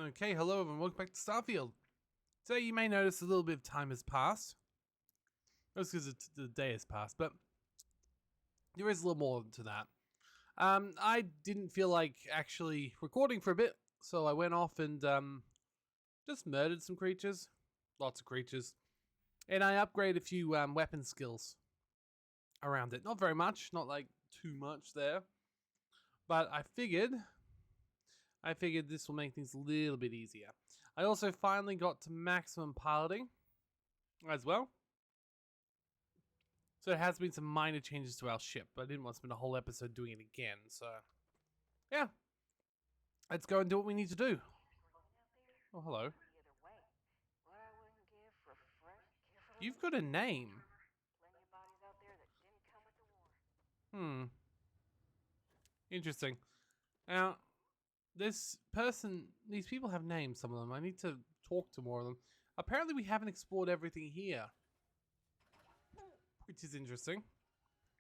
Okay, hello everyone, welcome back to Starfield. Today you may notice a little bit of time has passed. That's because the day has passed, but there is a little more to that. I didn't feel like actually recording for a bit, so I went off and just murdered some creatures. Lots of creatures. And I upgraded a few weapon skills around it. Not very much, not like too much there. But I figured this will make things a little bit easier. I also finally got to maximum piloting as well. So there has been some minor changes to our ship, but I didn't want to spend a whole episode doing it again. So, yeah. Let's go and do what we need to do. Oh, hello. You've got a name. Interesting. Now, these people have names, some of them. I need to talk to more of them. Apparently we haven't explored everything here, which is interesting.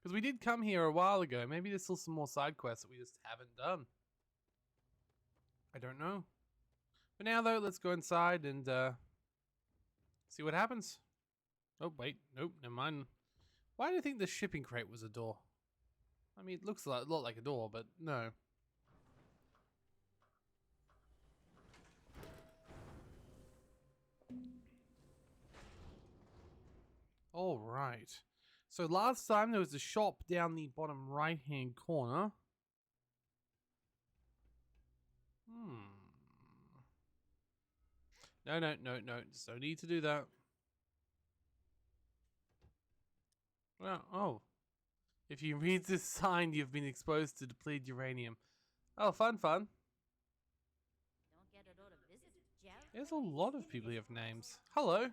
Because we did come here a while ago. Maybe there's still some more side quests that we just haven't done. I don't know. But now, though, let's go inside and see what happens. Oh, wait. Nope, never mind. Why do you think the shipping crate was a door? I mean, it looks a lot like a door, but no. All right. So last time there was a shop down the bottom right-hand corner. No. Just no need to do that. Well, oh. If you read this sign, you've been exposed to depleted uranium. Oh, fun. There's a lot of people who have names. Hello.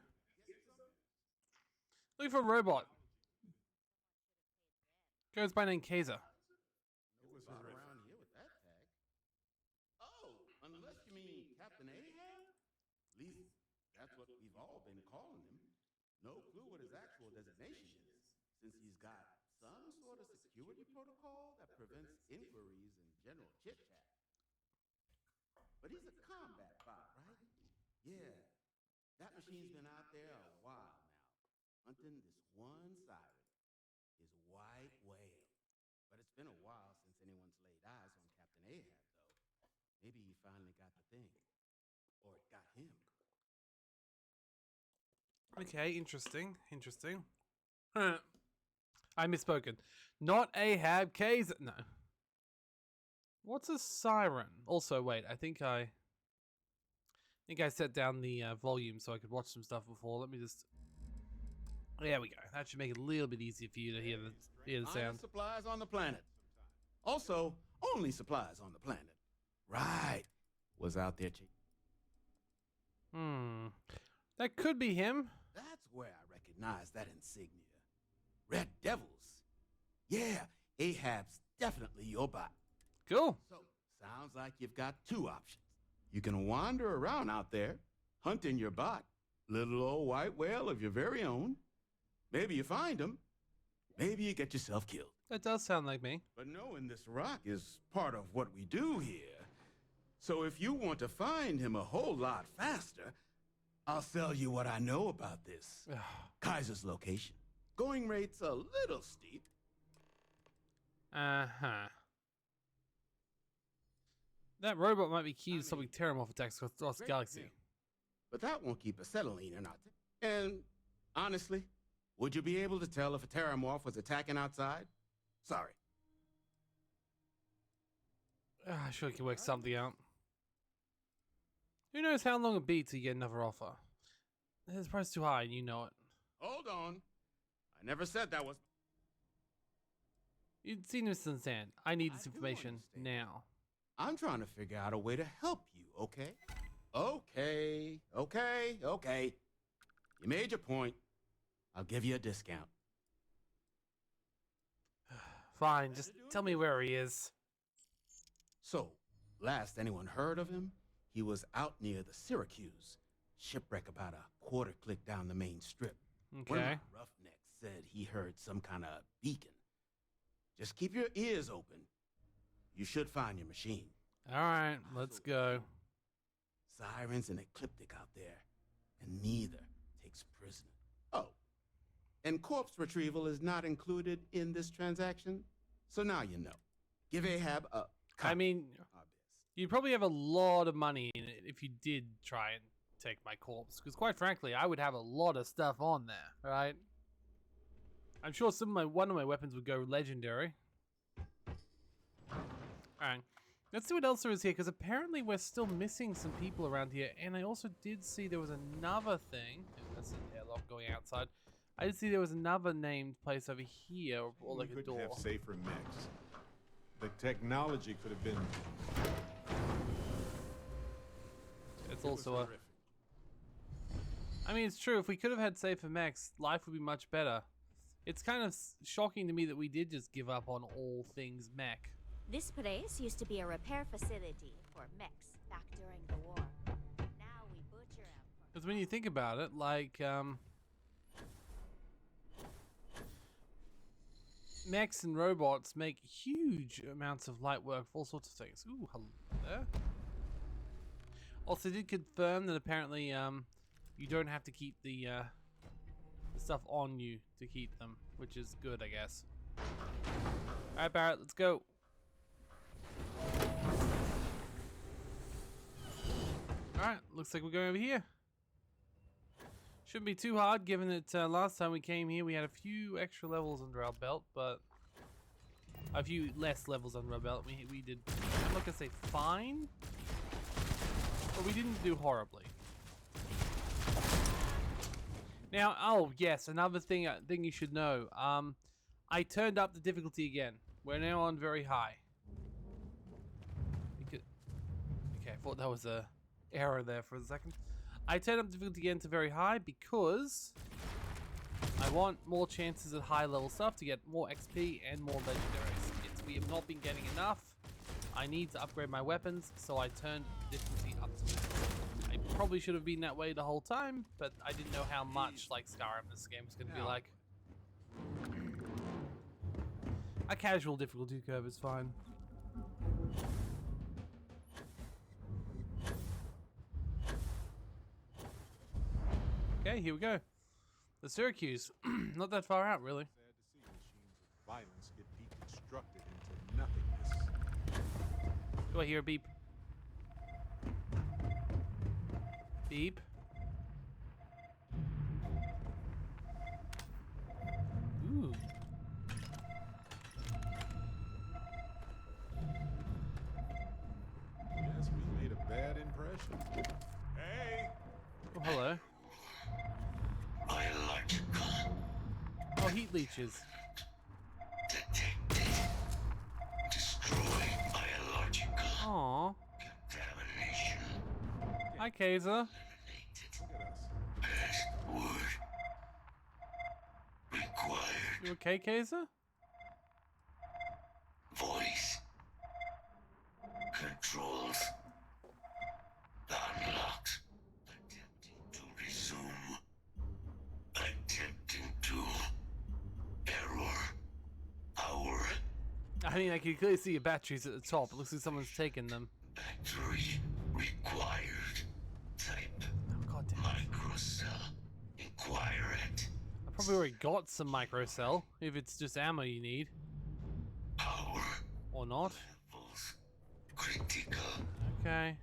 Looking for a robot. Goes by name Kaiser. It was around here with that tag. Oh, unless you mean Captain Ahab? At least that's what we've all been calling him. No clue what his actual designation is, since he's got some sort of security protocol that prevents inquiries and general chit-chat. But he's a combat bot, right? Yeah, that machine's been out there a while now, hunting this one siren, his white whale. But it's been a while since anyone's laid eyes on Captain Ahab, though. Maybe he finally got the thing. Or it got him. Okay, interesting. I misspoken. Not Ahab, Kaiser. No. What's a siren? Also, wait, I think I set down the volume so I could watch some stuff before. Let me just... There we go. That should make it a little bit easier for you to hear the sound. Supplies on the planet. Also, only supplies on the planet. Right. Was out there cheap. That could be him. That's where I recognize that insignia. Red Devils. Yeah, Ahab's definitely your bot. Cool. So, sounds like you've got two options. You can wander around out there, hunting your bot, little old white whale of your very own. Maybe you find him. Maybe you get yourself killed. That does sound like me. But knowing this rock is part of what we do here. So if you want to find him a whole lot faster, I'll sell you what I know about this. Kaiser's location. Going rate's a little steep. Uh-huh. That robot might be key to stopping Terramorph attacks across the galaxy. Yeah. But that won't keep acetylene or not. And honestly, would you be able to tell if a Terramorph was attacking outside? Sorry. I'm sure we can work something out. Who knows how long it'll be till you get another offer? The price is too high and you know it. Hold on. I never said that was... You'd seem to misunderstand. I need this information now. I'm trying to figure out a way to help you, okay? Okay. You made your point. I'll give you a discount. Fine, just tell me where he is. So, last anyone heard of him, he was out near the Syracuse. Shipwreck about a quarter click down the main strip. Okay. One of my roughnecks said he heard some kind of beacon. Just keep your ears open. You should find your machine. Alright, let's go. Sirens and Ecliptic out there, and neither takes prisoner. Oh, and corpse retrieval is not included in this transaction? So now you know. Give Ahab a cut. I mean, you'd probably have a lot of money in it if you did try and take my corpse. Because quite frankly, I would have a lot of stuff on there, right? I'm sure one of my weapons would go legendary. Alright. Let's see what else there is here, because apparently we're still missing some people around here. And I also did see there was another thing. That's an airlock going outside. I did see there was another named place over here, or like a door. We could have safer mechs. The technology could have been... It's also a... I mean, it's true. If we could have had safer mechs, life would be much better. It's kind of shocking to me that we did just give up on all things mech. This place used to be a repair facility for mechs back during the war. Now we butcher them. Because when you think about it, like, mechs and robots make huge amounts of light work for all sorts of things. Ooh, hello there. Also, did confirm that apparently, you don't have to keep the stuff on you to keep them, which is good, I guess. Alright, Barrett, let's go. Alright, looks like we're going over here. Shouldn't be too hard, given that last time we came here we had a few extra levels under our belt, but a few less levels under our belt. We did, I'm not gonna say fine, but we didn't do horribly. Now, oh yes, another thing you should know. I turned up the difficulty again. We're now on very high. Okay, I thought that was a error there for a second. I turned up the difficulty again to very high because I want more chances at high level stuff to get more XP and more legendaries. We have not been getting enough. I need to upgrade my weapons, so I turned the difficulty up to max. I probably should have been that way the whole time, but I didn't know how much like Skyrim this game was going to be like. A casual difficulty curve is fine. Okay, here we go. The Syracuse. Not that far out, really. Sad to see machines of violence get deconstructed into nothingness. Do I hear a beep? Beep. Ooh. Yes, we made a bad impression. Hey! Oh, hello. Biological. Oh, heat leeches. Detected. Destroy biological. Aww. Contamination. Hi, Kaiser. Eliminated. Look at us. Password. Required. You okay, Kaiser? Voice. Controls. Unlocked. Attempting to resume. Attempting to. Error. Power. I mean, I can clearly see your batteries at the top. It looks like someone's taken them. Battery required. Type. Oh, god damn it. Microcell. Inquire it. I probably already got some microcell, if it's just ammo you need. Power Or not. levels. Critical. Okay.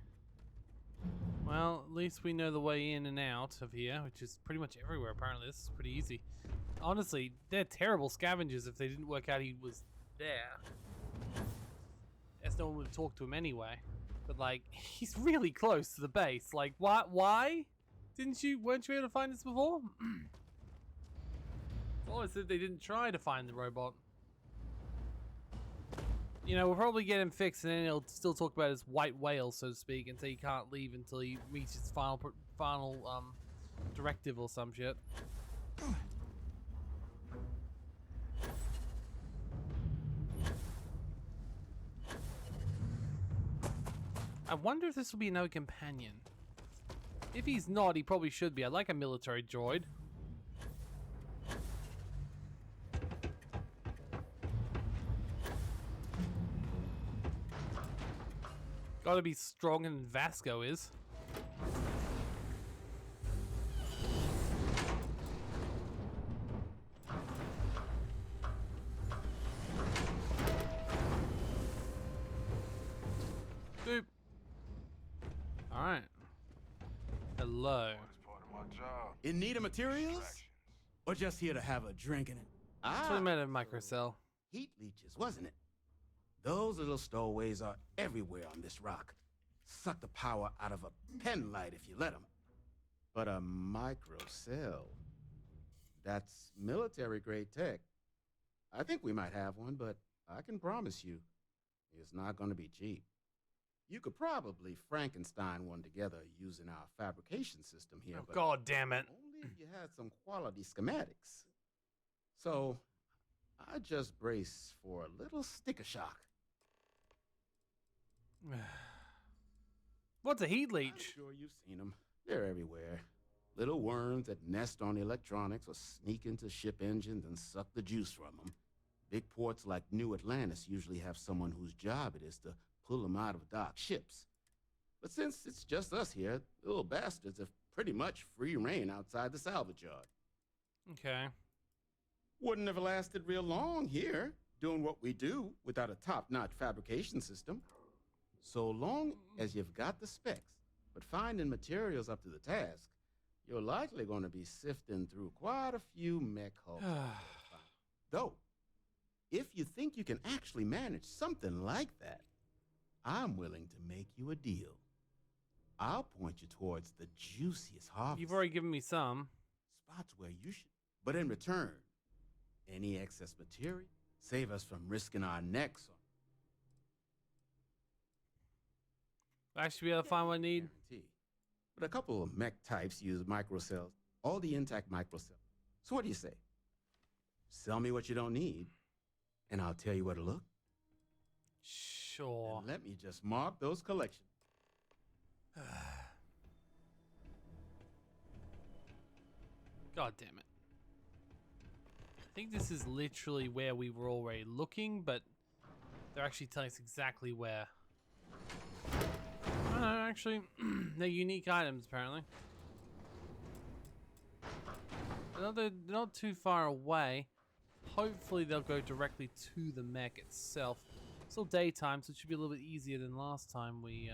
Well, at least we know the way in and out of here, which is pretty much everywhere apparently. This is pretty easy. Honestly, they're terrible scavengers if they didn't work out he was there. As no one would have talked to him anyway. But like, he's really close to the base. Like, why? Weren't you able to find this before? Oh, it said they didn't try to find the robot. You know, we'll probably get him fixed, and then he'll still talk about his white whale, so to speak, and say he can't leave until he meets his final directive or some shit. I wonder if this will be another companion. If he's not, he probably should be. I'd like a military droid. Gotta be stronger than Vasco is. Alright. Hello. In need of materials? Or just here to have a drink in it? That's what I meant in microcell. Heat leeches, wasn't it? Those little stowaways are everywhere on this rock. Suck the power out of a pen light if you let them. But a microcell, that's military-grade tech. I think we might have one, but I can promise you, it's not going to be cheap. You could probably Frankenstein one together using our fabrication system here, Oh, but God damn it. only if you had some quality schematics. So, I just brace for a little sticker shock. What's a heat I'm leech? sure you've seen them. They're everywhere. Little worms that nest on electronics or sneak into ship engines and suck the juice from them. Big ports like New Atlantis usually have someone whose job it is to pull them out of docked ships. But since it's just us here, the little bastards have pretty much free reign outside the salvage yard. Okay. Wouldn't have lasted real long here, doing what we do without a top-notch fabrication system. So long as you've got the specs, but finding materials up to the task, you're likely going to be sifting through quite a few mech hulks. Though, if you think you can actually manage something like that, I'm willing to make you a deal. I'll point you towards the juiciest harvest. You've already given me some. Spots where you should. But in return, any excess material, save us from risking our necks. I should be able to find what I need. Guarantee. But a couple of mech types use microcells, all the intact microcells. So what do you say? Sell me what you don't need, and I'll tell you where to look. Sure. And let me just mark those collections. God damn it. I think this is literally where we were already looking, but they're actually telling us exactly where. Oh, no, actually, they're unique items, apparently. They're not too far away. Hopefully they'll go directly to the mech itself. It's still daytime, so it should be a little bit easier than last time we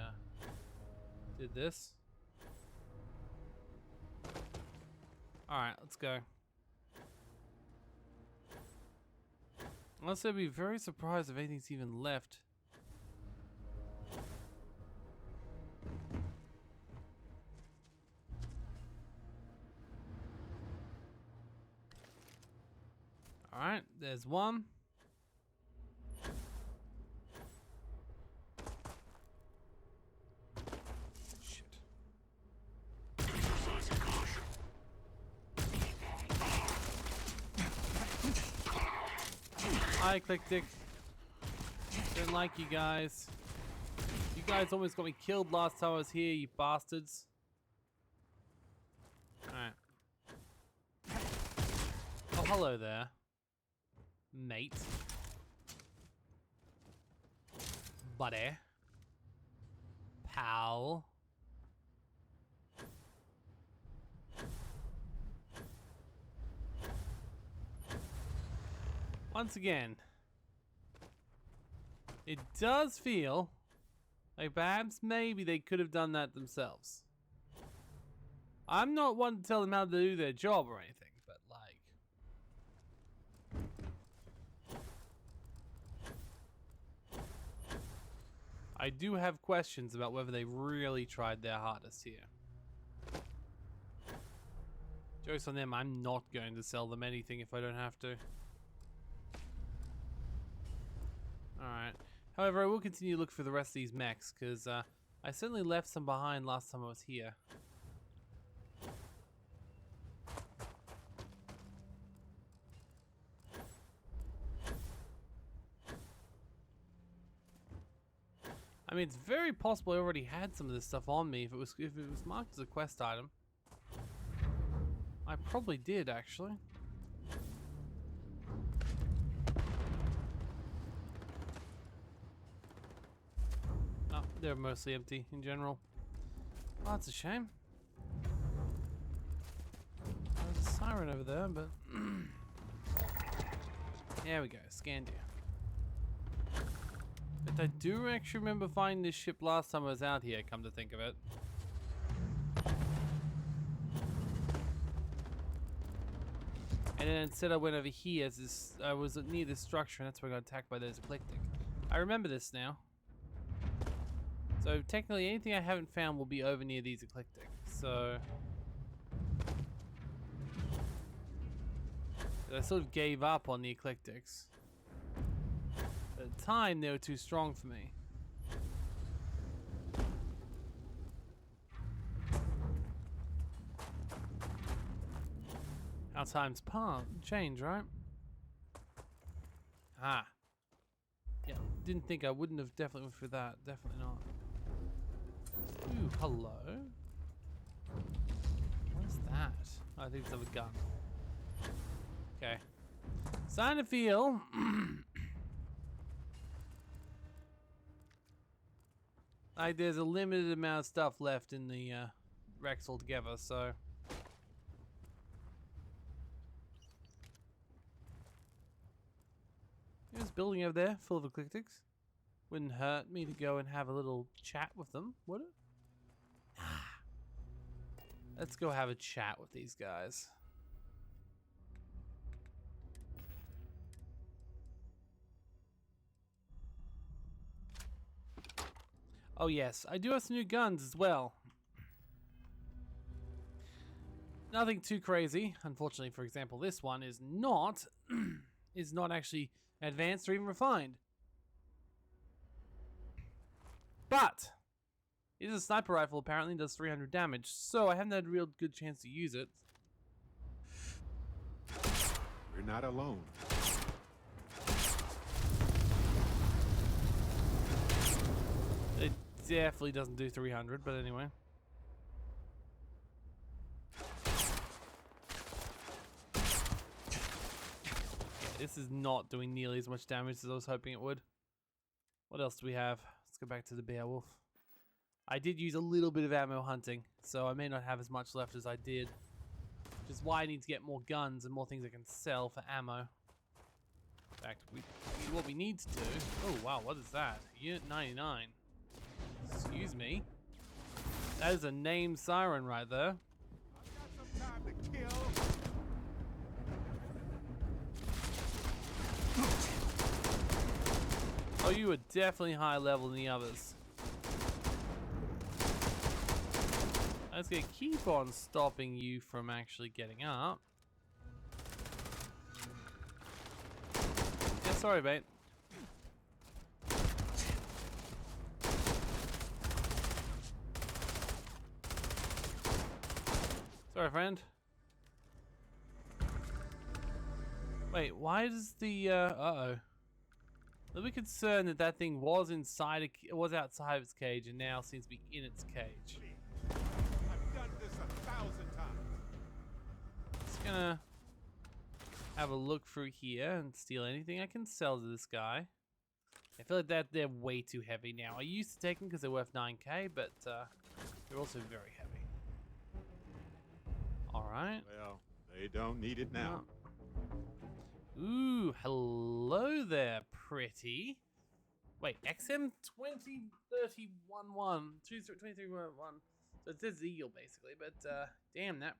did this. Alright, let's go. Unless I'd be very surprised if anything's even left. Alright, there's one. Shit. Hi, Click Dick. Don't like you guys. You guys almost got me killed last time I was here, you bastards. Alright. Oh, hello there. Mate. Buddy. Pal. Once again, it does feel like perhaps maybe they could have done that themselves. I'm not one to tell them how to do their job or anything, but like... I do have questions about whether they really tried their hardest here. Joke's on them, I'm not going to sell them anything if I don't have to. Alright. However, I will continue to look for the rest of these mechs, because I certainly left some behind last time I was here. I mean, it's very possible I already had some of this stuff on me if it was marked as a quest item. I probably did, actually. Oh, they're mostly empty in general. Oh, that's a shame. There's a siren over there, but... There we go, scanned you. But I do actually remember finding this ship last time I was out here, come to think of it. And then instead I went over here as this, I was near this structure and that's where I got attacked by those eclectic. I remember this now. So technically anything I haven't found will be over near these eclectic. So I sort of gave up on the eclectics. At the time they were too strong for me. How times change, right? Ah. Yeah, didn't think I wouldn't have definitely went for that. Definitely not. Ooh, hello. What is that? Oh, I think it's a gun. Okay. Starting to feel like there's a limited amount of stuff left in the Rex altogether, so. There's a building over there full of eclectics. Wouldn't hurt me to go and have a little chat with them, would it? Let's go have a chat with these guys. Oh yes, I do have some new guns as well. Nothing too crazy. Unfortunately, for example, this one is not actually advanced or even refined. But it is a sniper rifle, apparently, does 300 damage, so I haven't had a real good chance to use it. We're not alone. It definitely doesn't do 300, but anyway. This is not doing nearly as much damage as I was hoping it would. What else do we have? Let's go back to the Beowulf. I did use a little bit of ammo hunting, so I may not have as much left as I did. Which is why I need to get more guns and more things I can sell for ammo. In fact, what we need to do... Oh wow, what is that? Unit 99. Excuse me. That is a named siren right there. I've got some time to kill. Oh, you were definitely higher level than the others. I was gonna keep on stopping you from actually getting up. Yeah, sorry, mate. Sorry, friend. Wait, why does the uh-oh. A little bit concerned that that thing was inside was outside of its cage and now seems to be in its cage. I've done this 1,000 times. Just gonna have a look through here and steal anything I can sell to this guy. I feel like that they're way too heavy now. I used to take them because they're worth 9k, but they're also very heavy. All right. Well, they don't need it now. Ooh, hello there, pretty. Wait, XM 2031 2311. So it says Eagle basically, but damn, that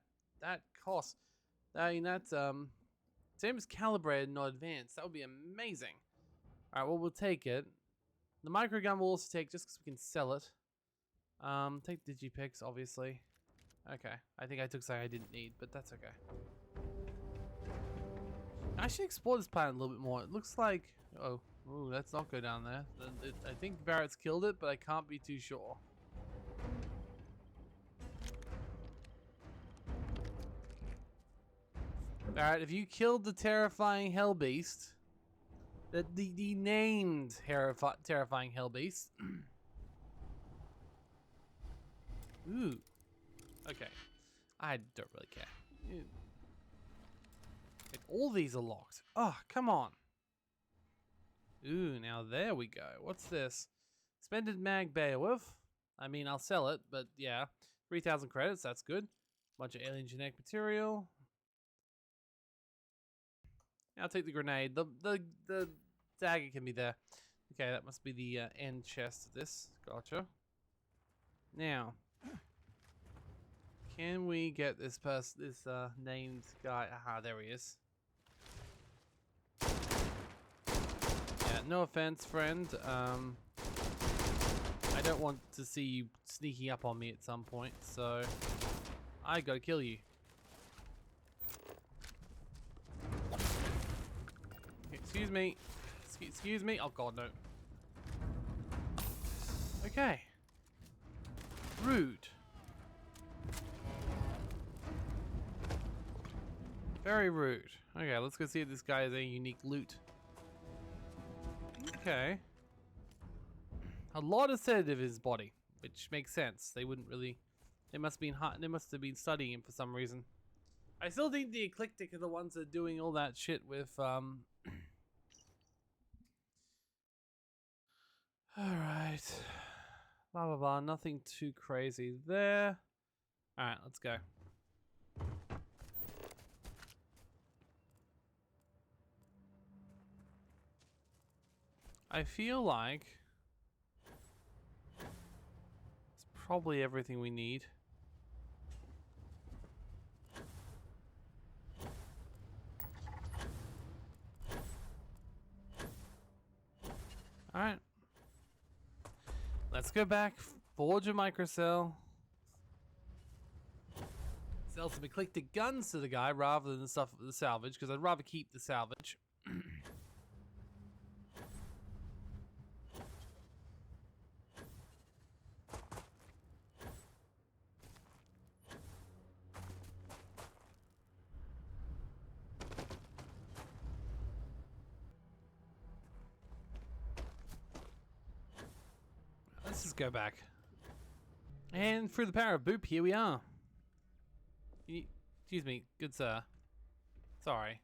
cost. I mean, that's same as calibrated, not advanced. That would be amazing. All right, well, we'll take it. The microgun we'll also take just because we can sell it. Take digipix, obviously. Okay, I think I took something I didn't need, but that's okay. I should explore this planet a little bit more. It looks like... Oh, ooh, let's not go down there. I think Barrett's killed it, but I can't be too sure. Barrett, if you killed the terrifying hell beast, the named terrifying hell beast... Ooh. Okay. I don't really care. All these are locked. Oh, come on. Ooh, now there we go. What's this? Expended mag Beowulf. I mean, I'll sell it, but yeah. 3,000 credits, that's good. Bunch of alien genetic material. I'll take the grenade. The dagger can be there. Okay, that must be the end chest of this. Gotcha. Now, can we get this named guy? Aha, there he is. Yeah, no offense, friend. I don't want to see you sneaking up on me at some point, so I gotta kill you. Excuse me. Excuse me. Oh god, no. Okay. Rude. Very rude. Okay, let's go see if this guy has any unique loot. Okay. A lot of sedative in his body, which makes sense. They wouldn't really. They must have been studying him for some reason. I still think the eclectic are the ones that are doing all that shit with Alright. Blah blah blah, nothing too crazy there. Alright, let's go. I feel like it's probably everything we need. Alright. Let's go back, forge a microcell. Sell some eclectic guns to the guy rather than the salvage, because I'd rather keep the salvage. Let's just go back. And through the power of Boop, here we are. Excuse me, good sir. Sorry.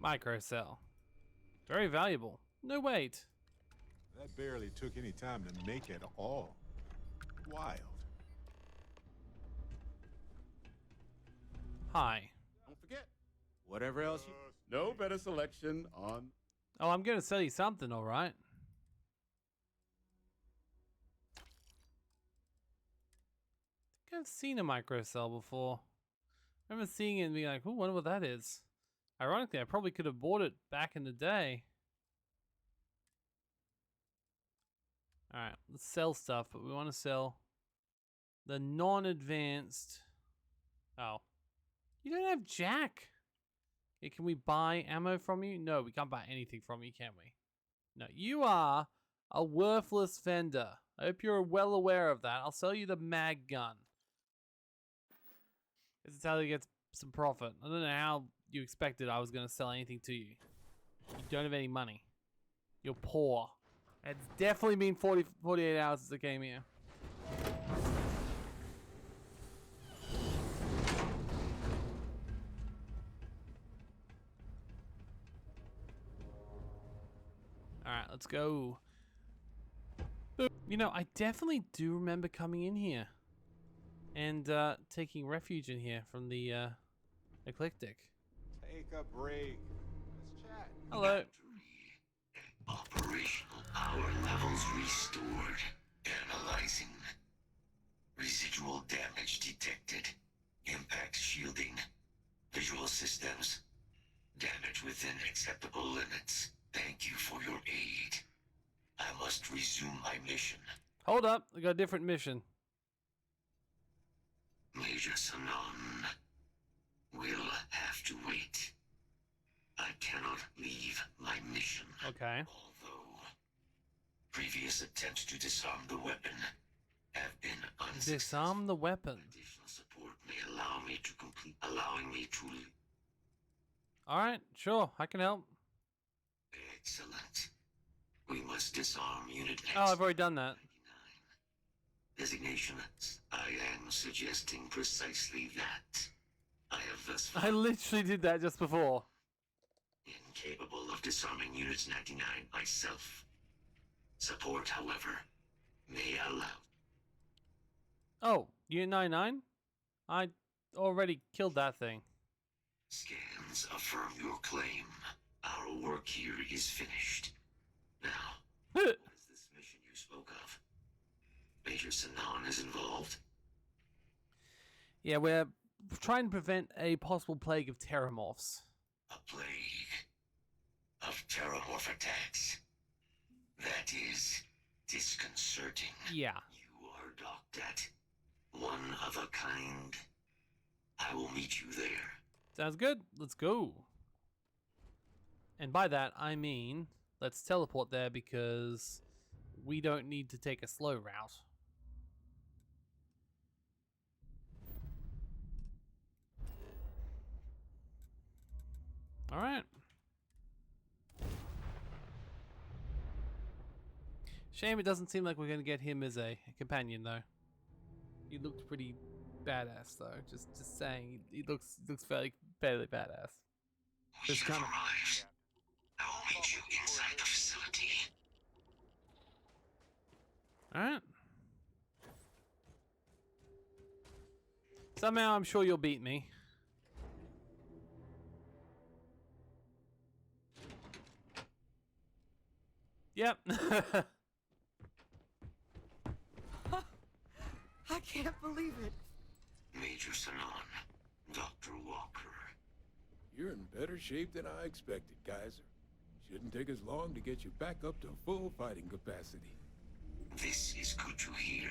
Microcell. Very valuable. No wait. That barely took any time to make at all. Wild. Hi. Don't forget, whatever else you... No better selection on... Oh, I'm gonna sell you something, alright. I think I've seen a microcell before. I remember seeing it and being like, "Ooh, wonder what that is." Ironically, I probably could have bought it back in the day. Alright, let's sell stuff, but we want to sell the non-advanced... Oh. You don't have Jack! Yeah, can we buy ammo from you? No, we can't buy anything from you, can we? No, you are a worthless vendor. I hope you're well aware of that. I'll sell you the mag gun. This is how you get some profit. I don't know how you expected I was going to sell anything to you. You don't have any money. You're poor. It's definitely been 48 hours since I came here. Alright, let's go. You know, I definitely do remember coming in here. And taking refuge in here from the eclectic. Take a break. Let's chat. Hello. Operational power levels restored. Analyzing. Residual damage detected. Impact shielding. Visual systems. Damage within acceptable limits. Thank you for your aid. I must resume my mission. Hold up, I got a different mission. Major Sanon will have to wait. I cannot leave my mission. Okay. Although previous attempts to disarm the weapon have been unsuccessful. Disarm the weapon. Additional support may allowing me to... Alright, sure, I can help. Excellent. We must disarm Unit X. Oh, I've already done that. Designation, I am suggesting precisely that. I have thus far I literally did that just before. incapable of disarming Unit 99 myself. Support, however, may allow. Oh, Unit 99? I already killed that thing. Scans affirm your claim. Our work here is finished. Now, what is this mission you spoke of? Major Sanan is involved? Yeah, we're trying to prevent a possible plague of terramorphs. A plague of terramorph attacks. That is disconcerting. Yeah. You are docked at one of a kind. I will meet you there. Sounds good. Let's go. And by that, I mean, let's teleport there because we don't need to take a slow route. Alright. Shame it doesn't seem like we're going to get him as a companion, though. He looked pretty badass, though. Just saying, he looks fairly badass. We This have kind of- arrived. I will meet you inside the facility. Alright. Somehow I'm sure you'll beat me. Yep. I can't believe it. Major Sanan, Dr. Walker. You're in better shape than I expected, Kaiser. Shouldn't take us long to get you back up to full fighting capacity. This is good to hear.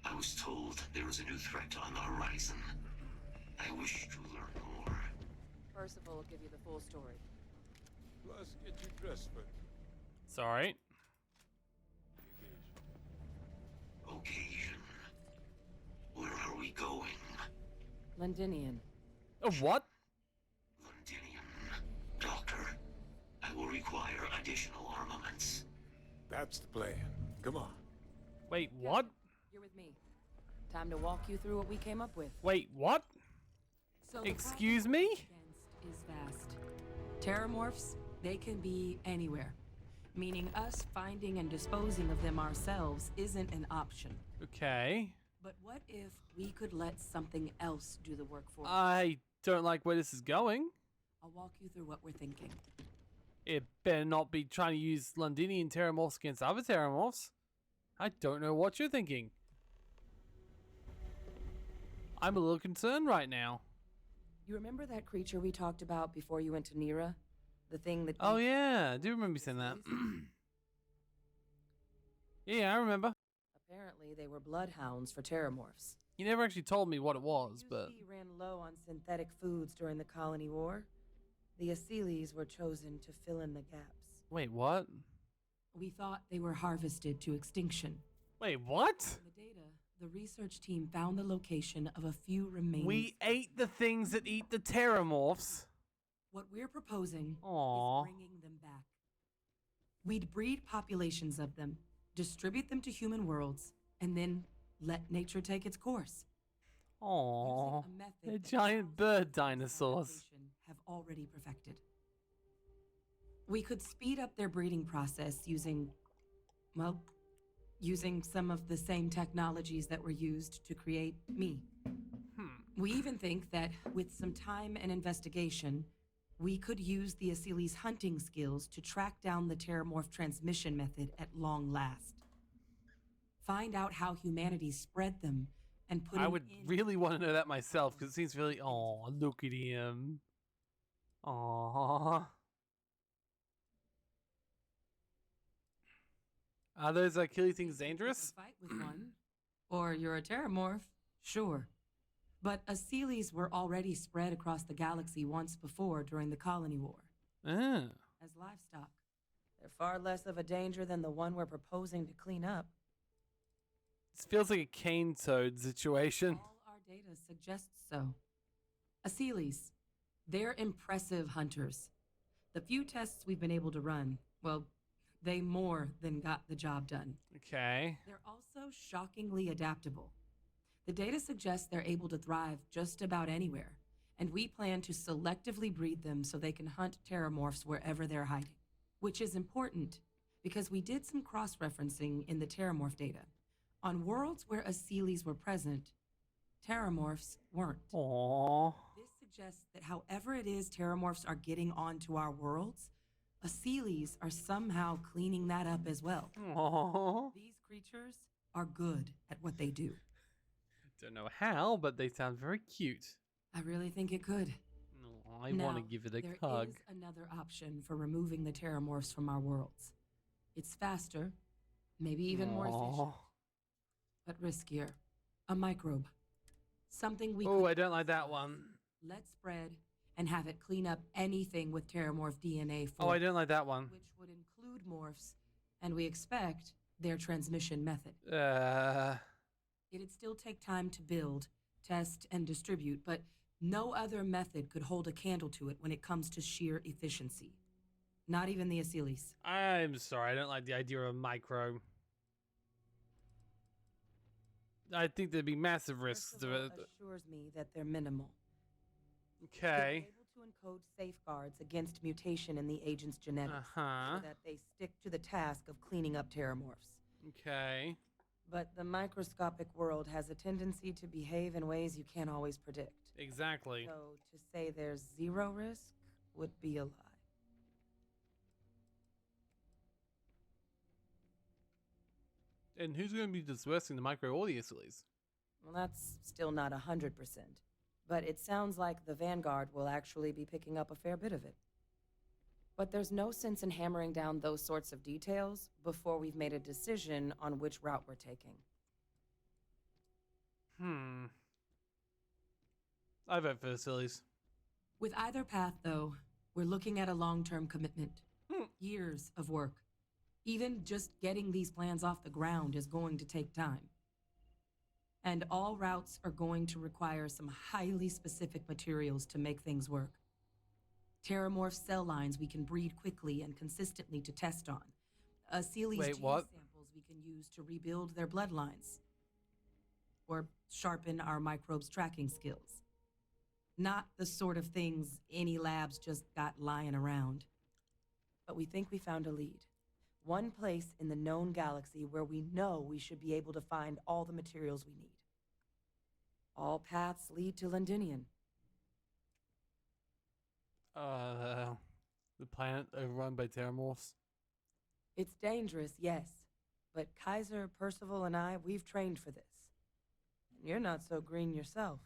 I was told there was a new threat on the horizon. I wish to learn more. Percival will give you the full story. Plus, get you dressed for Sorry. the occasion. Occasion. Where are we going? Londinian. Oh, what? Londinium. Doctor, I will require additional armaments. That's the plan. Come on. Wait, what? You're with me. Time to walk you through what we came up with. Wait, what? So the Excuse problem me? we're against is vast. Terramorphs, they can be anywhere. Meaning us finding and disposing of them ourselves isn't an option. Okay. But what if we could let something else do the work for us? I don't like where this is going. I'll walk you through what we're thinking. It better not be trying to use Londinian terramorphs against other terramorphs. I don't know what you're thinking. I'm a little concerned right now. You remember that creature we talked about before you went to Nira? The thing that... Oh yeah, I do remember you saying that. Yeah, I remember. Apparently, they were bloodhounds for terramorphs. You never actually told me what it was, but... UC ran low on synthetic foods during the Colony War. The Asyles were chosen to fill in the gaps. Wait, what? We thought they were harvested to extinction. Wait, what? In the data, the research team found the location of a few remaining... We ate the things that eat the terramorphs. What we're proposing Aww. is bringing them back. We'd breed populations of them, distribute them to human worlds, and then let nature take its course. Aww. Using a method They're that giant thousands bird of years of dinosaurs. adaptation have already perfected. We could speed up their breeding process using some of the same technologies that were used to create me. We even think that with some time and investigation, we could use the Asyles' hunting skills to track down the terramorph transmission method at long last. Find out how humanity spread them and put I an would end really want to know that myself because it seems really. Oh, look at him. Aww. Are those Achilles things You dangerous? can fight with one, or you're a terramorph, sure. But Asyles were already spread across the galaxy once before during the Colony War Ah. as livestock. They're far less of a danger than the one we're proposing to clean up. This feels like a cane toad situation. All our data suggests so. Asyles, they're impressive hunters. The few tests we've been able to run, well, they more than got the job done. Okay. They're also shockingly adaptable. The data suggests they're able to thrive just about anywhere, and we plan to selectively breed them so they can hunt terramorphs wherever they're hiding. Which is important, because we did some cross-referencing in the terramorph data. On worlds where Asyles were present, terramorphs weren't. Aww. This suggests that however it is terramorphs are getting onto our worlds, Asylees are somehow cleaning that up as well. Aww. These creatures are good at what they do. Don't know how, but they sound very cute. I really think it could. I want to give it a there hug. is another option for removing the terramorphs from our worlds. It's faster, maybe even more efficient, but riskier. A microbe. Something we Oh, could I don't like that one. let spread and have it clean up anything with terramorph DNA for Oh, I don't like that one. which would include morphs, and we expect their transmission method. It'd still take time to build, test, and distribute, but no other method could hold a candle to it when it comes to sheer efficiency. Not even the Asylees. I'm sorry, I don't like the idea of micro. I think there'd be massive risks to it. Assures me that they're minimal. Okay. They're able to encode safeguards against mutation in the agent's genetics, Uh-huh. so that they stick to the task of cleaning up terramorphs. Okay. But the microscopic world has a tendency to behave in ways you can't always predict. Exactly. So to say there's zero risk would be a lie. And who's going to be dispersing the micro or the Asylees? Well, that's still not 100%. But it sounds like the Vanguard will actually be picking up a fair bit of it. But there's no sense in hammering down those sorts of details before we've made a decision on which route we're taking. I vote for the Asylees. With either path, though, we're looking at a long-term commitment. Years of work. Even just getting these plans off the ground is going to take time. And all routes are going to require some highly specific materials to make things work. Terramorph cell lines we can breed quickly and consistently to test on. Asylees Wait, gene what? samples we can use to rebuild their bloodlines. Or sharpen our microbes tracking skills. Not the sort of things any labs just got lying around. But we think we found a lead. One place in the known galaxy where we know we should be able to find all the materials we need. All paths lead to Londinian. The planet overrun by Terramorphs. It's dangerous, yes. But Kaiser, Percival, and I, we've trained for this. And you're not so green yourself.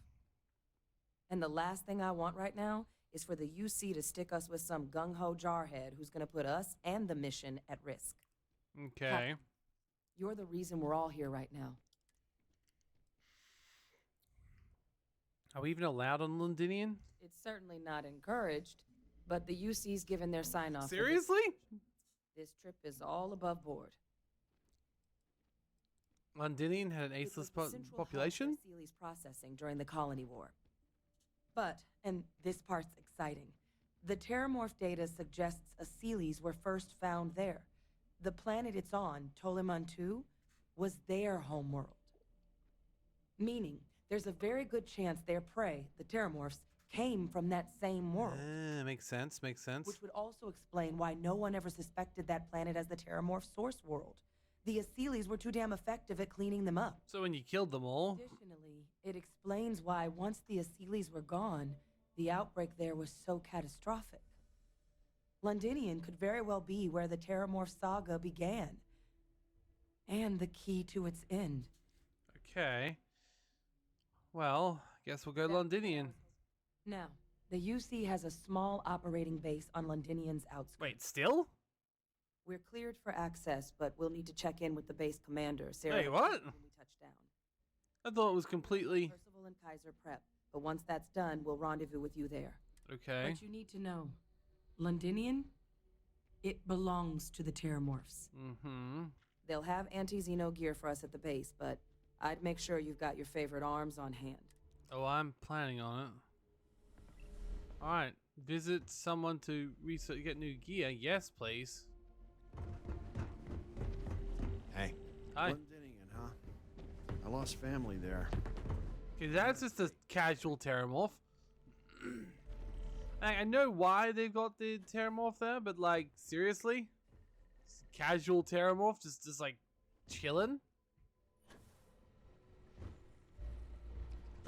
And the last thing I want right now is for the UC to stick us with some gung-ho jarhead who's going to put us and the mission at risk. Okay. Captain, you're the reason we're all here right now. Are we even allowed on Londinian? It's certainly not encouraged, but the UC's given their sign-off. for Seriously? This trip is all above board. Londinian had an It was aceless the central hub population? for Sealy's processing during the Colony War. But, and this part's exciting, the Terramorph data suggests Asylees were first found there. The planet it's on, Toliman 2, was their homeworld. Meaning, there's a very good chance their prey, the Terramorphs, came from that same world. Makes sense, makes sense. Which would also explain why no one ever suspected that planet as the Terramorph source world. The Asylees were too damn effective at cleaning them up. So when you killed them all... Additionally, it explains why once the Asylees were gone, the outbreak there was so catastrophic. Londinian could very well be where the Terramorph saga began. And the key to its end. Okay. Well, guess we'll go Londinian. Now, the UC has a small operating base on Londinian's outskirts. Wait, still? We're cleared for access, but we'll need to check in with the base commander, Sarah. Wait, what? When we touch down. I thought it was completely... Percival and Kaiser prep, but once that's done, we'll rendezvous with you there. Okay. But you need to know, Londinian, it belongs to the Terramorphs. Mm-hmm. They'll have anti-Xeno gear for us at the base, but I'd make sure you've got your favorite arms on hand. Oh, I'm planning on it. Alright. Visit someone to research, get new gear. Yes, please. Hey. Hi. Londinian, huh? I lost family there. Okay, that's just a casual Terramorph. I know why they've got the Terramorph there, but like, seriously? Casual Terramorph just like chilling?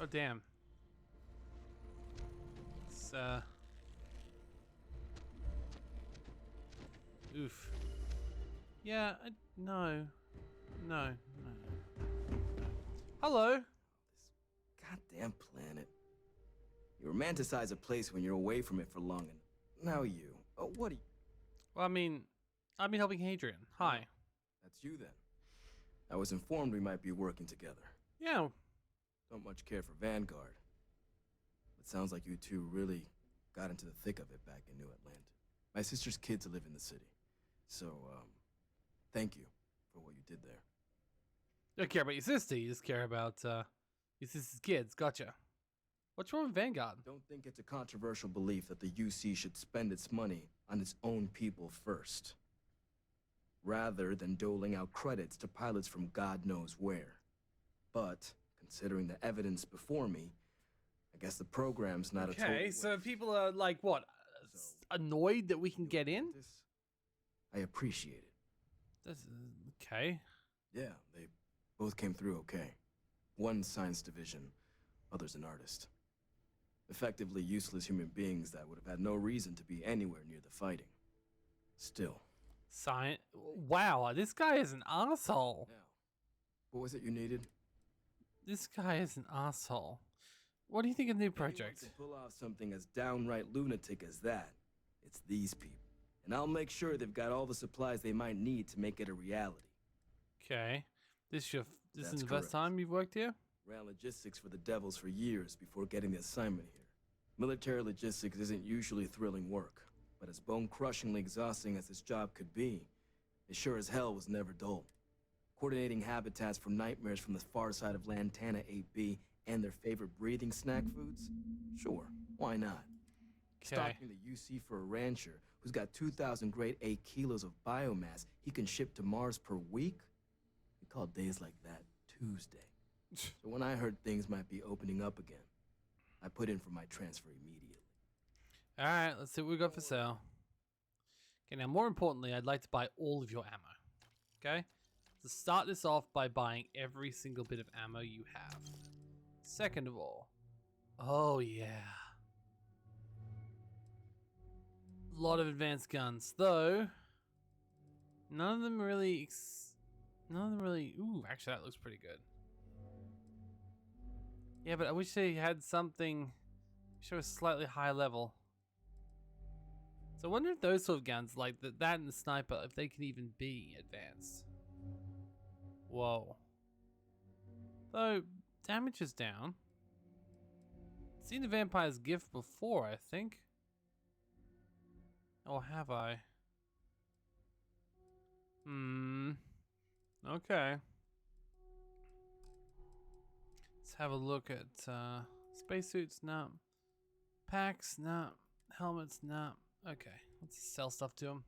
Oh damn. Oof. Yeah, no. No. Hello. Goddamn planet. You romanticize a place when you're away from it for long, and now you. Oh, what are you? Well, I mean, I've been helping Hadrian. Hi. That's you then. I was informed we might be working together. Yeah. Don't much care for Vanguard. It sounds like you two really got into the thick of it back in New Atlanta. My sister's kids live in the city. So, thank you for what you did there. You don't care about your sister. You just care about your sister's kids. Gotcha. What's wrong with Vanguard? Don't think it's a controversial belief that the UC should spend its money on its own people first, rather than doling out credits to pilots from God knows where. But, considering the evidence before me, I guess the program's not a total Okay, so waste. people are like, what? Annoyed that we can get in? I appreciate it. This is, okay. Yeah, they both came through okay. One science division, other's an artist. Effectively useless human beings that would have had no reason to be anywhere near the fighting. Still. Science. Wow, this guy is an asshole. Now, what was it you needed? This guy is an asshole. What do you think of the new project? If anyone can pull off something as downright lunatic as that, it's these people. And I'll make sure they've got all the supplies they might need to make it a reality. Okay. This is That's the first correct. time you've worked here? Ran logistics for the Devils for years before getting the assignment here. Military logistics isn't usually thrilling work, but as bone-crushingly exhausting as this job could be, it sure as hell was never dull. Coordinating habitats for nightmares from the far side of Lantana 8B and their favorite breathing snack foods? Sure, why not? Okay. Stocking the UC for a rancher who's got 2,000 grade A kilos of biomass he can ship to Mars per week? We call days like that Tuesday. So when I heard things might be opening up again, I put in for my transfer immediately. Alright, let's see what we got for sale. Okay, now more importantly, I'd like to buy all of your ammo. Okay? So start this off by buying every single bit of ammo you have. Second of all, oh yeah. A lot of advanced guns, though none of them really ooh, actually that looks pretty good. Yeah, but I wish they had something show a slightly higher level. So I wonder if those sort of guns, like that and the sniper, if they can even be advanced. Whoa. Though, damage is down. Seen the vampire's gift before, I think. Or have I? Okay. Let's have a look at spacesuits. No. Packs. No. Helmets. No. Okay. Let's sell stuff to them.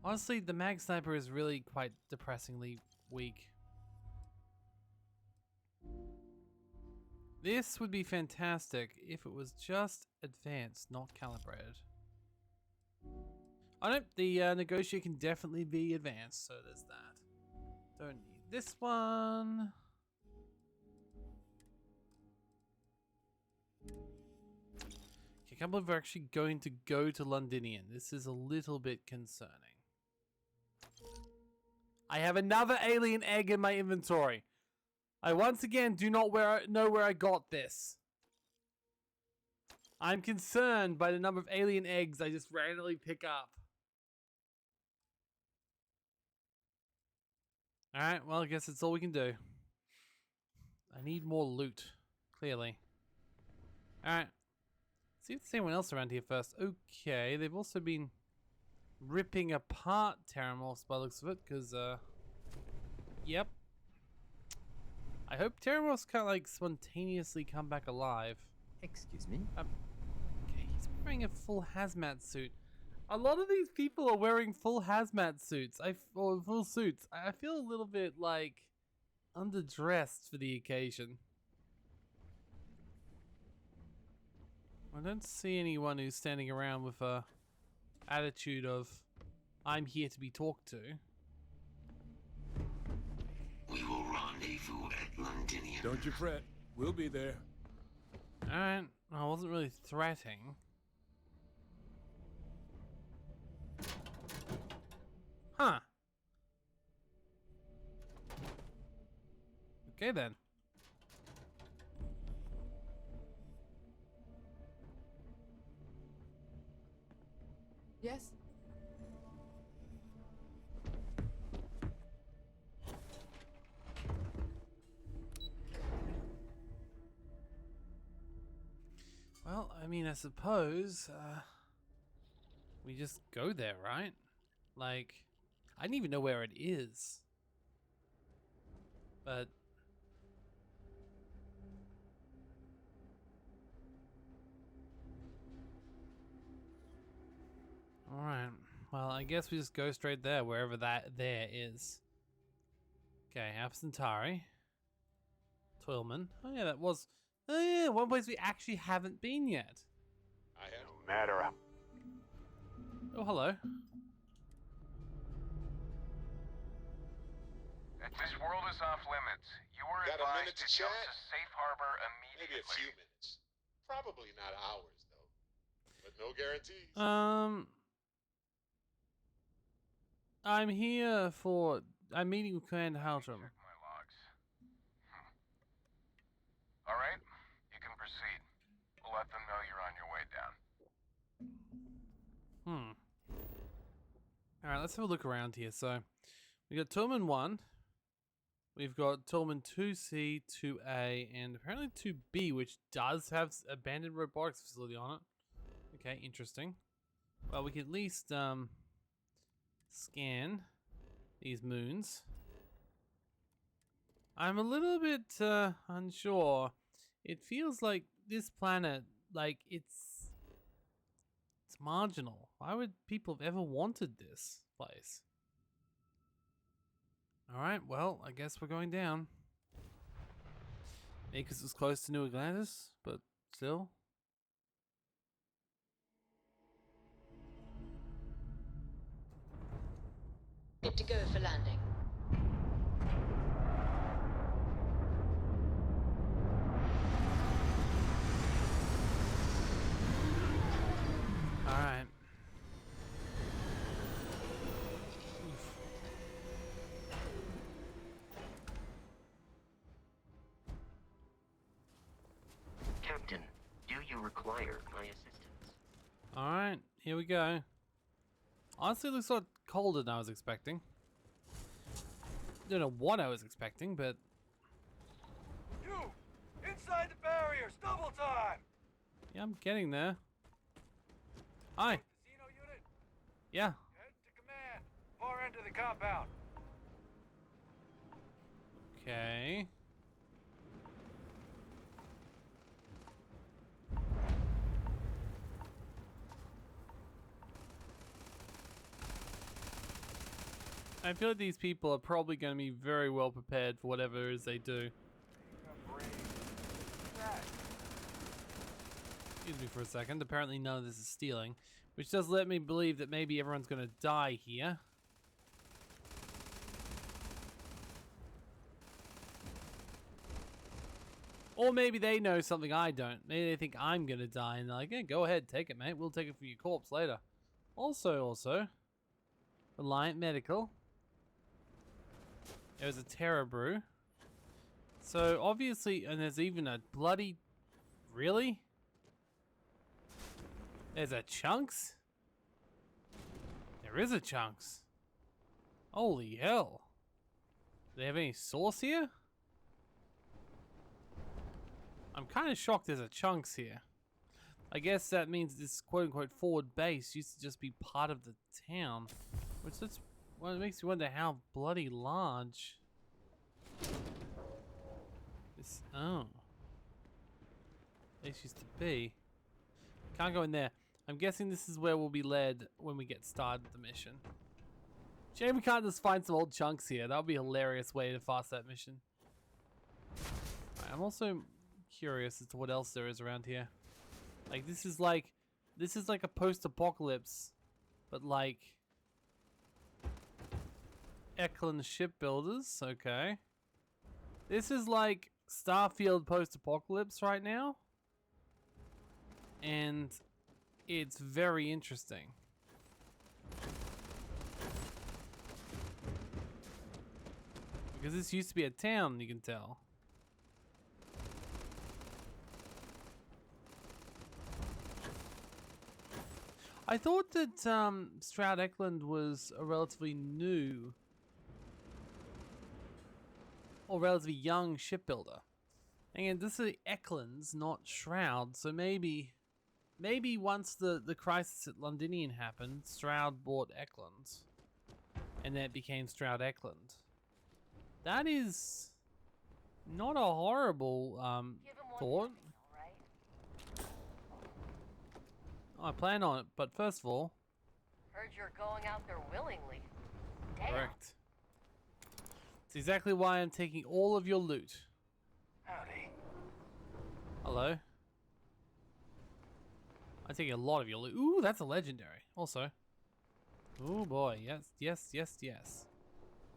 Honestly, the mag sniper is really quite depressingly weak. This would be fantastic if it was just advanced, not calibrated. I don't. The negotiator can definitely be advanced, so there's that. Don't need this one. Okay, I can't believe we're actually going to go to Londinian. This is a little bit concerning. I have another alien egg in my inventory. I once again do not know where I got this. I'm concerned by the number of alien eggs I just randomly pick up. Alright, well I guess that's all we can do. I need more loot, clearly. Alright. See if there's anyone else around here first. Okay, they've also been ripping apart Terramorphs by the looks of it, because, yep. I hope Terramorphs can't, like, spontaneously come back alive. Excuse me? Okay, he's wearing a full hazmat suit. A lot of these people are wearing full hazmat suits, or full suits. I feel a little bit, like, underdressed for the occasion. I don't see anyone who's standing around with a attitude of, I'm here to be talked to. We will rendezvous at Londinium. Don't you fret. We'll be there. Alright, I wasn't really threatening. Huh. Okay then. Yes? Well, I mean, I suppose we just go there, right? Like, I didn't even know where it is. But all right. Well, I guess we just go straight there, wherever that there is. Okay, Centauri. Toilman. Oh yeah, that was. Oh yeah, one place we actually haven't been yet. No matter. Oh, hello. This world is off limits. You were Got a minute advised to to jump chat? to safe harbor Maybe immediately. a few minutes. Probably not hours, though. But no guarantees. I'm here for. I'm meeting with Commander Haltram. Check my logs. All right, you can proceed. We'll let them know you're on your way down. All right, let's have a look around here. So, we got Toolman 1. We've got Toolman 2C, 2A, and apparently 2B, which does have abandoned robotics facility on it. Okay, interesting. Well, we can at least scan these moons. I'm a little bit unsure. It feels like this planet, like it's marginal. Why would people have ever wanted this place? All right, well, I guess we're going down. Maybe because it's close to New Atlantis, but still. Good to go for landing. All right. Captain, do you require my assistance? All right, here we go. Honestly, it looks a lot colder than I was expecting. Don't know what I was expecting, but You! Inside the barriers! Double time! yeah, I'm getting there. Hi. Casino unit, Yeah. head to command. Far end of the compound. Okay. I feel like these people are probably going to be very well prepared for whatever it is they do. Excuse me for a second. Apparently none of this is stealing, which does let me believe that maybe everyone's going to die here. Or maybe they know something I don't. Maybe they think I'm going to die and they're like, yeah, go ahead, take it, mate. We'll take it for your corpse later. Also, Reliant Medical. There's a Terror Brew. So obviously, and there's even a bloody... Really? There's a Chunks? There is a Chunks. Holy hell. Do they have any sauce here? I'm kind of shocked there's a Chunks here. I guess that means this quote-unquote forward base used to just be part of the town. Which that's... Well, it makes me wonder how bloody large... This... Oh. This used to be. Can't go in there. I'm guessing this is where we'll be led when we get started with the mission. Shame we can't just find some old Chunks here. That would be a hilarious way to fast that mission. Right, I'm also curious as to what else there is around here. Like this is like a post-apocalypse, but like Eklund shipbuilders. Okay, this is like Starfield post-apocalypse right now. and it's very interesting. Because this used to be a town, you can tell. I thought that Stroud Eklund was a relatively new or relatively young shipbuilder. And this is Eklund's, not Shroud, so maybe once the crisis at Londinian happened, Stroud bought Eklund, and then it became Stroud Eklund. That is not a horrible thought. I plan on it, but first of all... Heard you're going out there willingly. Damn. Correct. It's exactly why I'm taking all of your loot. Howdy. Hello? I'm taking a lot of your loot. Ooh, that's a legendary. Also. Oh boy, yes, yes, yes, yes.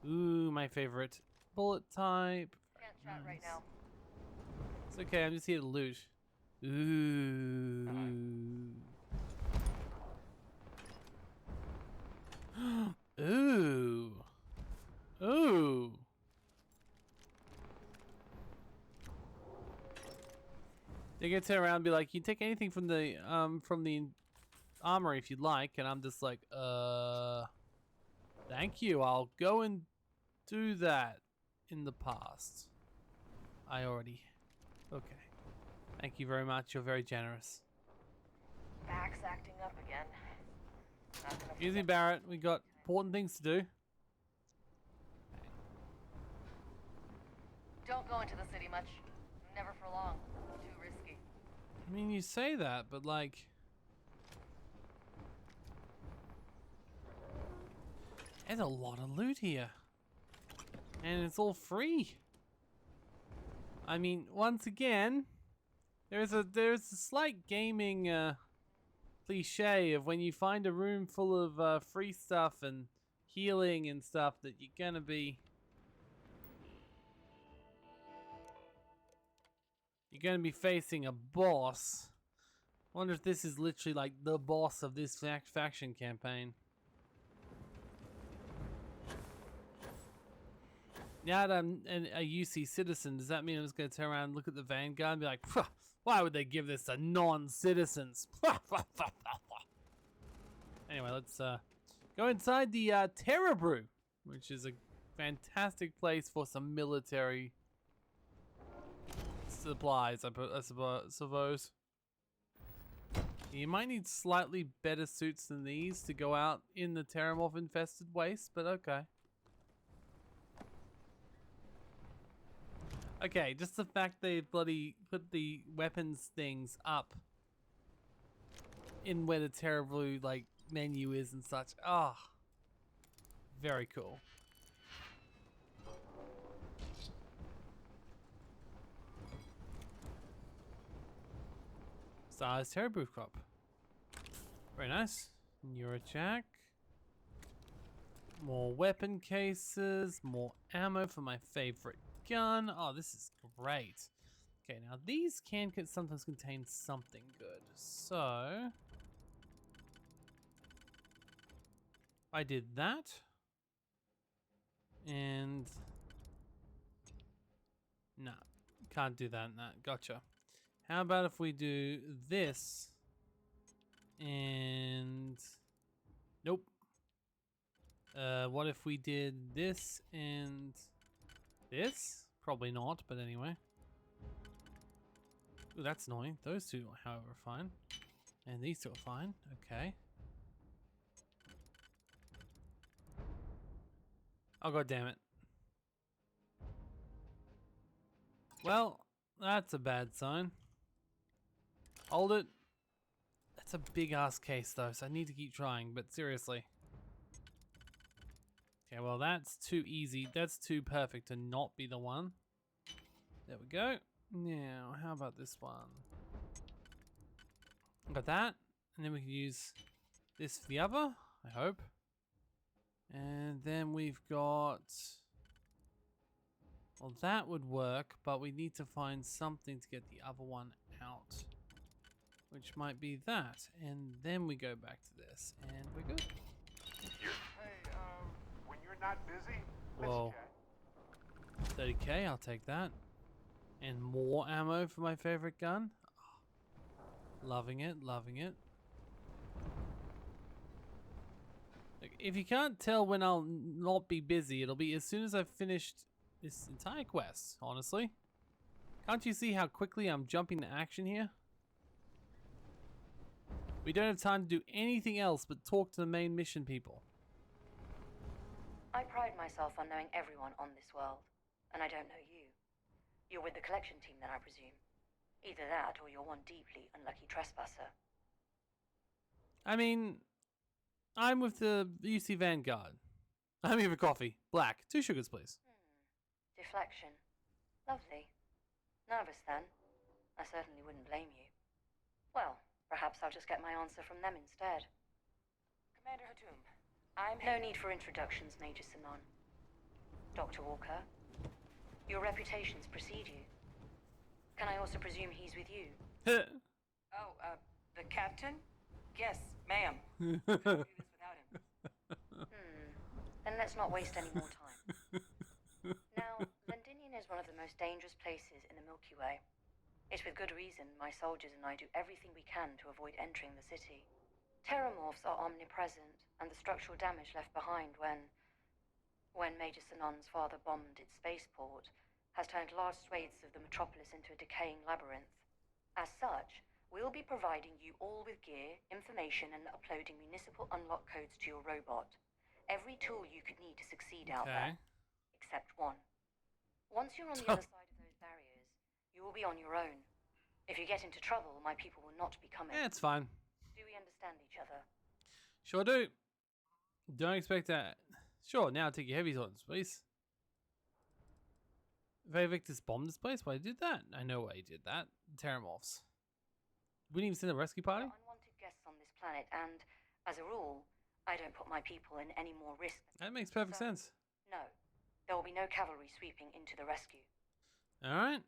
Ooh, my favorite. Bullet type. Can't chat right now. It's okay, I'm just here to loot. Ooh. Ooh. Ooh. They get to turn around and be like, you can take anything from the armory if you'd like, and I'm just like, thank you, I'll go and do that in the past. Okay. Thank you very much, you're very generous. Max acting up again. Easy, Barrett, we got important things to do. Don't go into the city much. Never for long. Too risky. I mean, you say that, but like... There's a lot of loot here. And it's all free. I mean, once again, there's a slight gaming cliche of when you find a room full of free stuff and healing and stuff that you're gonna be facing a boss. I wonder if this is literally like the boss of this faction campaign. Now that I'm a UC citizen, does that mean I'm just going to turn around and look at the Vanguard and be like, why would they give this to non-citizens? Anyway, let's go inside the Terror Brew, which is a fantastic place for some military supplies, I suppose. You might need slightly better suits than these to go out in the Terramorph-infested waste, but okay. Okay, just the fact they bloody put the weapons things up in where the Terror Blue, like, menu is and such. Ah, very cool. Stars Terror Brew Crop. Very nice. Neurojack. More weapon cases, more ammo for my favorite gun. Oh, this is great. Okay, now these can sometimes contain something good. So I did that. And no, can't do that and that. Gotcha. How about if we do this and nope. What if we did this and this? Probably not, but anyway. Ooh, that's annoying. Those two, however, are fine. And these two are fine. Okay. Oh, god damn it. Well, that's a bad sign. Hold it. That's a big ass case though, so I need to keep trying, but seriously. Okay, well that's too easy. That's too perfect to not be the one. There we go. Now, how about this one? Got that. And then we can use this for the other, I hope. And then we've got... Well, that would work, but we need to find something to get the other one out. which might be that, and then we go back to this, and we're good. Hey, when you're not busy, Whoa. 30k, I'll take that. And more ammo for my favorite gun. Oh, loving it, loving it. Like, if you can't tell when I'll not be busy, it'll be as soon as I've finished this entire quest, honestly. Can't you see how quickly I'm jumping to action here? We don't have time to do anything else but talk to the main mission people. I pride myself on knowing everyone on this world, and I don't know you. You're with the collection team then, I presume. Either that, or you're one deeply unlucky trespasser. I mean, I'm with the UC Vanguard. I'm here for coffee. Black. 2 sugars, please. Deflection. Lovely. Nervous then? I certainly wouldn't blame you. Well, perhaps I'll just get my answer from them instead. Commander Hatum, No need for introductions, Major Sanon. Dr. Walker, your reputations precede you. Can I also presume he's with you? The captain? Yes, ma'am. Couldn't do this without him. Then let's not waste any more time. Now, Londinium is one of the most dangerous places in the Milky Way. It's with good reason my soldiers and I do everything we can to avoid entering the city. Terramorphs are omnipresent, and the structural damage left behind when Major Sanon's father bombed its spaceport has turned large swathes of the metropolis into a decaying labyrinth. As such, we'll be providing you all with gear, information, and uploading municipal unlock codes to your robot. Every tool you could need to succeed out there. Except one. Once you're on the other side of those barriers, you will be on your own. If you get into trouble, my people will not be coming. Yeah, it's fine. Do we understand each other? Sure do. Don't expect that. Sure, now take your heavy swords, please. Victus bombed this place? Why he did that? I know why he did that. Terramorphs. We didn't even send a rescue party? There are unwanted guests on this planet, and as a rule, I don't put my people in any more risk. That makes perfect sense. No, there will be no cavalry sweeping into the rescue. Alright.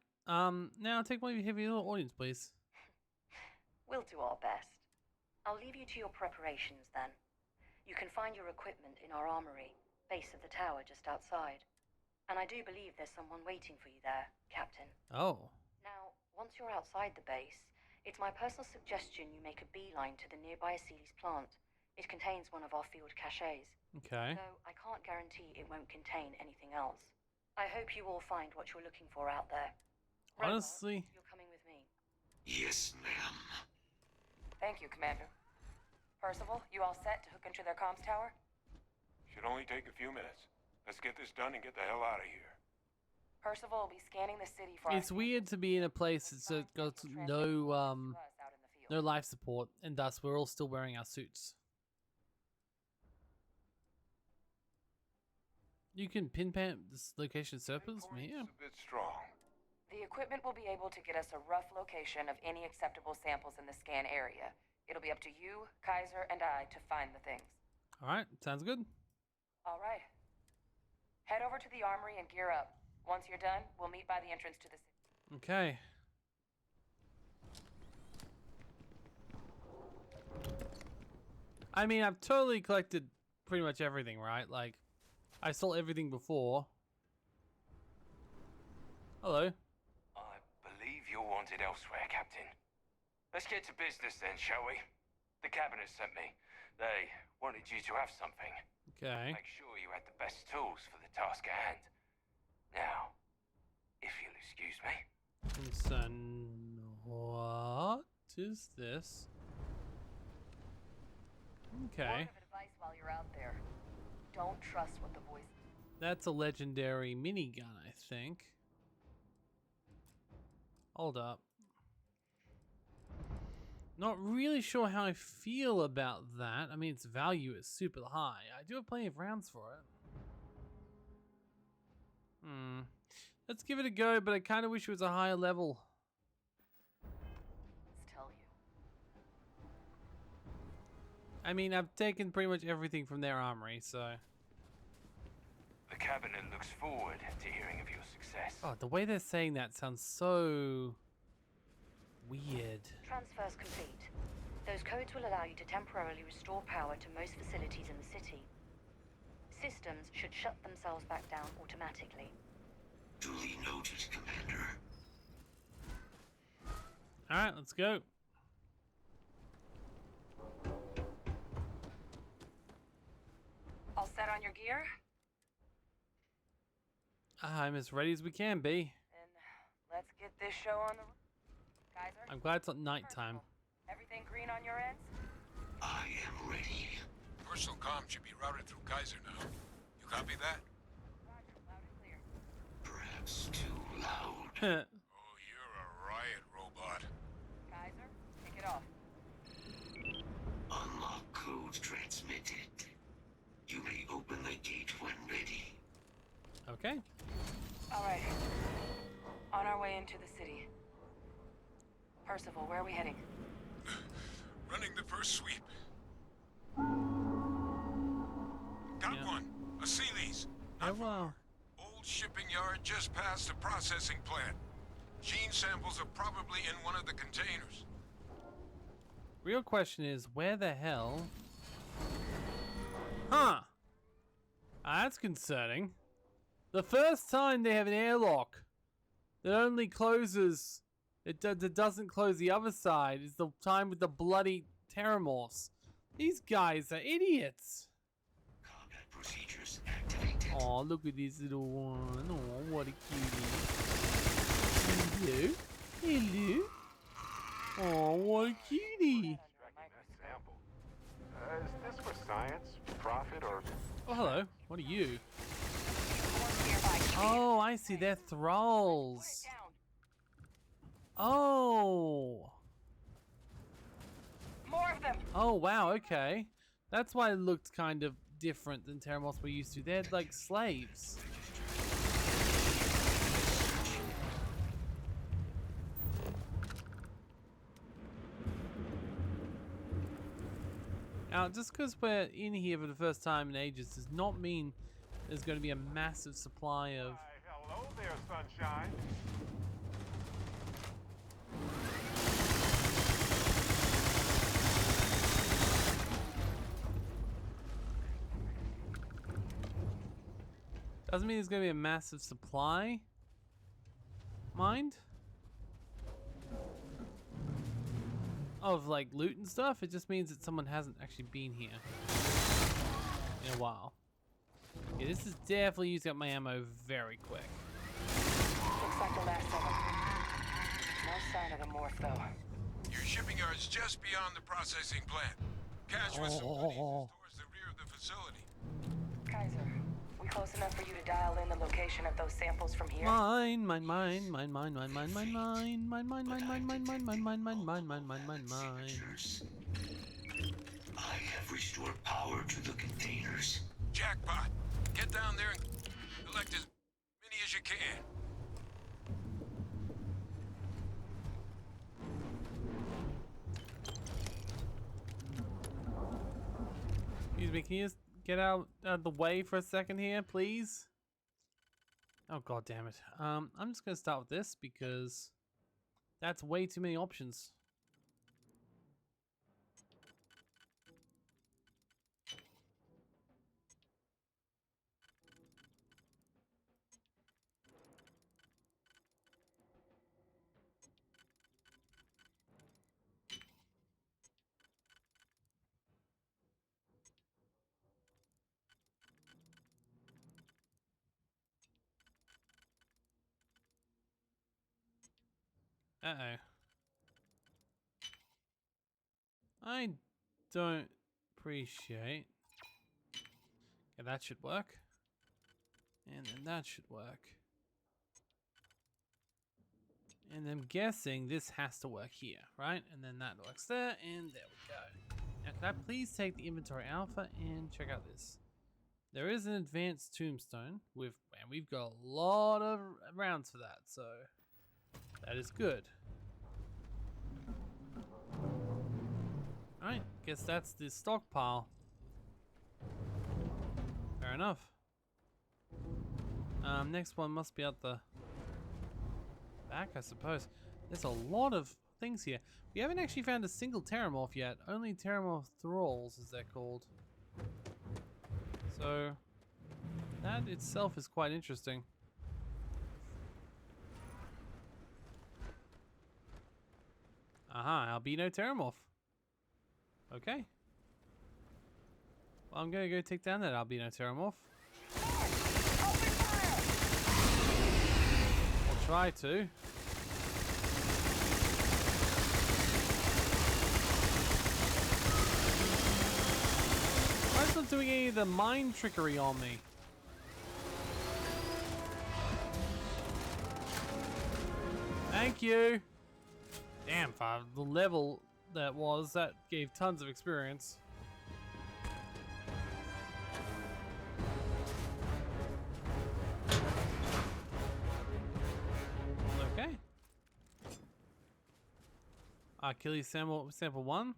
Now take one of your heavy audience, please. We'll do our best. I'll leave you to your preparations then. You can find your equipment in our armory, base of the tower just outside. And I do believe there's someone waiting for you there, Captain. Oh. Now, once you're outside the base, it's my personal suggestion you make a beeline to the nearby Aceles plant. It contains one of our field caches. Okay. Though I can't guarantee it won't contain anything else. I hope you all find what you're looking for out there. Honestly. You're coming with me. Yes, ma'am. Thank you, Commander. Percival, you all set to hook into their comms tower? Should only take a few minutes. Let's get this done and get the hell out of here. Percival will be scanning the city for... It's weird to be in a place that's got no life support, and thus we're all still wearing our suits. You can pinpoint this location surplus from here? It's a bit strong. The equipment will be able to get us a rough location of any acceptable samples in the scan area. It'll be up to you, Kaiser, and I to find the things. Alright, sounds good. All right. Head over to the armory and gear up. Once you're done, we'll meet by the entrance to the city. Okay. I mean, I've totally collected pretty much everything, right? Like, I saw everything before. Hello. I believe you're wanted elsewhere, Captain. Let's get to business then, shall we? The cabinet sent me. They wanted you to have something. Okay. Make sure you had the best tools for the task at hand. Now, if you'll excuse me. What is this? Okay. Word of advice while you're out there. Don't trust what the voice... That's a legendary minigun, I think. Hold up. Not really sure how I feel about that. I mean, its value is super high. I do have plenty of rounds for it. Let's give it a go, but I kind of wish it was a higher level. Let's tell you. I mean, I've taken pretty much everything from their armory, so... The cabinet looks forward to hearing of your success. Oh, the way they're saying that sounds so... Weird. Transfer's complete. Those codes will allow you to temporarily restore power to most facilities in the city. Systems should shut themselves back down automatically. Duly noted, Commander. Alright, let's go. All set on your gear? I'm as ready as we can be. Then let's get this show on the... Kaiser? I'm glad it's not nighttime. Everything green on your ends? I am ready. Personal comm should be routed through Kaiser now. You copy that? Roger, loud and clear. Perhaps too loud. Oh, you're a riot robot. Kaiser, kick it off. Unlock code transmitted. You may open the gate when ready. Okay. All right. On our way into the city. Percival, where are we heading? Running the first sweep. Got Yeah. one. A Sealy's. Oh, wow. Old shipping yard just past the processing plant. Gene samples are probably in one of the containers. Real question is, where the hell? Huh. That's concerning. The first time they have an airlock that only closes, it doesn't close the other side, is the time with the bloody Terramorphs. These guys are idiots. Combat procedures activated. Oh, look at this little one. Oh, what a cutie. Hello. Hello. Oh, what a cutie. Tracking that sample. Is this for science, profit, or... Oh, hello. What are you? Oh, I see. They're thralls. Oh. More of them. Oh, wow. Okay. That's why it looked kind of different than Terramorphs we're used to. They're like slaves. Now, just because we're in here for the first time in ages does not mean there's going to be a massive supply of... Why, hello there, sunshine. Doesn't mean there's going to be a massive supply. Mind? Of like loot and stuff. It just means that someone hasn't actually been here in a while. Yeah, this is definitely using up my ammo very quick. Looks like the last of them. No sign of the morph, though. Your shipping yard's just beyond the processing plant. Catch with some goodies towards the rear of the facility. Kaiser, we close enough for you to dial in the location of those samples from here? Mine. I have restored power to the containers. Jackpot. Get down there and collect as many as you can. Excuse me, can you just get out of the way for a second here, please? Oh, god damn it. I'm just gonna start with this because that's way too many options. Uh-oh. I don't appreciate... Yeah, that should work. And then that should work. And I'm guessing this has to work here, right? And then that works there, and there we go. Now, can I please take the inventory alpha and check out this? There is an advanced tombstone with, and we've got a lot of rounds for that, so that is good. Alright, guess that's the stockpile. Fair enough. Next one must be out the back, I suppose. There's a lot of things here. We haven't actually found a single Terramorph yet. Only Terramorph Thralls, as they're called. So that itself is quite interesting. Aha, albino Terramorph. Okay. Well, I'm gonna go take down that albino Terramorph. I'll try to. Why is it not doing any of the mind trickery on me? Thank you. Damn, for the level that gave tons of experience. Okay. Achilles sample 1.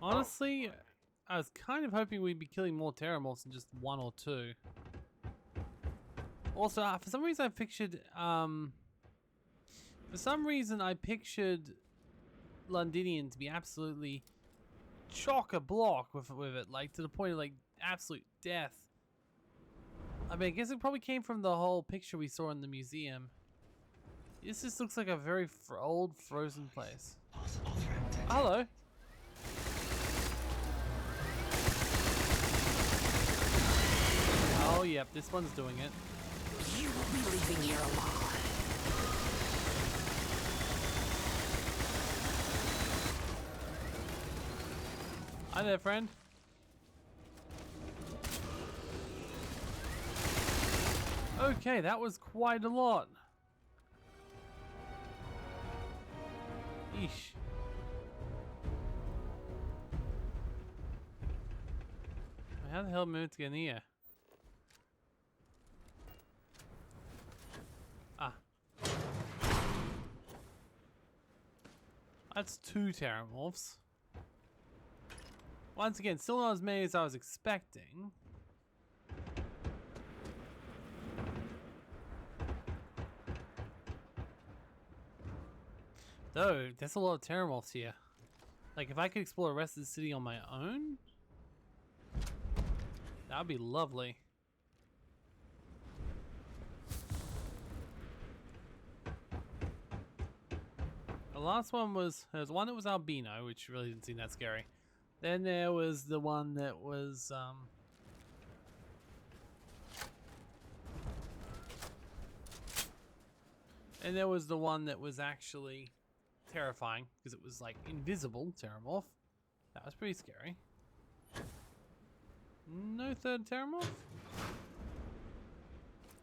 Honestly, I was kind of hoping we'd be killing more Terramorphs than just 1 or 2. Also, for some reason I pictured Londinian to be absolutely chock-a-block with it, like to the point of like absolute death. I mean, I guess it probably came from the whole picture we saw in the museum. This just looks like a very old frozen place. Hello. Oh, yep, this one's doing it. You will be leaving here alive. Hi there, friend. Okay, that was quite a lot. Eesh. How the hell am I meant to get in here? Ah. That's 2 Terramorphs. Once again, still not as many as I was expecting. Though, there's a lot of Terramorphs here. Like, if I could explore the rest of the city on my own, that would be lovely. The last one was, there was one that was albino, which really didn't seem that scary. Then there was the one that was, and there was the one that was actually terrifying because it was like invisible Terramorph. That was pretty scary. No third Terramorph?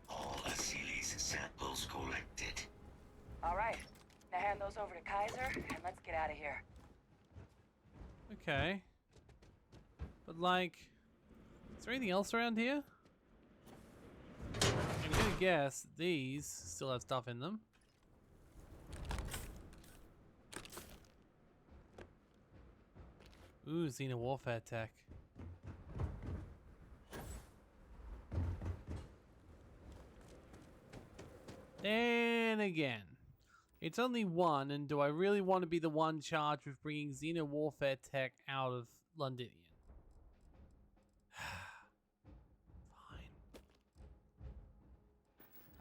All Achilles samples collected. All right. Now hand those over to Kaiser, and let's get out of here. Okay. But like, is there anything else around here? I'm gonna guess these still have stuff in them. Ooh, Xena Warfare tech. Then again, it's only one, and do I really want to be the one charged with bringing Xena Warfare tech out of Londinian? Fine.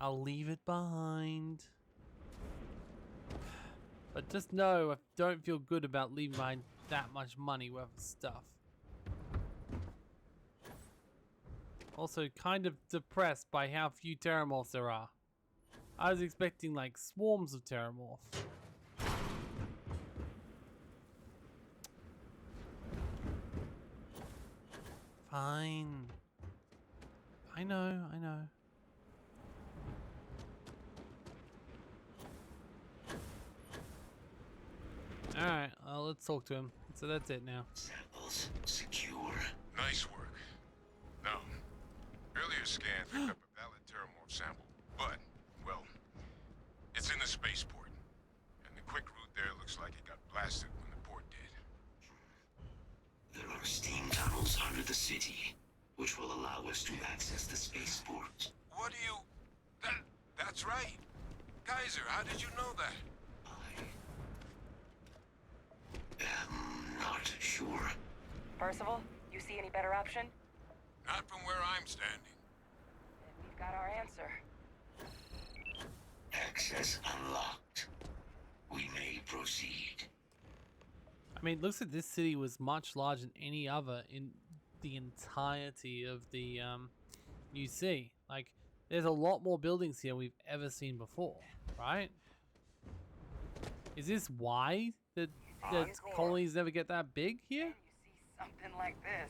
I'll leave it behind. But just know I don't feel good about leaving behind that much money worth of stuff. Also kind of depressed by how few Terramorphs there are. I was expecting like swarms of Terramorph. Fine. I know. Alright, let's talk to him. So that's it now. Samples secure. Nice work. Now, earlier scan picked up a valid Terramorph sample, but, well, it's in the spaceport. And the quick route there looks like it got blasted when the port did. There are steam tunnels under the city, which will allow us to access the spaceport. What do you... That's right. Kaiser, how did you know that? I sure. Percival, you see any better option? Not from where I'm standing. Then we've got our answer. Access unlocked. We may proceed. I mean, it looks like this city was much larger than any other in the entirety of the UC. Like, there's a lot more buildings here we've ever seen before, right? Is this why the colonies never get that big here? You see something like this.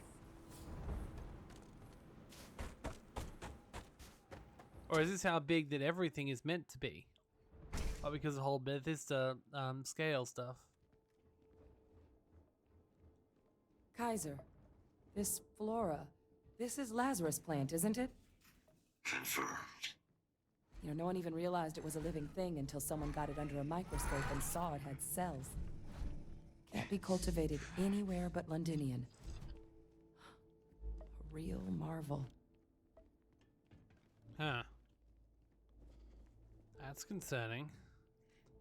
Or is this how big that everything is meant to be? Oh, because of the whole Bethesda scale stuff. Kaiser, this flora, this is Lazarus plant, isn't it? Confirmed. You know, no one even realized it was a living thing until someone got it under a microscope and saw it had cells. Can't be cultivated anywhere but Londinian. A real marvel. Huh. That's concerning.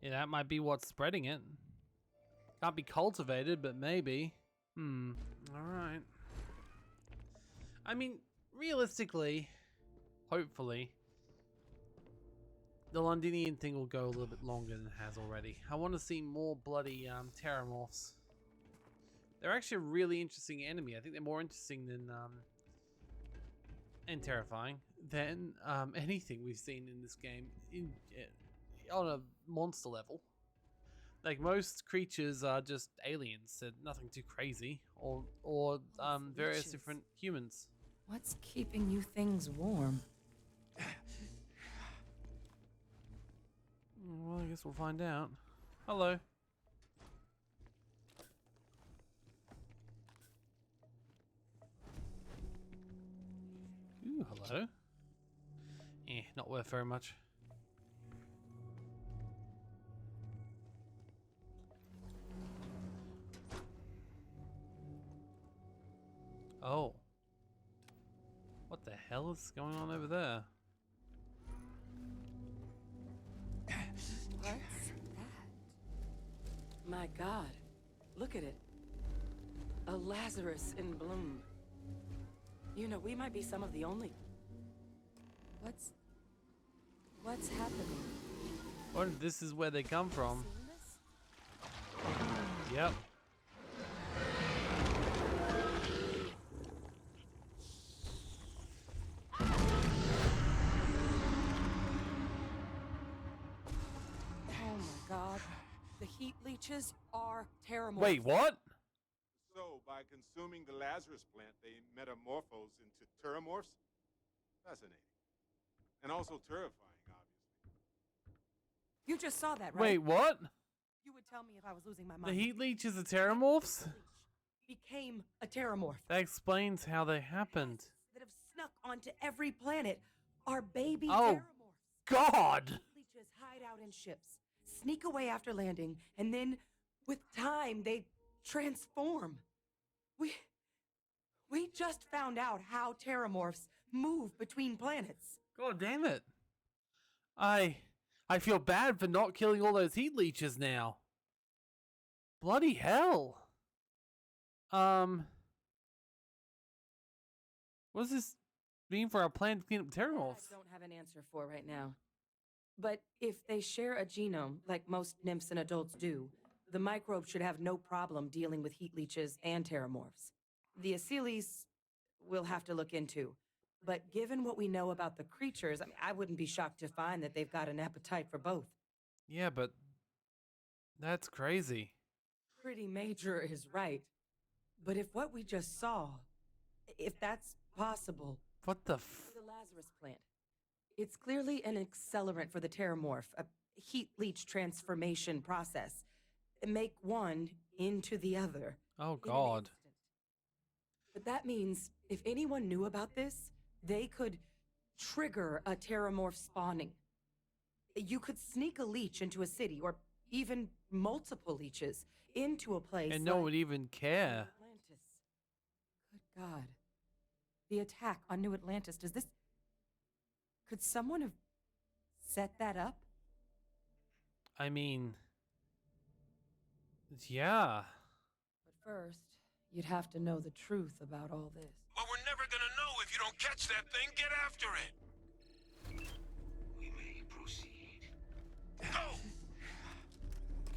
Yeah, that might be what's spreading it. Can't be cultivated, but maybe. Alright. I mean, realistically, hopefully, the Londinian thing will go a little bit longer than it has already. I want to see more bloody terramorphs. They're actually a really interesting enemy. I think they're more interesting than and terrifying than anything we've seen in this game on a monster level. Like, most creatures are just aliens. They're nothing too crazy, or various different humans. What's keeping you things warm? Well, I guess we'll find out. Hello. Ooh, hello. Not worth very much. Oh. What the hell is going on over there? What's that? My God, look at it. A Lazarus in bloom. You know, we might be some of the only... What's happening? Oh, this is where they come from. Yep. God, the heat leeches are terramorphs. Wait, what? So, by consuming the Lazarus plant, they metamorphose into terramorphs? Fascinating. And also terrifying, obviously. You just saw that, right? Wait, what? You would tell me if I was losing my The mind. heat leeches are terramorphs? Became a terramorph. That explains how they happened. That have snuck onto every planet are baby Oh, terramorphs. God! Heat leeches hide out in ships, sneak away after landing, and then, with time, they transform. We just found out how terramorphs move between planets. God damn it. I feel bad for not killing all those heat leeches now. Bloody hell. What does this mean for our plan to clean up terramorphs? I don't have an answer for right now. But if they share a genome, like most nymphs and adults do, the microbe should have no problem dealing with heat leeches and terramorphs. The Asylees we'll have to look into. But given what we know about the creatures, I wouldn't be shocked to find that they've got an appetite for both. Yeah, but that's crazy. Pretty Major is right. But if what we just saw, if that's possible... What the The Lazarus plant. It's clearly an accelerant for the terramorph, a heat leech transformation process. Make one into the other. Oh, God. But that means if anyone knew about this, they could trigger a terramorph spawning. You could sneak a leech into a city, or even multiple leeches, into a place And no one would even care. Atlantis. Good God. The attack on New Atlantis, could someone have set that up? I mean... Yeah. But first, you'd have to know the truth about all this. Well, we're never gonna know if you don't catch that thing. Get after it. We may proceed. Go!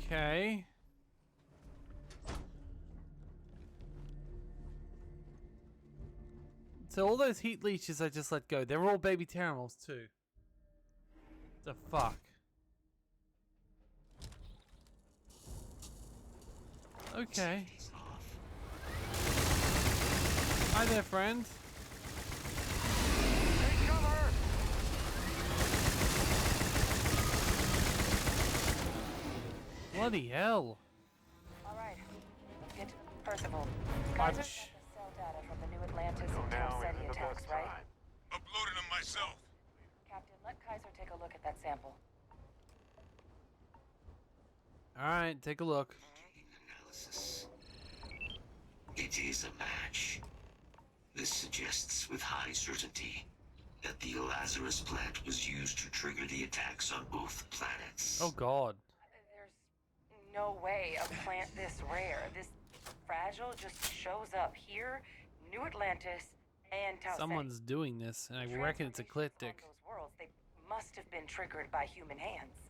Okay. So all those heat leeches I just let go, they're all baby Terramorphs too. The fuck? Okay. Hi there, friend. Bloody hell. Alright, let's get to Percival. I'm Kaiser got the cell data from the New Atlantis and Tau Ceti attacks, right? Uploaded them myself. Captain, let Kaiser take a look at that sample. Alright, take a look. Analysis. It is a match. This suggests with high certainty that the Lazarus plant was used to trigger the attacks on both planets. Oh god. There's no way a plant this rare, this fragile, just shows up here, New Atlantis, and Tau Ceti. Someone's doing this, and I reckon it's eclectic. Those worlds, they must have been triggered by human hands.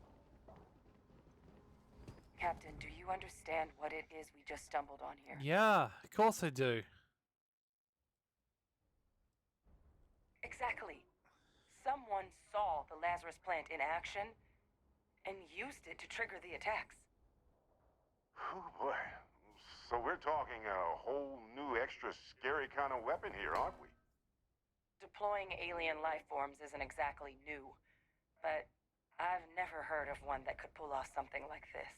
Captain, do you understand what it is we just stumbled on here? Yeah, of course I do. Exactly. Someone saw the Lazarus plant in action and used it to trigger the attacks. Oh boy. So we're talking a whole new extra scary kind of weapon here, aren't we? Deploying alien life forms isn't exactly new, but I've never heard of one that could pull off something like this.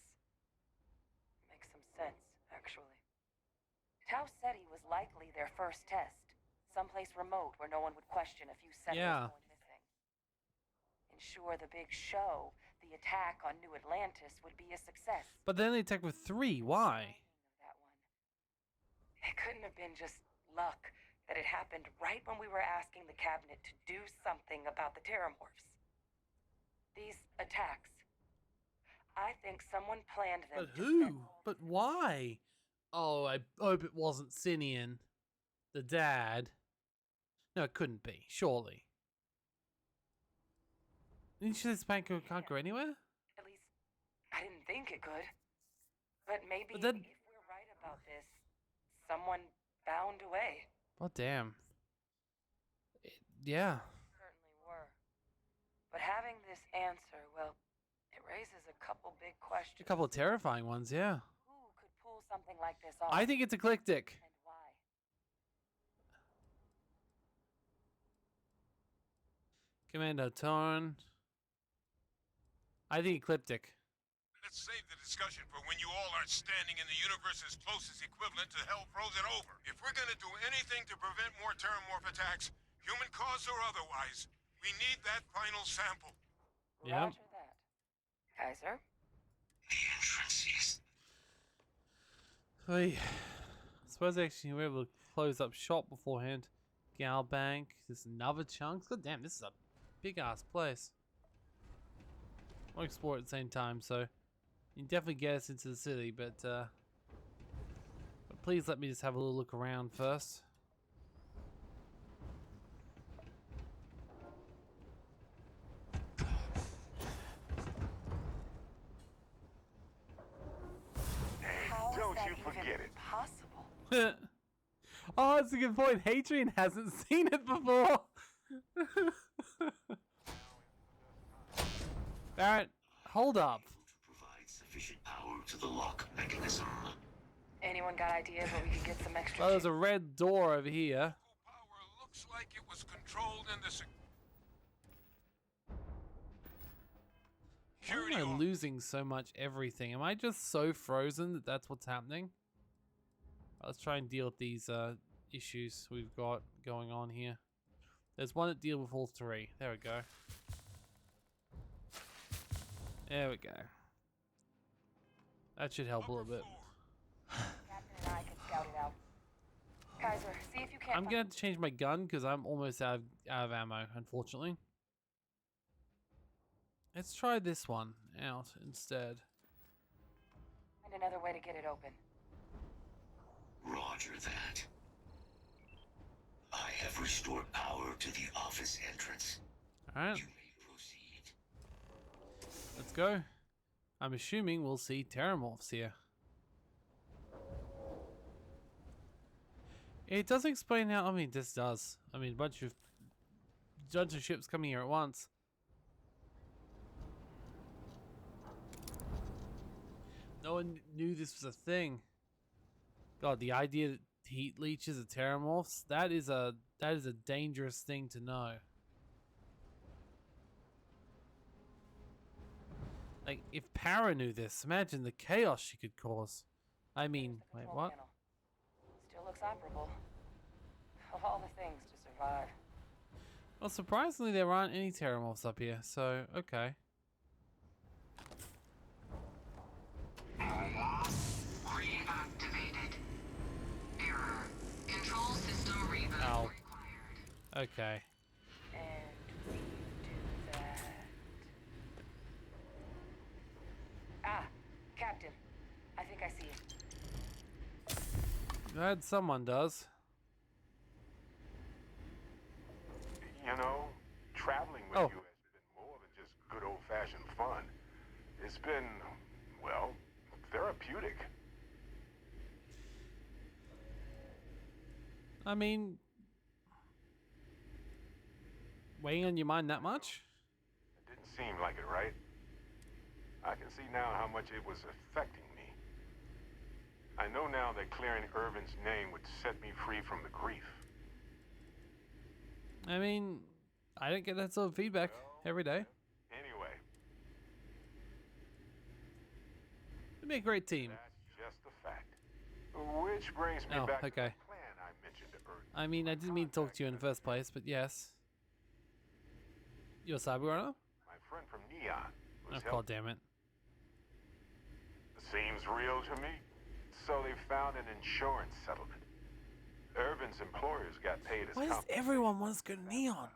Makes some sense, actually. Tau Ceti was likely their first test, someplace remote where no one would question a few settlers going missing. Ensure the big show, the attack on New Atlantis, would be a success. But then they attack with 3. Why? That one. It couldn't have been just luck that it happened right when we were asking the cabinet to do something about the Terramorphs. These attacks. I think someone planned them. But who? But why? Oh, I hope it wasn't Sinian. The dad. No, it couldn't be. Surely. Didn't you say this bank can't go anywhere? At least, I didn't think it could. But maybe But then, if we're right about this, someone found a way. oh damn. Yeah. Certainly were. But having this answer, well, it raises a couple big questions. A couple of terrifying ones, yeah. Who could pull something like this off? I think it's eclectic. And why? Commander Torn. I think ecliptic. Let's save the discussion for when you all aren't standing in the universe's closest equivalent to hell frozen over. If we're gonna do anything to prevent more Terramorph attacks, human caused or otherwise, we need that final sample. Yeah. Roger that. Kaiser? The entrance is... I suppose actually we were able to close up shop beforehand. Gal Bank. There's another chunk. God damn, this is a big ass place. I'll explore at the same time, so you can definitely get us into the city, but please let me just have a little look around first. How is Don't that you forget even it. possible? Oh, that's a good point. Hadrian hasn't seen it before. Alright, hold up. Provide sufficient power to the lock mechanism. Anyone got ideas where we could get some extra? Oh, there's a red door over here. Power looks like it was controlled in the Why am I losing so much everything? Am I just so frozen that that's what's happening? Let's try and deal with these issues we've got going on here. There's one that deal with all 3. There we go. There we go. That should help a little bit. Captain and I can scout it out. Kaiser, see if you can't. I'm gonna have to change my gun because I'm almost out of ammo, unfortunately. Let's try this one out instead. Find another way to get it open. Roger that. I have restored power to the office entrance. Alright, You may proceed. let's go. I'm assuming we'll see Terramorphs here. It does explain how, I mean, this does. I mean, a bunch of ships coming here at once. No one knew this was a thing. God, the idea that heat leeches are Terramorphs, that is a dangerous thing to know. Like, if Para knew this, imagine the chaos she could cause. I mean, wait, what? Panel. Still looks operable. Of all the things to survive. Well, surprisingly, there aren't any Terramorphs up here, so, okay. Reactivated. Error. Control system reboot Ow. required. Okay. And we do that. Ah, Captain. I think I see it. Glad someone does. You know, traveling with you has been more than just good old-fashioned fun. It's been, well, therapeutic. I mean, weighing on your mind that much? It didn't seem like it, right? I can see now how much it was affecting me. I know now that clearing Irvin's name would set me free from the grief. I mean, I don't get that sort of feedback every day. Anyway, It'd be a great team. that's just a fact. Which brings me Oh, back to okay. the plan I mentioned to Irvin. I mean, I didn't mean to talk to you in the first place, but yes. You're a cyber runner? My friend from Neon was Oh, god damn it. Seems real to me. So they found an insurance settlement. Irvin's employers got paid as Why does everyone want us to go to Neon?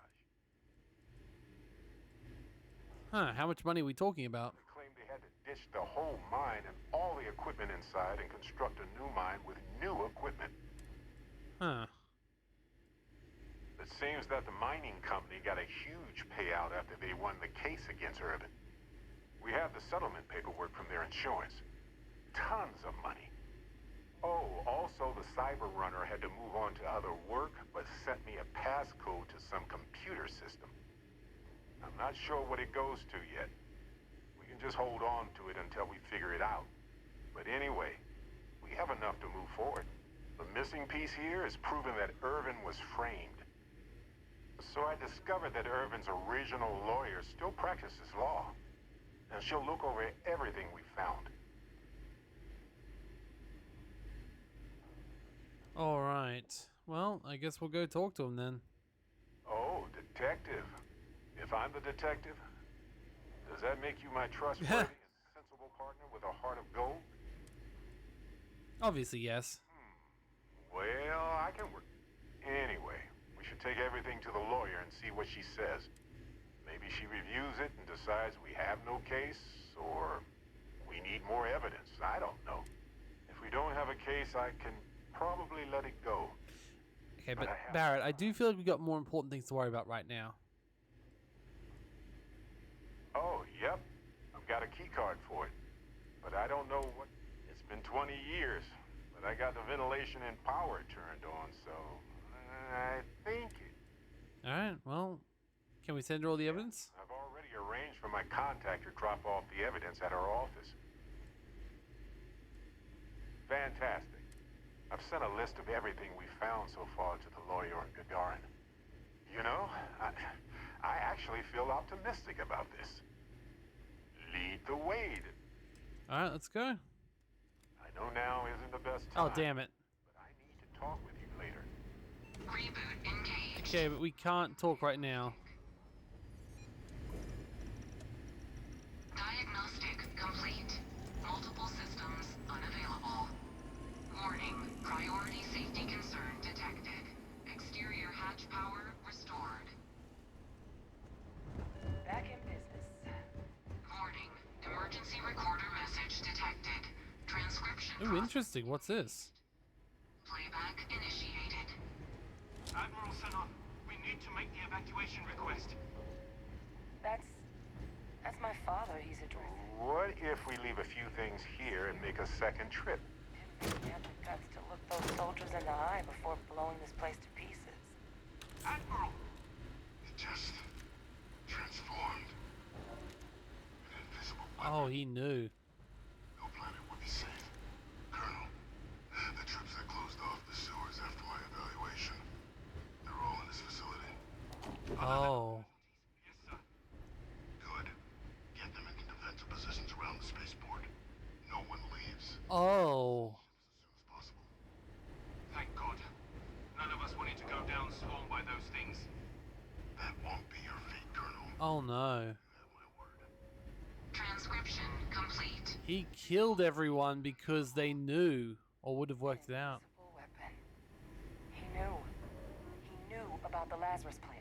Huh, how much money are we talking about? They claimed they had to ditch the whole mine and all the equipment inside and construct a new mine with new equipment. Huh. It seems that the mining company got a huge payout after they won the case against Irvin. We have the settlement paperwork from their insurance. Tons of money. Oh, also the cyber runner had to move on to other work, but sent me a passcode to some computer system. I'm not sure what it goes to yet. We can just hold on to it until we figure it out. But anyway, we have enough to move forward. The missing piece here is proving that Irvin was framed. So I discovered that Irvin's original lawyer still practices law. And she'll look over everything we found. Alright. Well, I guess we'll go talk to him then. Oh, detective. If I'm the detective, does that make you my trustworthy and sensible partner with a heart of gold? Obviously, yes. Well, I can work. Anyway, we should take everything to the lawyer and see what she says. Maybe she reviews it and decides we have no case, or we need more evidence. I don't know. If we don't have a case, I can probably let it go. Okay, but Barrett, I do feel like we've got more important things to worry about right now. Oh, yep. I've got a key card for it. But I don't know what... It's been 20 years, but I got the ventilation and power turned on, so... I think it... Alright, well, can we send her all the evidence? I've already arranged for my contact to drop off the evidence at our office. Fantastic. I've sent a list of everything we found so far to the lawyer in Gagarin. You know, I actually feel optimistic about this. Lead the way. Alright, let's go. I know now isn't the best time. Oh, damn it. But I need to talk with you later. Reboot engaged. Okay, but we can't talk right now. Diagnostic complete. Multiple systems unavailable. Warning, priority safety concern detected. Exterior hatch power restored. Back in business. Warning, emergency recorder message detected. Transcription Ooh, interesting. What's this? evacuation request. That's my father he's addressing. What if we leave a few things here and make a second trip? You have the guts to look those soldiers in the eye before blowing this place to pieces. Admiral! It just transformed. An invisible weapon. Oh, he knew. No planet would be safe. Colonel, the troops that closed off the sewers after my evaluation, they're all in this facility. Oh. Yes, sir. Good. Get them into defensive positions around the spaceport. No one leaves. Oh. As soon as possible. Thank God. None of us wanted to go down swarmed by those things. That won't be your fate, Colonel. Oh no. Have my word. Transcription complete. He killed everyone because they knew or would have worked it out. Invisible weapon. He knew. He knew about the Lazarus plant.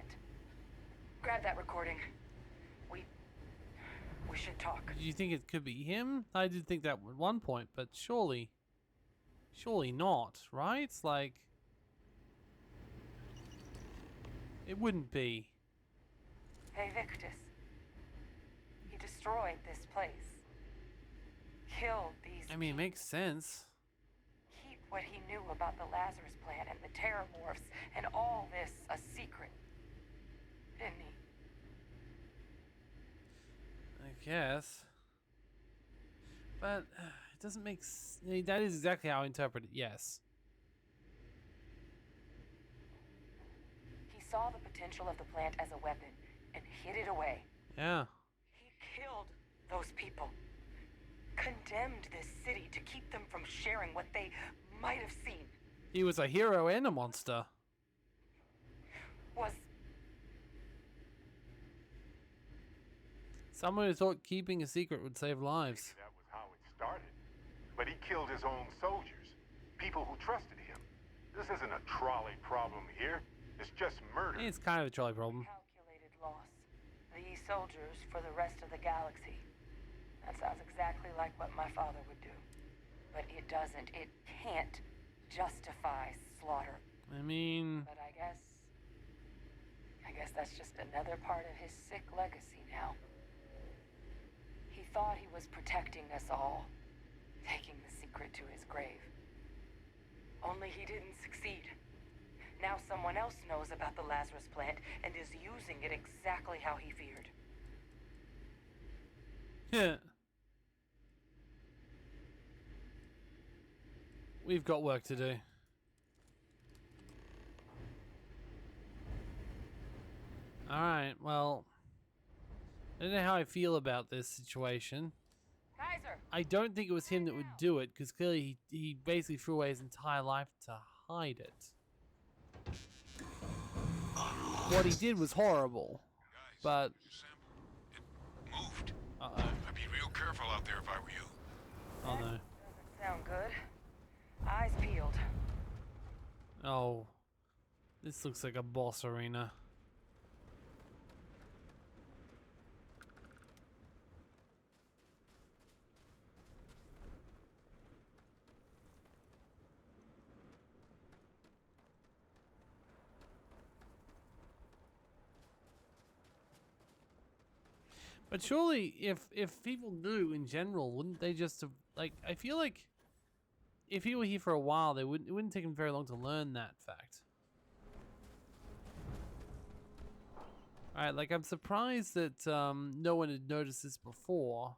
Grab that recording. We should talk. Do you think it could be him? I did think that at one point, but surely not, right? It's like, it wouldn't be. Hey, Victus. He destroyed this place. Killed these I mean, it makes sense. Keep what he knew about the Lazarus plant and the Terramorphs and all this a secret. Didn't he? I guess. But it doesn't make that is exactly how I interpret it, yes. He saw the potential of the plant as a weapon and hid it away. Yeah. He killed those people. Condemned this city to keep them from sharing what they might have seen. He was a hero and a monster. Was Someone who thought keeping a secret would save lives. That was how it started. But he killed his own soldiers, people who trusted him. This isn't a trolley problem here. It's just murder. It's kind of a trolley problem. calculated loss. These soldiers for the rest of the galaxy. That sounds exactly like what my father would do. But it doesn't. It can't justify slaughter. I mean, But I guess that's just another part of his sick legacy now. He thought he was protecting us all, taking the secret to his grave. Only he didn't succeed. Now someone else knows about the Lazarus plant and is using it exactly how he feared. yeah. We've got work to do. Alright, well, I don't know how I feel about this situation. Kaiser! I don't think it was him that would do it, because clearly he basically threw away his entire life to hide it. What he did was horrible, but... It moved. Uh-oh. I'd be real careful out there if I were you. Oh no. Doesn't sound good. Eyes peeled. Oh. This looks like a boss arena. But surely, if people knew in general, wouldn't they just have, like, I feel like if he were here for a while, it wouldn't take him very long to learn that fact. Alright, like, I'm surprised that no one had noticed this before.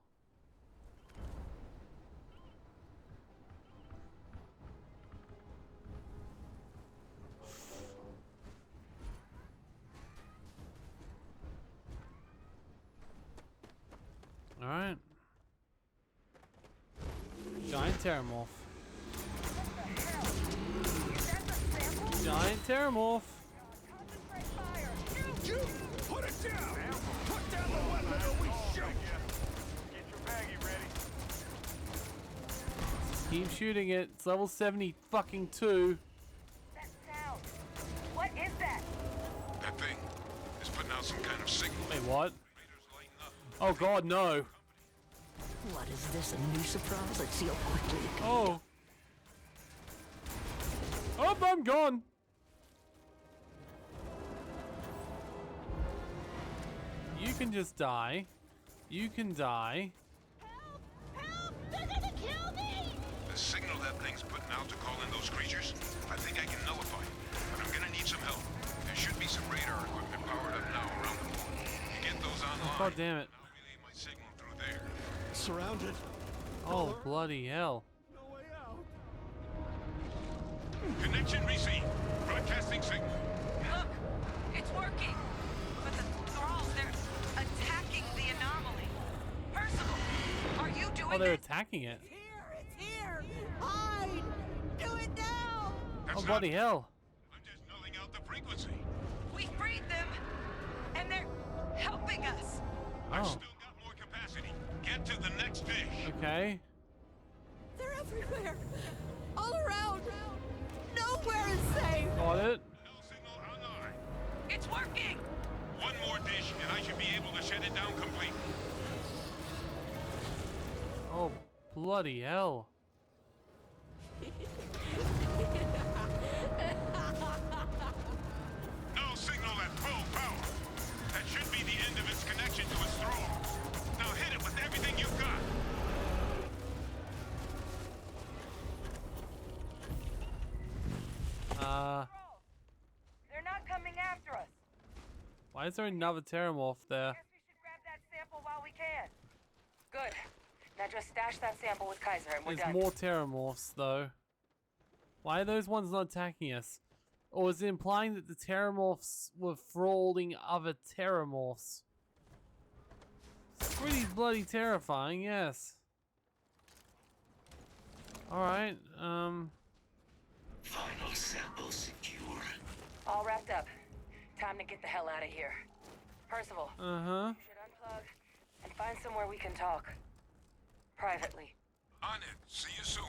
Alright. Giant Terramorph. Giant Terramorph. Shoot! Put it down! Put down the weapon or we shoot! Get your baggie ready. Keep shooting it. It's level 70 fucking 2. That sound. What is that? That thing is putting out some kind of signal. Wait, what? Raiders lighting up. Oh god, no. What is this, a new surprise? Let's see how quickly you can... Oh. Oh, I'm gone. You can just die. You can die. Help! Help! They're gonna kill me! The signal that thing's putting out to call in those creatures, I think I can nullify it. But I'm gonna need some help. There should be some radar equipment powered up now around the pool. You get those online. God damn it. I'll relay my signal through there. Surrounded. Oh, bloody hell. No way out. Connection received. Broadcasting signal. Look, it's working. But the thralls, they're attacking the anomaly. Percival, are you doing Oh, they're this? attacking it. It's here! Hide! Do it now! Oh, bloody hell. I'm just nulling out the frequency. We freed them, and they're helping us. I've Oh, still got more capacity. Get to the next dish. okay. They're everywhere! All around! Nowhere is safe! Got it. No signal online. It's working. One more dish, and I should be able to shut it down completely. Oh, bloody hell. No signal at full power. That should be the end of its connection to its thrall. Now hit it with everything you've got. They're not coming after us. Why is there another Terramorph there? Guess we should grab that sample while we can. Good. Now just stash that sample with Kaiser and we're There's done. more Terramorphs, though. Why are those ones not attacking us? Or is it implying that the Terramorphs were thralling other Terramorphs? It's pretty bloody terrifying, yes. Alright, Final sample secure. All wrapped up. Time to get the hell out of here. Percival, uh-huh. you should unplug and find somewhere we can talk. Privately. On it. See you soon.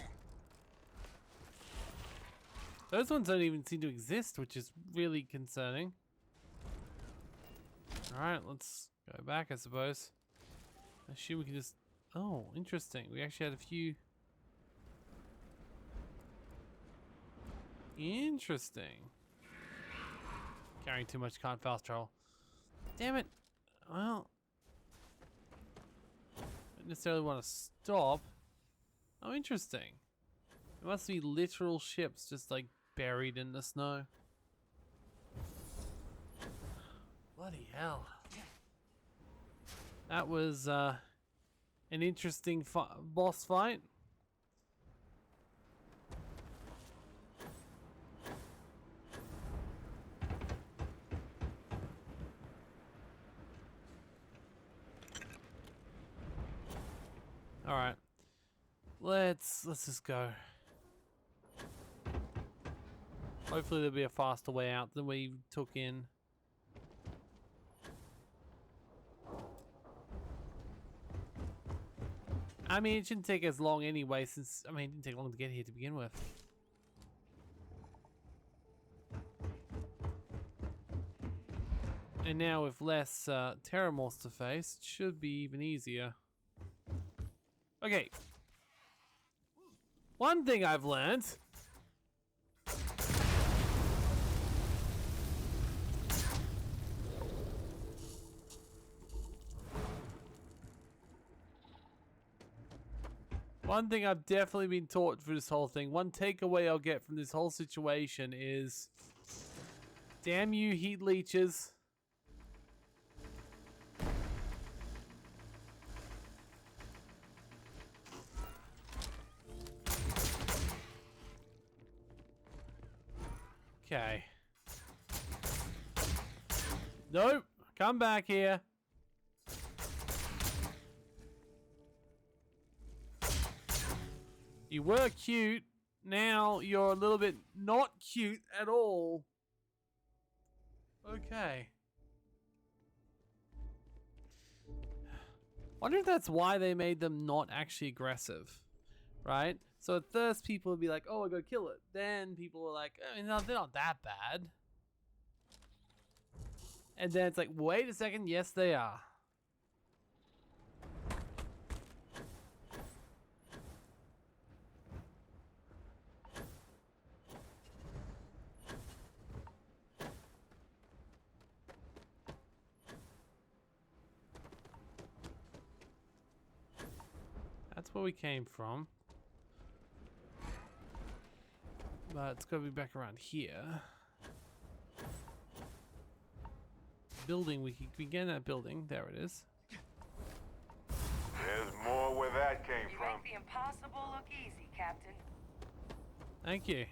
Those ones don't even seem to exist, which is really concerning. Alright, let's go back, I suppose. I assume we can just... Oh, interesting. We actually had a few... Interesting. Carrying too much, can't fast travel. Damn it. Well... I don't necessarily want to stop. Oh, interesting. There must be literal ships just like buried in the snow. Bloody hell. That was an interesting boss fight. All right. Let's just go. Hopefully there'll be a faster way out than we took in. I mean, it shouldn't take as long anyway, since, I mean, it didn't take long to get here to begin with. And now with less Terramorphs to face, it should be even easier. Okay. One thing I've learned. One thing I've definitely been taught through this whole thing, one takeaway I'll get from this whole situation is, damn you heat leeches. Okay. Nope. Come back here. You were cute. Now you're a little bit not cute at all. Okay. Wonder if that's why they made them not actually aggressive. Right? So at first people would be like, oh, I gotta kill it. Then people were like, I mean, no, they're not that bad. And then it's like, wait a second, yes they are. That's where we came from. But it's got to be back around here. Building, we can get in that building. There it is. There's more where that came You from. make the impossible look easy, Captain. Thank you.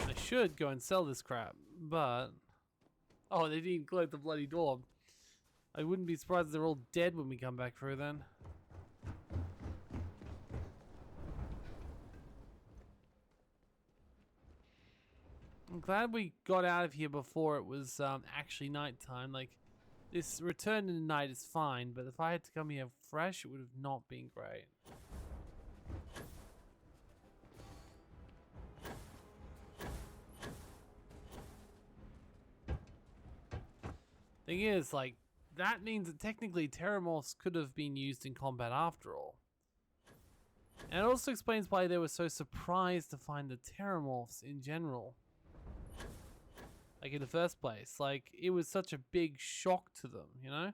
I should go and sell this crap, but... Oh, they didn't close the bloody door. I wouldn't be surprised if they're all dead when we come back through then. I'm glad we got out of here before it was actually nighttime. Like, this return in the night is fine, but if I had to come here fresh, it would have not been great. Thing is, like, that means that technically Terramorphs could have been used in combat after all. And it also explains why they were so surprised to find the Terramorphs in general. Like, in the first place. Like, it was such a big shock to them, you know?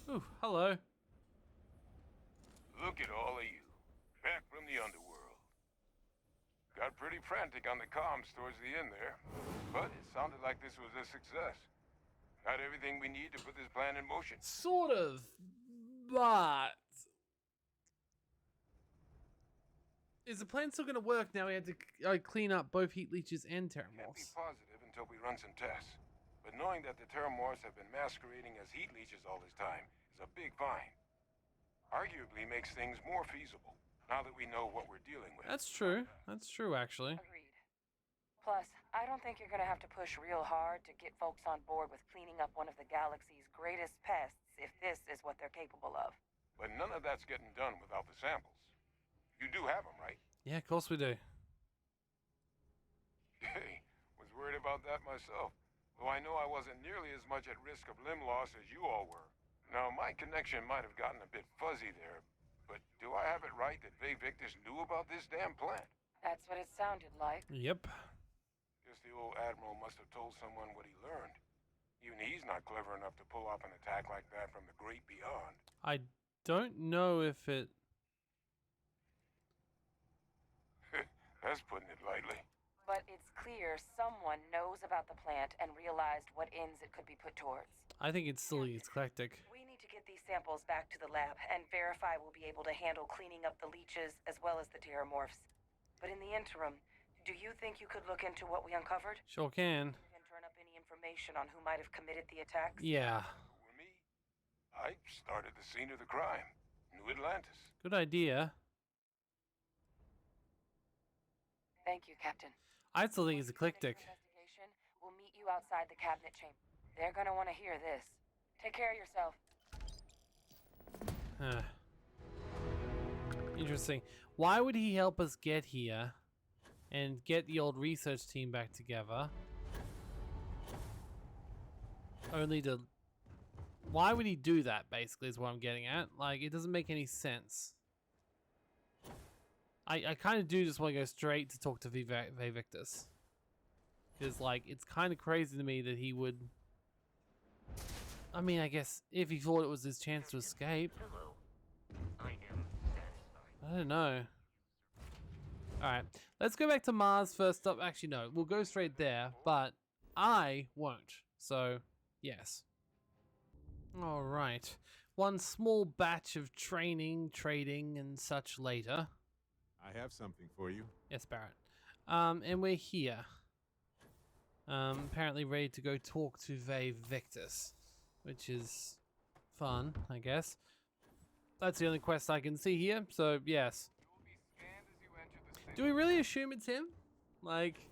Ooh, hello. Look at all of you. Back from the underworld. Got pretty frantic on the comms towards the end there. But it sounded like this was a success. Got everything we need to put this plan in motion. Sort of, but... Is the plan still going to work now? We had to clean up both heat leeches and Can't be Terramorphs. positive until we run some tests. But knowing that the Terramorphs have been masquerading as heat leeches all this time is a big find. Arguably makes things more feasible, now that we know what we're dealing with. That's true. That's true, actually. Agreed. Plus, I don't think you're gonna have to push real hard to get folks on board with cleaning up one of the galaxy's greatest pests if this is what they're capable of. But none of that's getting done without the samples. You do have them, right? Yeah, of course we do. Hey, was worried about that myself. Though I know I wasn't nearly as much at risk of limb loss as you all were. Now, my connection might have gotten a bit fuzzy there, but do I have it right that Vay Victus knew about this damn plant? That's what it sounded like. Yep. Guess the old Admiral must have told someone what he learned. Even he's not clever enough to pull off an attack like that from the great beyond. I don't know if it... That's putting it lightly. But it's clear someone knows about the plant and realized what ends it could be put towards. I think it's still eclectic. We need to get these samples back to the lab and verify we'll be able to handle cleaning up the leeches as well as the Terramorphs. But in the interim, do you think you could look into what we uncovered? Sure can. And turn up any information on who might have committed the attacks? Yeah. For me, I started the scene of the crime. New Atlantis. Good idea. Thank you, Captain. I still think it's eclectic. Investigation, we'll meet you outside the cabinet chamber. They're gonna want to hear this. Take care of yourself. Huh. Interesting. Why would he help us get here and get the old research team back together? Only to... Why would he do that, basically, is what I'm getting at. Like, it doesn't make any sense. I kind of do just want to go straight to talk to Vay Victus. Because, like, it's kind of crazy to me that he would... I mean, I guess if he thought it was his chance to escape. Hello. I am satisfied. I don't know. Alright, let's go back to Mars first up. Actually, no, we'll go straight there, but I won't. So, yes. Alright. One small batch of training, trading, and such later. I have something for you. Yes, Barrett. And we're here. Apparently ready to go talk to Vay Victus, which is fun, I guess. That's the only quest I can see here, so yes. Do we really assume it's him? Like,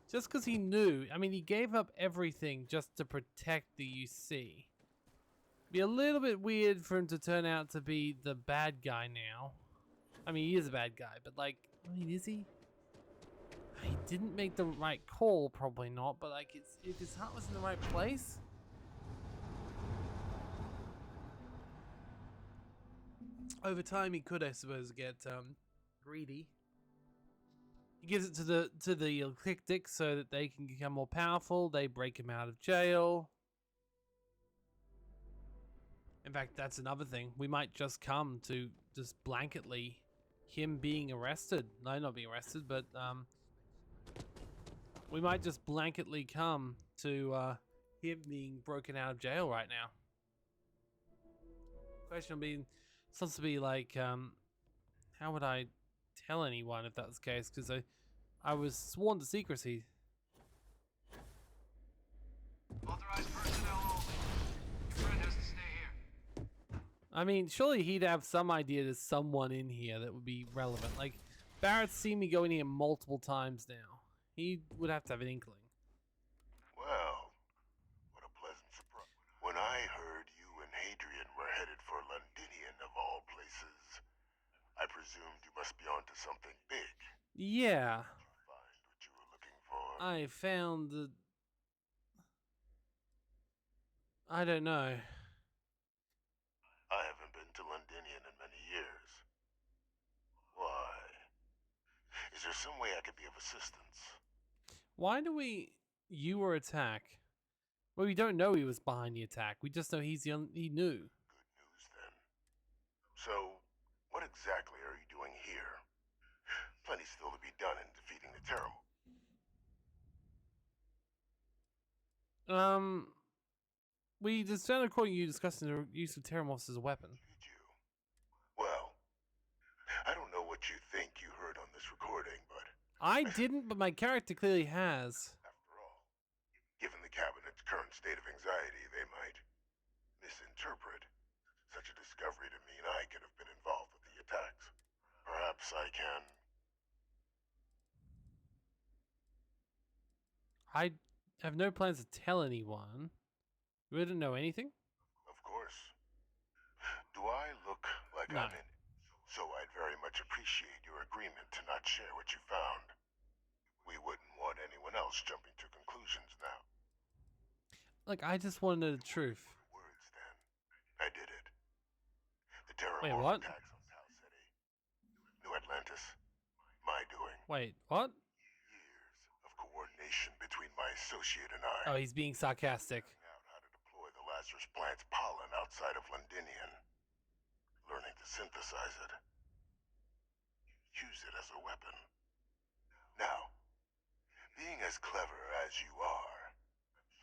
just because he knew. I mean, he gave up everything just to protect the UC. Be a little bit weird for him to turn out to be the bad guy now. I mean, he is a bad guy, but like, I mean, is he? He didn't make the right call, probably not, but like, if his heart was in the right place. Over time, he could, I suppose, get greedy. He gives it to the eclectic so that they can become more powerful. They break him out of jail. In fact, that's another thing. We might just come to just blanketly him being arrested. No, not being arrested, but we might just blanketly come to him being broken out of jail right now. Question will be, supposed to be like, how would I tell anyone if that was the case? Because I was sworn to secrecy. Authorized personnel only. Friend has to stay here. I mean, surely he'd have some idea there's someone in here that would be relevant. Like, Barrett's seen me go in here multiple times now. He would have to have an inkling. Well, what a pleasant surprise. When I heard you and Hadrian were headed for Londinian of all places, I presumed you must be onto something big. Yeah. Did you find what you were looking for? I found the... I don't know. I haven't been to Londinian in many years. Why? Is there some way I could be of assistance? Why do you were attack? Well, we don't know he was behind the attack. We just know he knew. Good news then. So, what exactly are you doing here? Plenty still to be done in defeating the Terrible. We just found a recording you discussing the use of Terramorphs as a weapon. Did you? Well, I don't know what you think you heard on this recording, but... I didn't, but my character clearly has. After all, given the Cabinet's current state of anxiety, they might misinterpret such a discovery to mean I could have been involved with the attacks. Perhaps I can... I have no plans to tell anyone. You wouldn't know anything? Of course. Do I look like No. I'm in it? So I'd very much appreciate your agreement to not share what you found. We wouldn't want anyone else jumping to conclusions now. Like, I just want to know the truth. Words then. I did it. The Wait, Terramorph what? attacks on Pal City. New Atlantis. My doing. Wait, what? Years of coordination between my associate and I. Oh, he's being sarcastic. Figuring out how to deploy the Lazarus plant's pollen outside of Londinian. Learning to synthesize it. Use it as a weapon. Now, being as clever as you are,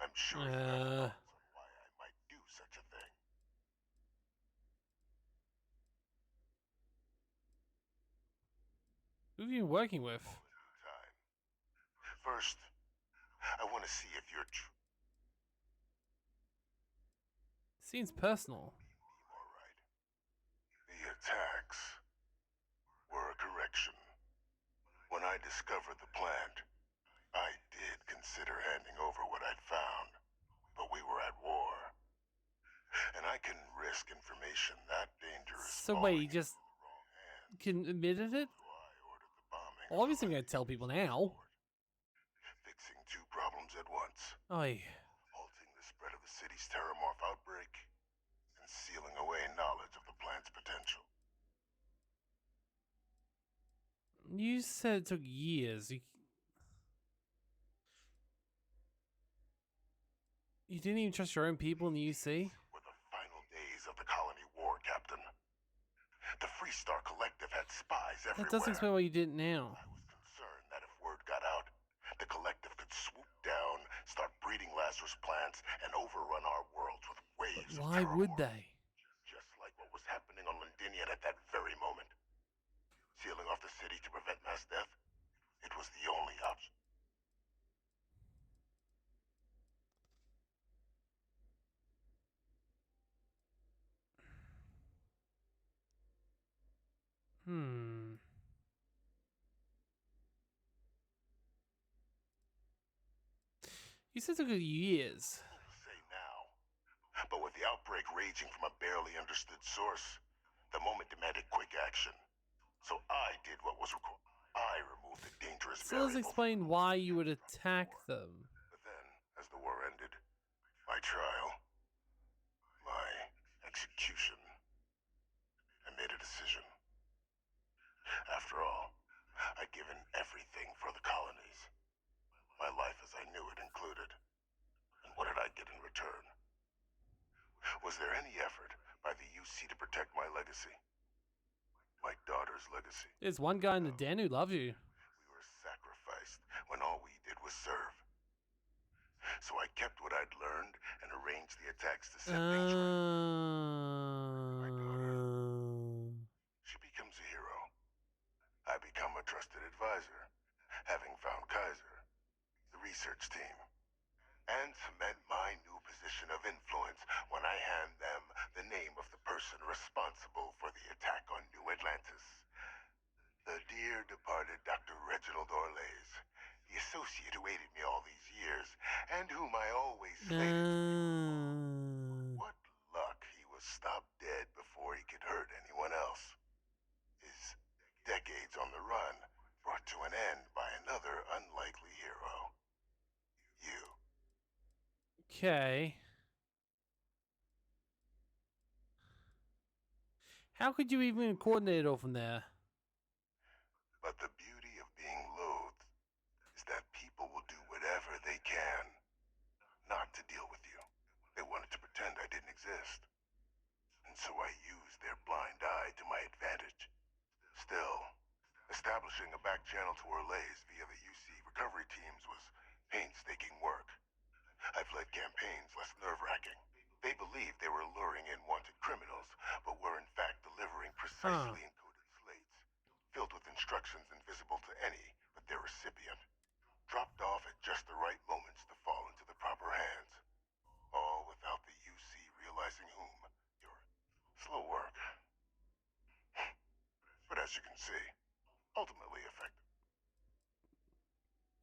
I'm sure you have thoughts on why I might do such a thing. Who have you been working with? Time. First, I want to see if you're Seems personal. all right. The attacks were a correction. When I discovered the plant, I did consider handing over what I'd found, but we were at war. And I can risk information that dangerous. So wait, you just admitted it? So I ordered the bombing. Well, obviously I'm going to tell people now. Fixing two problems at once. Oy. Halting the spread of the city's Terramorph outbreak, and sealing away knowledge of the plant's potential. You said it took years. You didn't even trust your own people in the UC? Were the final days of the colony war, Captain. The Freestar Collective had spies everywhere. That doesn't explain why you didn't now. I was concerned that if word got out, the Collective could swoop down, start breeding Lazarus plants, and overrun our worlds with waves of Why would Terramorph. they? Just like what was happening on Londinian at that very moment. Sealing off the city to prevent mass death, it was the only option. You said it took years. Say now. But with the outbreak raging from a barely understood source, the moment demanded quick action. So I did what was required. I removed the dangerous So let's variable. explain why you would attack them. But then, as the war ended, my trial, my execution, I made a decision. After all, I'd given everything Was there any effort by the UC to protect my legacy? My daughter's legacy? There's one guy in the den who loves you. We were sacrificed when all we did was serve. So I kept what I'd learned and arranged the attacks to set things right. My daughter, she becomes a hero. I become a trusted advisor, having found Kaiser, the research team, and cement my new position of influence when I hand them the name of the person responsible for the attack on New Atlantis. The dear departed Dr. Reginald Orlays, the associate who aided me all these years, and whom I always slated. What luck he was stopped dead before he could hurt anyone else. His decades on the run brought to an end by another unlikely hero. You. Okay. How could you even coordinate it all from there? But the beauty of being loathed is that people will do whatever they can not to deal with you. They wanted to pretend I didn't exist. And so I used their blind eye to my advantage. Still, establishing a back channel to Orlays via the UC recovery teams was painstaking work. I've led campaigns less nerve-wracking. They believed they were luring in wanted criminals, but were in fact delivering precisely encoded slates, filled with instructions invisible to any but their recipient, dropped off at just the right moments to fall into the proper hands. All without the UC realizing whom. Your slow work. But as you can see, ultimately effective.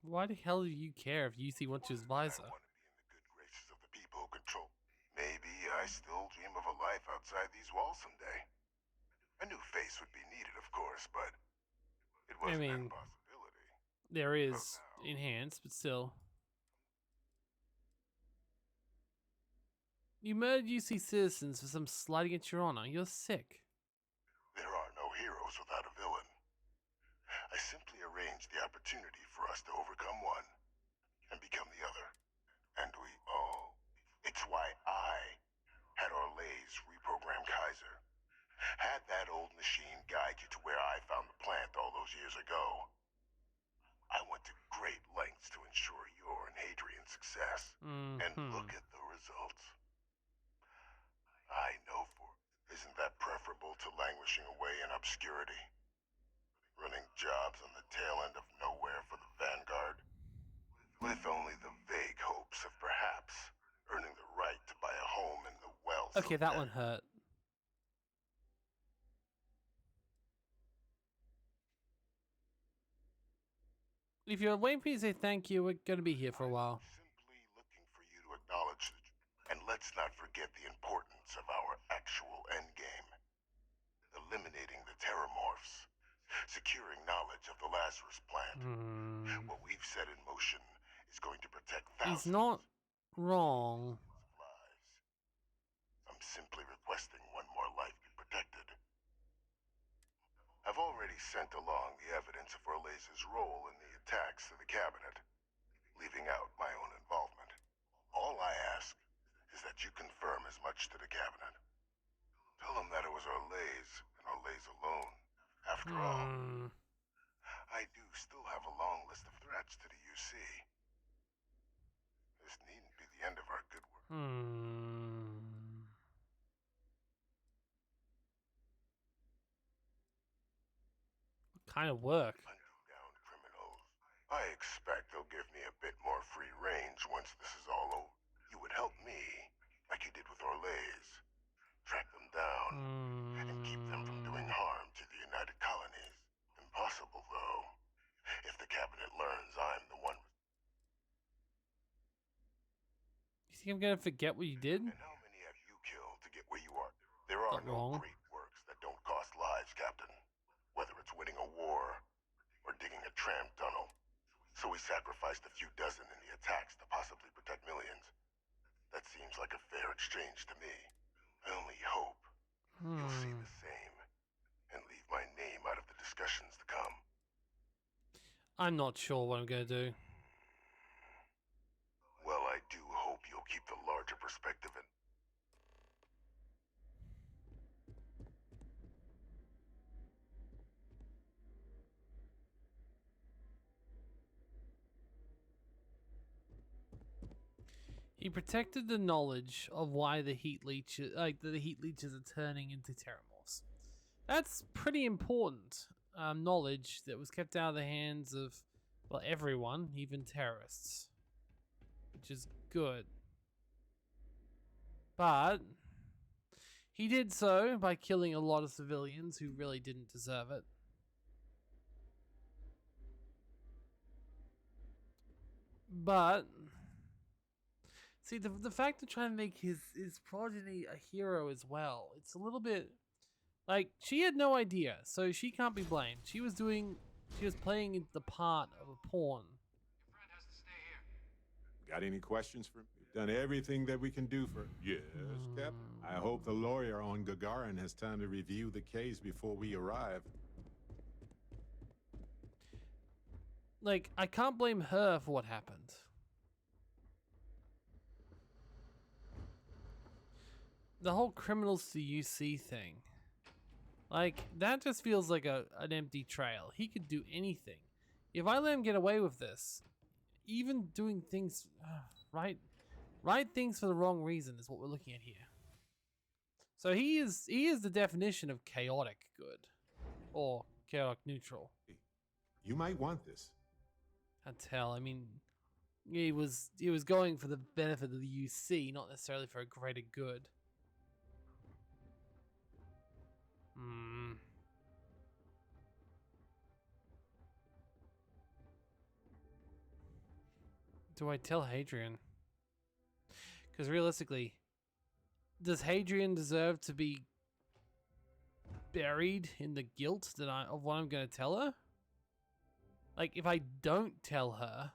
Why the hell do you care if UC wants you as advisor? I want to be in the good graces of the people who control. Maybe I still dream of a life outside these walls someday. A new face would be needed, of course, but it wasn't an impossibility. There is enhanced, but still. You murdered UC citizens for some slight against your honor. You're sick. There are no heroes without a villain. I simply arranged the opportunity for us to overcome one and become the other. And we all. It's why I had Orlays reprogram Kaiser. Had that old machine guide you to where I found the plant all those years ago. I went to great lengths to ensure your and Hadrian's success. And look at the results. I know for. Isn't that preferable to languishing away in obscurity? Running jobs on the tail end of nowhere for the Vanguard? With only the vague hopes of perhaps earning the right to buy a home in the wealth. Okay, that one hurt. If you're waiting for me to say thank you, we're gonna be here for a while. Simply looking for you to acknowledge the and let's not forget the importance of our actual endgame. Eliminating the terramorphs. Securing knowledge of the Lazarus plant. What we've set in motion is going to protect thousands. He's not wrong. I'm simply requesting one more life be protected. I've already sent along the evidence of Orlays' role in the attacks to the cabinet, leaving out my own involvement. All I ask is that you confirm as much to the cabinet. Tell them that it was Orlays and Orlays alone. After all, I do still have a long list of threats to the UC. This needn't be the end of our good work. What kind of work? Hunting down criminals. I expect they'll give me a bit more free range once this is all over. You would help me, like you did with Orlays. Track them down and keep them from doing harm to the United Colonies. Impossible, though, if the cabinet learns I'm the one. You think I'm gonna forget what you did? And how many have you killed to get where you are? There are no great works that don't cost lives, Captain. Whether it's winning a war or digging a tram tunnel. So we sacrificed a few dozen in the attacks to possibly protect millions. That seems like a fair exchange to me. I only hope you'll see the same and leave my name out of the discussions to come. I'm not sure what I'm gonna do. Well, I do hope you'll keep the larger perspective in. He protected the knowledge of why the heat leeches, the heat leeches are turning into terramorphs. That's pretty important knowledge that was kept out of the hands of, well, everyone, even terrorists, which is good. But he did so by killing a lot of civilians who really didn't deserve it. But see, the fact of trying to make his progeny a hero as well, it's a little bit like she had no idea, so she can't be blamed. She was playing the part of a pawn. Got any questions for me? We've done everything that we can do for... Yes, Cap? I hope the lawyer on Gagarin has time to review the case before we arrive. Like, I can't blame her for what happened. The whole criminals to UC thing. Like, that just feels like an empty trail. He could do anything. If I let him get away with this, even doing things right things for the wrong reason is what we're looking at here. So he is the definition of chaotic good, or chaotic neutral. You might want this. I tell. I mean, he was going for the benefit of the UC, not necessarily for a greater good. Do I tell Hadrian? Because realistically, does Hadrian deserve to be buried in the guilt of what I'm going to tell her? Like, if I don't tell her,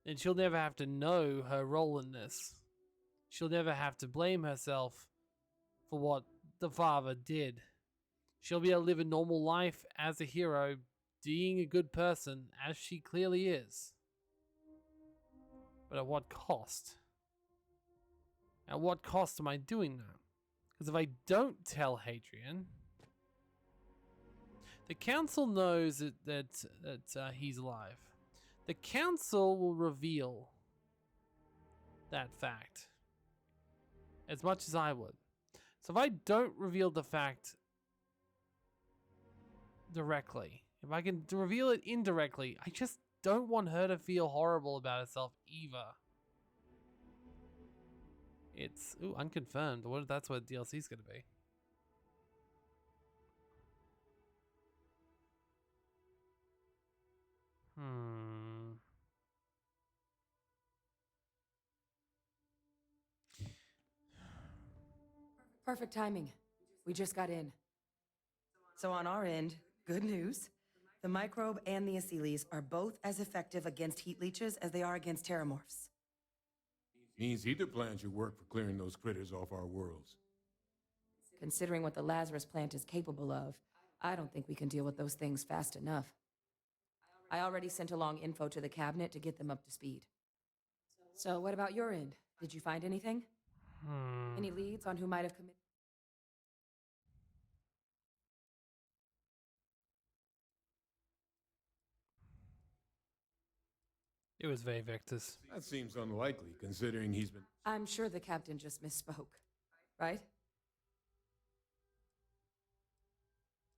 then she'll never have to know her role in this. She'll never have to blame herself for what the father did. She'll be able to live a normal life as a hero, being a good person, as she clearly is. But at what cost? At what cost am I doing that? Because if I don't tell Hadrian, the council knows that he's alive. The council will reveal that fact as much as I would. So if I don't reveal the fact directly, if I can reveal it indirectly, I just don't want her to feel horrible about herself either. It's unconfirmed. What if that's what DLC's gonna be? Perfect timing. We just got in. So on our end, good news. The microbe and the Asylees are both as effective against heat leeches as they are against terramorphs. Means either plan should work for clearing those critters off our worlds. Considering what the Lazarus plant is capable of, I don't think we can deal with those things fast enough. I already sent along info to the cabinet to get them up to speed. So what about your end? Did you find anything? Any leads on who might have committed? It was Victus. That seems unlikely, considering he's been... I'm sure the captain just misspoke, right?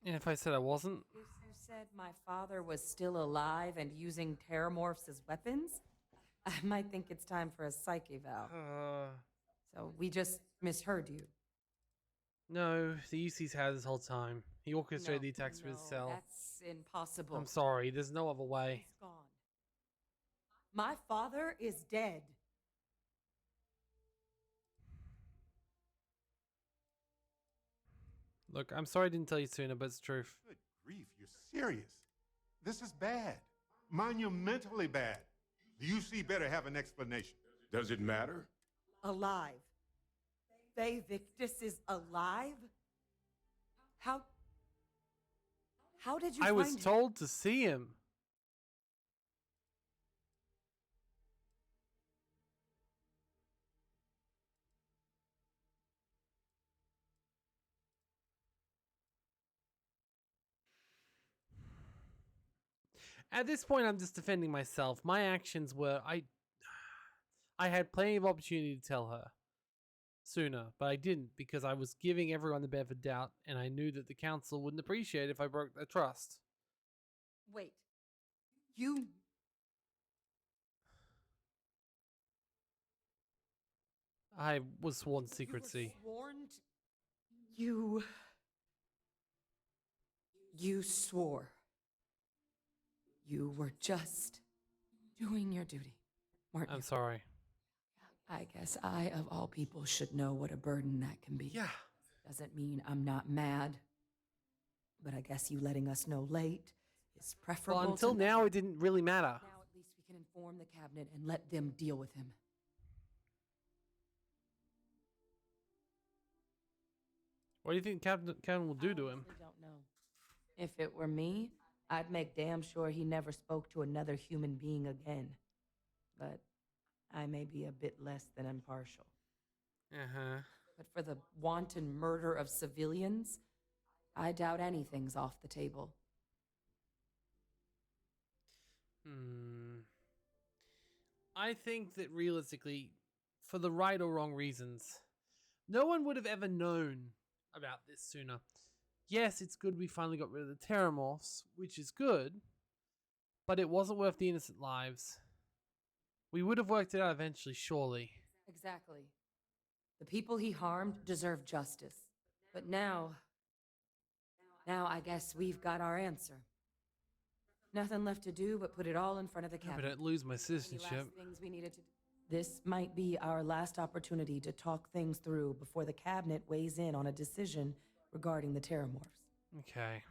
And if I said I wasn't? If you said my father was still alive and using terramorphs as weapons, I might think it's time for a psych eval. So we just misheard you. No, the UC's had this whole time. He orchestrated the attacks for his cell. That's impossible. I'm sorry, there's no other way. He's gone. My father is dead. Look, I'm sorry I didn't tell you sooner, but it's the truth. Good grief, you're serious. This is bad. Monumentally bad. The UC better have an explanation. Does it matter? Alive. Victus is alive? How did you find him? I was told to see him. At this point, I'm just defending myself. My actions were, I had plenty of opportunity to tell her sooner, but I didn't because I was giving everyone the benefit of doubt, and I knew that the council wouldn't appreciate it if I broke their trust. Wait. You. I was sworn You were secrecy. sworn to. You swore. You were just doing your duty, weren't you? I'm sorry. I guess I, of all people, should know what a burden that can be. Yeah. Doesn't mean I'm not mad. But I guess you letting us know late is preferable. Well, until now, it didn't really matter. Now at least we can inform the cabinet and let them deal with him. What do you think Captain will do to him? I don't know. If it were me, I'd make damn sure he never spoke to another human being again. But I may be a bit less than impartial. Uh-huh. But for the wanton murder of civilians, I doubt anything's off the table. I think that realistically, for the right or wrong reasons, no one would have ever known about this sooner. Yes, it's good we finally got rid of the Terramorphs, which is good, but it wasn't worth the innocent lives. We would have worked it out eventually, surely. Exactly. The people he harmed deserve justice. But now I guess we've got our answer. Nothing left to do but put it all in front of the I hope I cabinet. don't lose my Any citizenship. last things we needed to do? This might be our last opportunity to talk things through before the cabinet weighs in on a decision regarding the Terramorphs. Okay.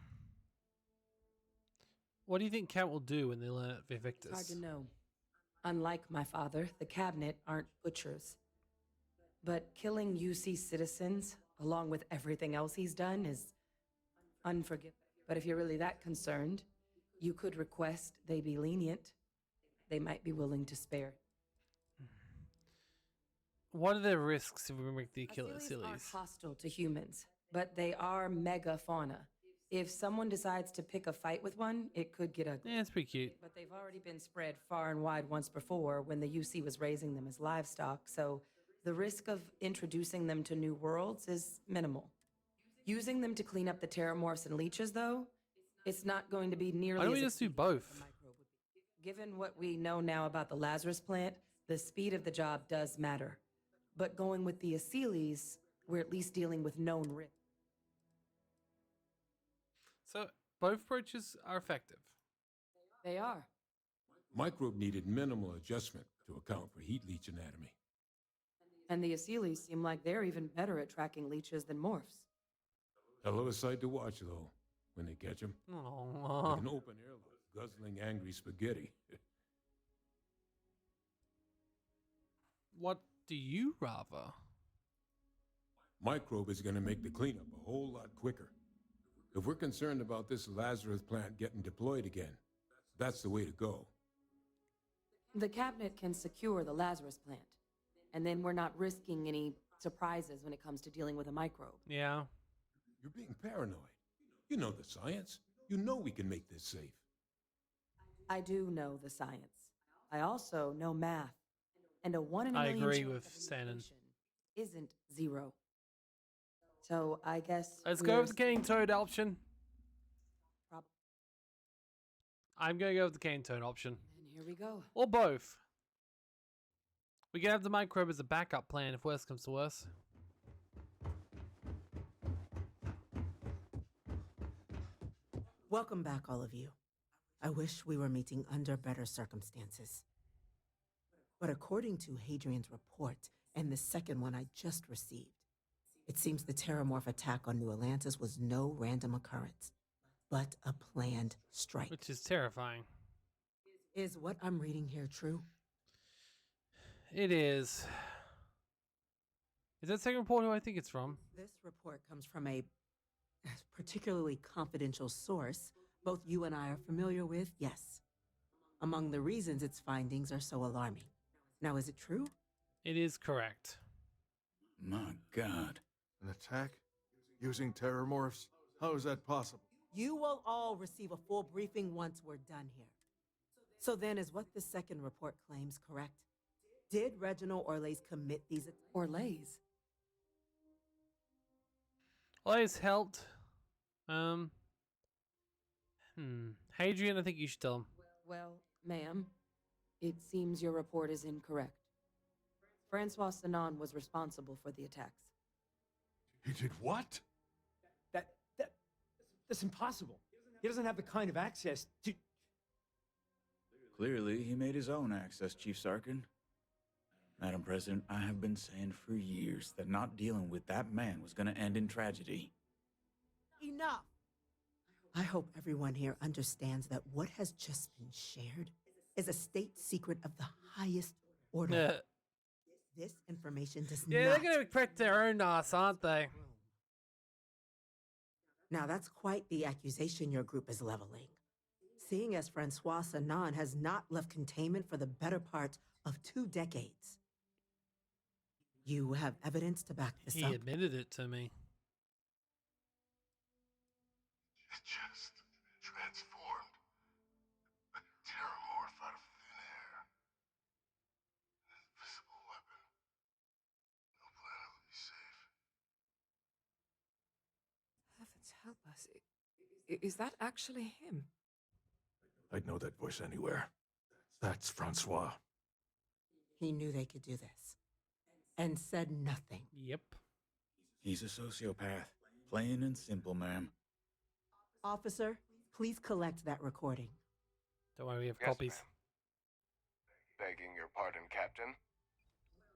What do you think Cat will do when they learn of Evictus? It's hard to know. Unlike my father, the cabinet aren't butchers. But killing UC citizens, along with everything else he's done, is unforgivable. But if you're really that concerned, you could request they be lenient. They might be willing to spare. What are the risks if we make the Achilles aren't Achilles? hostile to humans, but they are megafauna. If someone decides to pick a fight with one, it could get ugly. Yeah, it's pretty cute. But they've already been spread far and wide once before when the UC was raising them as livestock, so the risk of introducing them to new worlds is minimal. Using them to clean up the Terramorphs and leeches, though, it's not going to be nearly Why don't as we just do efficient as both? the microbe would be. Given what we know now about the Lazarus plant, the speed of the job does matter. But going with the Achilles, we're at least dealing with known risks. So both approaches are effective. They are. Microbe needed minimal adjustment to account for heat leech anatomy. And the Achilles seem like they're even better at tracking leeches than morphs. Hell of a sight to watch, though, when they catch them. Aww. Like an open airlock, guzzling angry spaghetti. What do you rather? Microbe is going to make the cleanup a whole lot quicker. If we're concerned about this Lazarus plant getting deployed again, that's the way to go. The cabinet can secure the Lazarus plant, and then we're not risking any surprises when it comes to dealing with a microbe. Yeah. You're being paranoid. You know the science. You know we can make this safe. I do know the science. I also know math. And a 1 in a I million agree chance with of Shannon. mutation isn't 0. So I guess Let's go with the cane toad option. Prob- I'm going to go with the cane toad option. And here we go. Or both. We can have the microbe as a backup plan if worse comes to worse. Welcome back, all of you. I wish we were meeting under better circumstances. But according to Hadrian's report and the second one I just received, it seems the Terramorph attack on New Atlantis was no random occurrence, but a planned strike. Which is terrifying. Is what I'm reading here true? It is. Is that second report who I think it's from? This report comes from a particularly confidential source both you and I are familiar with, yes. Among the reasons its findings are so alarming. Now, is it true? It is correct. My God. An attack? Using terramorphs? How is that possible? You will all receive a full briefing once we're done here. So then, is what the second report claims correct? Did Reginald Orlays commit these? Orlays? Always helped. Hadrian, I think you should tell him. Well, ma'am, it seems your report is incorrect. Francois Sanon was responsible for the attacks. He did what? That's impossible. He doesn't have the kind of access to... Clearly, he made his own access, Chief Sarkin. Madam President, I have been saying for years that not dealing with that man was going to end in tragedy. Enough! I hope everyone here understands that what has just been shared is a state secret of the highest order. This information does not... Yeah, they're going to protect their own ass, aren't they? Now, that's quite the accusation your group is leveling. Seeing as Francois Sanon has not left containment for the better part of 2 decades. You have evidence to back this up? He admitted it to me. It just transformed a terramorph out of thin air. An invisible weapon. No planet would be safe. Heavens help us. Is that actually him? I'd know that voice anywhere. That's Francois. He knew they could do this. And said nothing. Yep. He's a sociopath. Plain and simple, ma'am. Officer, please collect that recording. Don't worry, we have Yes, copies. ma'am. Begging your pardon, Captain.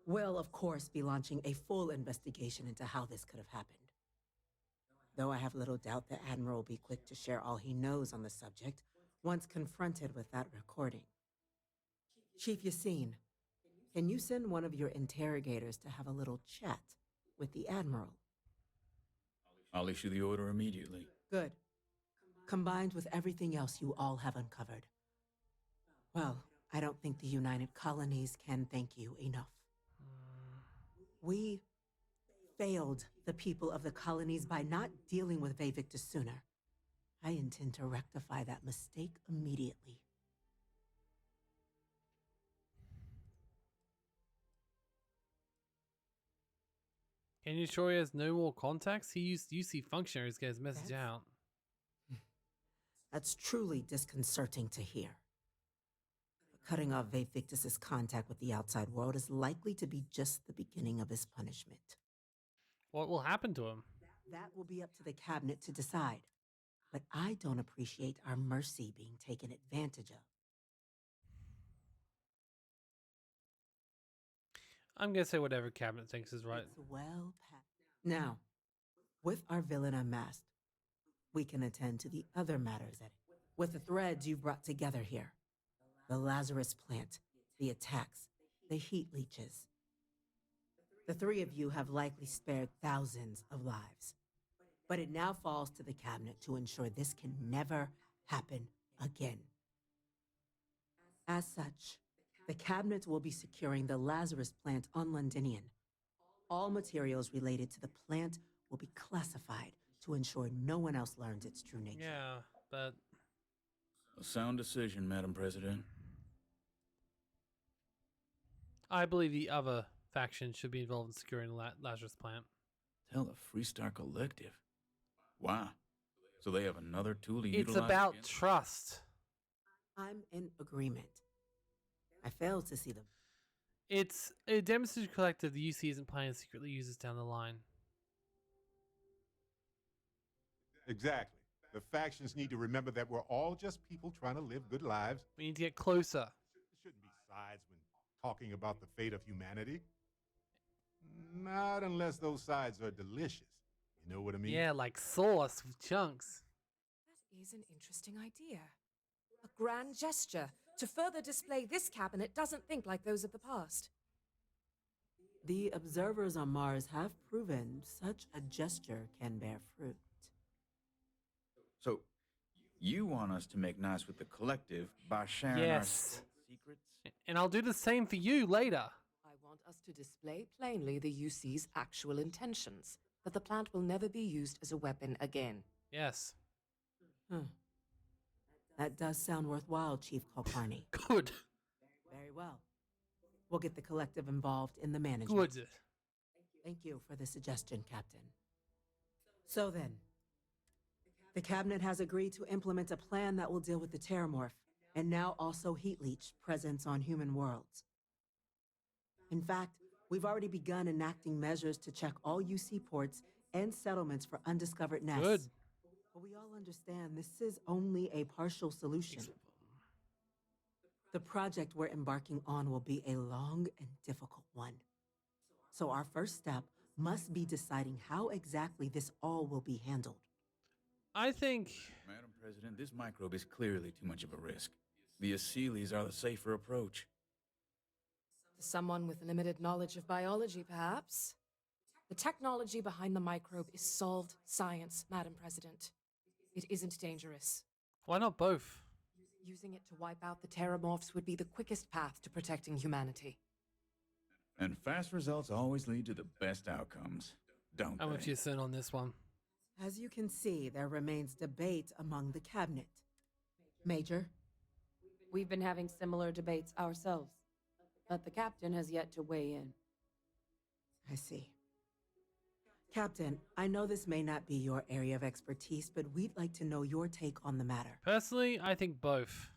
We'll, of course, be launching a full investigation into how this could have happened. Though I have little doubt the Admiral will be quick to share all he knows on the subject once confronted with that recording. Chief Yassine, can you send one of your interrogators to have a little chat with the Admiral? I'll issue the order immediately. Good. Combined with everything else you all have uncovered. Well, I don't think the United Colonies can thank you enough. We failed the people of the colonies by not dealing with Vayvictus sooner. I intend to rectify that mistake immediately. Can you ensure he has no more contacts? He used UC functionaries get his message out. That's truly disconcerting to hear. Cutting off Vayvictus's contact with the outside world is likely to be just the beginning of his punishment. What will happen to him? That will be up to the cabinet to decide. But I don't appreciate our mercy being taken advantage of. I'm gonna say whatever cabinet thinks is right. It's well past. Now, with our villain unmasked, we can attend to the other matters at it. With the threads you brought together here. The Lazarus plant, the attacks, the heat leeches. The 3 of you have likely spared thousands of lives. But it now falls to the cabinet to ensure this can never happen again. As such, the cabinet will be securing the Lazarus plant on Londinian. All materials related to the plant will be classified to ensure no one else learns its true nature. Yeah, but... A sound decision, Madam President. I believe the other faction should be involved in securing the Lazarus plant. Tell the Freestar Collective. Wow. So they have another tool to It's utilize about against- trust. I'm in agreement. I failed to see them. It's a demonstrated collective the UC isn't planning to secretly use this down the line. Exactly. The factions need to remember that we're all just people trying to live good lives. We need to get closer. There shouldn't be sides when talking about the fate of humanity. Not unless those sides are delicious. You know what I mean? Yeah, like sauce with chunks. That is an interesting idea. A grand gesture to further display this cabinet doesn't think like those of the past. The observers on Mars have proven such a gesture can bear fruit. So, you want us to make nice with the collective by sharing Yes. our secrets? And I'll do the same for you later. I want us to display plainly the UC's actual intentions, that the plant will never be used as a weapon again. Yes. That does sound worthwhile, Chief Kulkarni. Good. Very well. We'll get the collective involved in the management. Good. Thank you for the suggestion, Captain. So then, the cabinet has agreed to implement a plan that will deal with the Terramorph, and now also Heat Leech presence on human worlds. In fact, we've already begun enacting measures to check all UC ports and settlements for undiscovered nests. Good. But we all understand this is only a partial solution. The project we're embarking on will be a long and difficult one. So our first step must be deciding how exactly this all will be handled. I think... Madam President, this microbe is clearly too much of a risk. The Aseles are the safer approach. To someone with limited knowledge of biology, perhaps? The technology behind the microbe is solved science, Madam President. It isn't dangerous. Why not both? Using it to wipe out the Terramorphs would be the quickest path to protecting humanity. And fast results always lead to the best outcomes, don't I'm they? with you, Sin, on this one. As you can see, there remains debate among the cabinet. Major? We've been having similar debates ourselves, but the captain has yet to weigh in. I see. Captain, I know this may not be your area of expertise, but we'd like to know your take on the matter. Personally, I think both.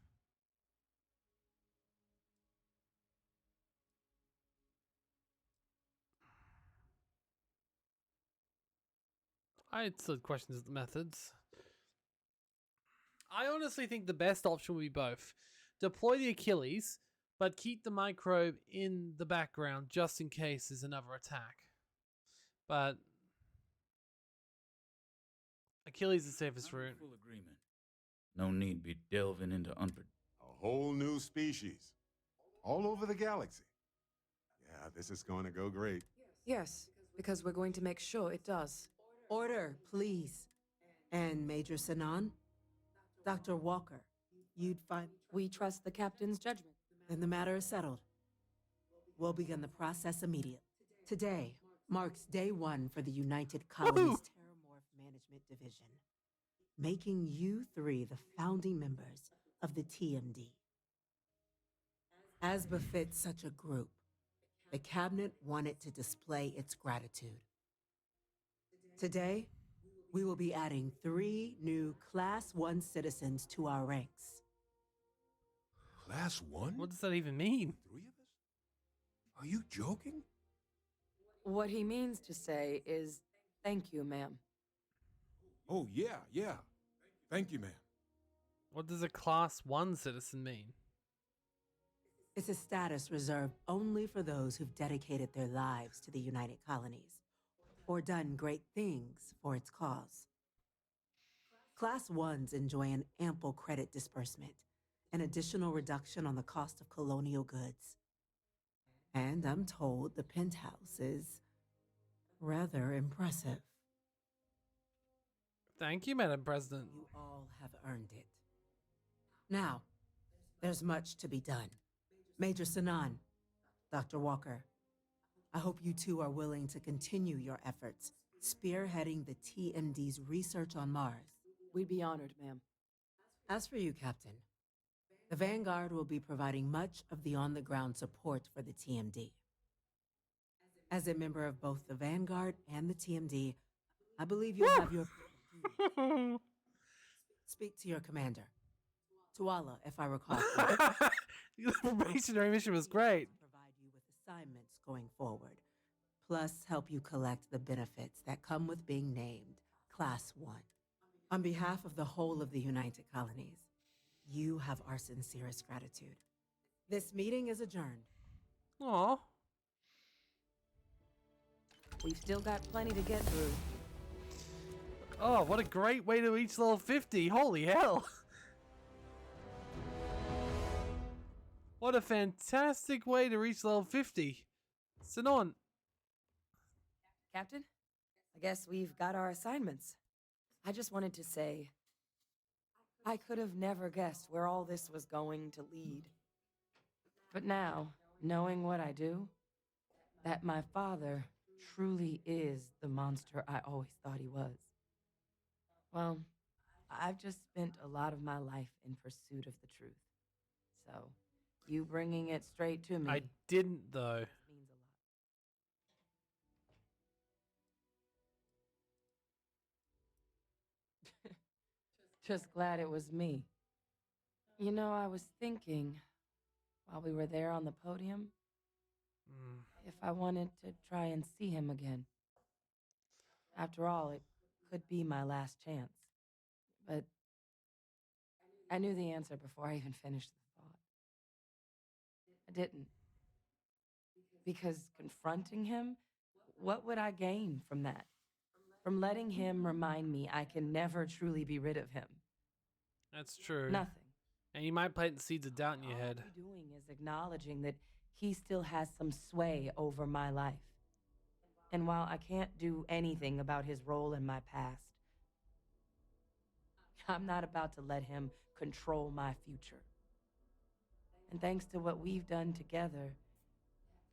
I still questions the methods. I honestly think the best option would be both. Deploy the Achilles, but keep the microbe in the background just in case there's another attack. But Achilles is the safest route. Full agreement. No need be delving into A whole new species. All over the galaxy. Yeah, this is going to go great. Yes, because we're going to make sure it does. Order, please. And Major Sanan? Dr. Walker, you'd find... We trust the captain's judgment. Then the matter is settled. We'll begin the process immediately. Today marks day one for the United Colonies Terramorph Management Division, making you three the founding members of the TMD. As befits such a group, the cabinet wanted to display its gratitude. Today, we will be adding 3 new Class 1 citizens to our ranks. Class 1? What does that even mean? 3 of us? Are you joking? What he means to say is, thank you, ma'am. Oh, yeah. Thank you, ma'am. What does a Class 1 citizen mean? It's a status reserved only for those who've dedicated their lives to the United Colonies or done great things for its cause. Class 1s enjoy an ample credit disbursement, an additional reduction on the cost of colonial goods. And I'm told the penthouse is rather impressive. Thank you, Madam President. You all have earned it. Now, there's much to be done. Major Sanan, Dr. Walker, I hope you two are willing to continue your efforts, spearheading the TMD's research on Mars. We'd be honored, ma'am. As for you, Captain, the Vanguard will be providing much of the on-the-ground support for the TMD. As a member of both the Vanguard and the TMD, I believe you'll have your... Speak to your commander. Tuala, if I recall. The probationary mission was great. Provide you with assignments going forward, plus help you collect the benefits that come with being named Class 1. On behalf of the whole of the United Colonies, you have our sincerest gratitude. This meeting is adjourned. Aw. We've still got plenty to get through. Oh, what a great way to reach level 50. Holy hell. What a fantastic way to reach level 50. Sinon. Captain, I guess we've got our assignments. I just wanted to say, I could have never guessed where all this was going to lead. But now, knowing what I do, that my father truly is the monster I always thought he was. Well, I've just spent a lot of my life in pursuit of the truth. So, You bringing it straight to me. I didn't, though. Means a lot. Just glad it was me. You know, I was thinking while we were there on the podium if I wanted to try and see him again. After all, it could be my last chance. But I knew the answer before I even finished the thought. I didn't. Because confronting him, what would I gain from that? From letting him remind me I can never truly be rid of him. That's true. Nothing. And you might plant the seeds of doubt in your head. All we're doing is acknowledging that he still has some sway over my life. And while I can't do anything about his role in my past, I'm not about to let him control my future. And thanks to what we've done together,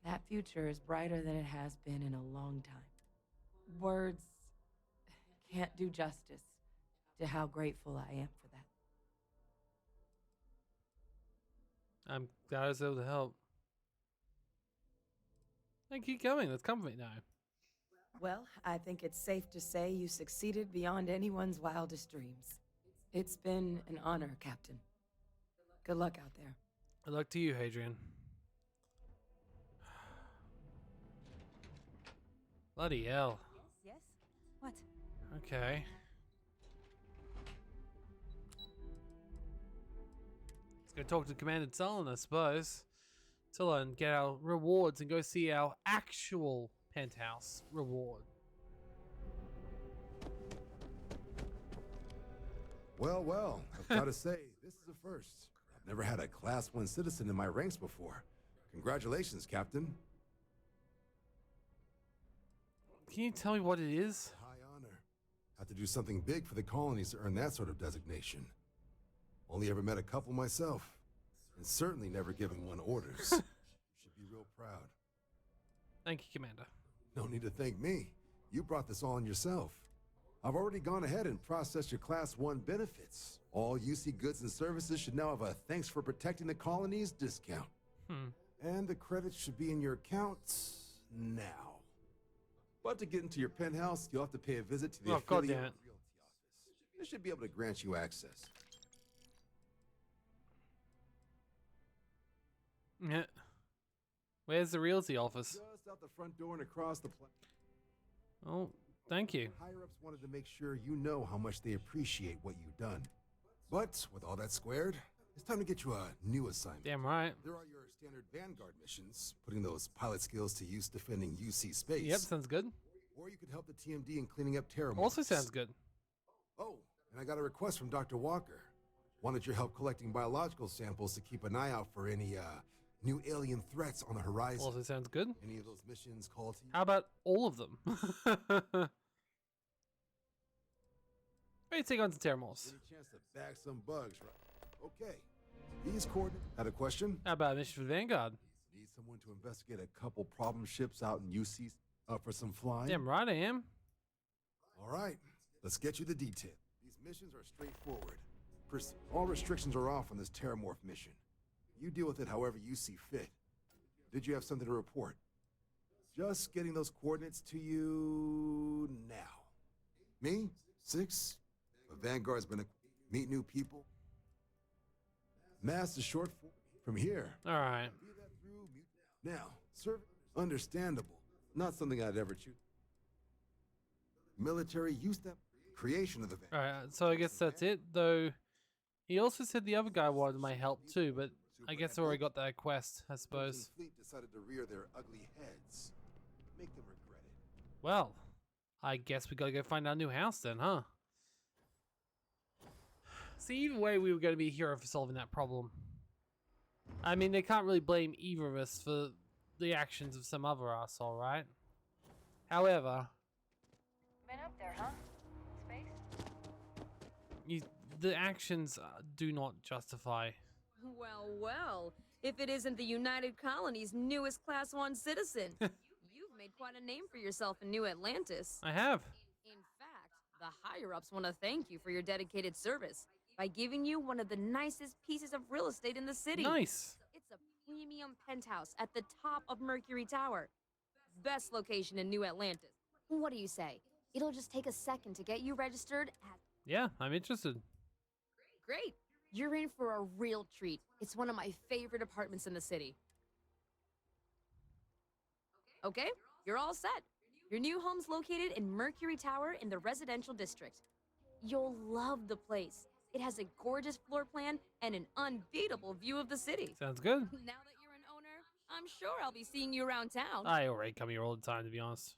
that future is brighter than it has been in a long time. Words can't do justice to how grateful I am for that. I'm glad I was able to help. And keep going. Let's comfort me now. Well, I think it's safe to say you succeeded beyond anyone's wildest dreams. It's been an honor, Captain. Good luck out there. Good luck to you, Hadrian. Bloody hell. Yes? What? Okay. Let's go talk to Commander Sullen, I suppose. Sullen, get our rewards and go see our actual penthouse reward. Well, well, I've got to say, this is a first. I've never had a Class 1 citizen in my ranks before. Congratulations, Captain. Can you tell me what it is? High honor. Have to do something big for the colonies to earn that sort of designation. Only ever met a couple myself, and certainly never given one orders. You should be real proud. Thank you, Commander. No need to thank me. You brought this on yourself. I've already gone ahead and processed your Class 1 benefits. All UC goods and services should now have a thanks for protecting the colonies discount. And the credits should be in your accounts now. But to get into your penthouse, you'll have to pay a visit to the affiliate realty office. They should be able to grant you access. Yeah. Where's the realty office? Just out the front door and across the Oh, thank you. Higher-ups wanted to make sure you know how much they appreciate what you've done. But with all that squared, it's time to get you a new assignment. Damn right. There are your standard Vanguard missions, putting those pilot skills to use defending UC space. Yep, sounds good. Or you could help the TMD in cleaning up terror. Also sounds good. Oh, and I got a request from Dr. Walker. Wanted your help collecting biological samples to keep an eye out for any new alien threats on the horizon. Also sounds good. Any of those missions called to you? How about all of them? Ready to take on some Terramorphs. Any chance to bag some bugs, right? Okay. These coordinates. Had a question? How about a mission for Vanguard? Need someone to investigate a couple problem ships out in UC for some flying? Damn right I am. All right. Let's get you the detail. These missions are straightforward. All restrictions are off on this Terramorph mission. You deal with it however you see fit. Did you have something to report? Just getting those coordinates to you now. Me? 6? The Vanguard's been meet new people. Mass is short for from here. All right. Now, sir, understandable. Not something I'd ever choose. Military use that creation of the Vanguard. All right, so I guess that's it. Though he also said the other guy wanted my help too, but I guess I already got that quest, I suppose. Fleet decided to rear their ugly heads. Make them regret it. Well, I guess we gotta go find our new house then, huh? See, either way, we were going to be a hero for solving that problem. I mean, they can't really blame either of us for the actions of some other asshole, right? However... Been up there, huh? Space? The actions do not justify... Well, well. If it isn't the United Colony's newest Class 1 citizen. You've made quite a name for yourself in New Atlantis. I have. In fact, the higher-ups want to thank you for your dedicated service by giving you one of the nicest pieces of real estate in the city. Nice. It's a premium penthouse at the top of Mercury Tower. Best location in New Atlantis. What do you say? It'll just take a second to get you registered at... Yeah, I'm interested. Great! You're in for a real treat. It's one of my favorite apartments in the city. Okay, you're all set. Your new home's located in Mercury Tower in the residential district. You'll love the place. It has a gorgeous floor plan and an unbeatable view of the city. Sounds good. Now that you're an owner, I'm sure I'll be seeing you around town. I already come here all the time, to be honest.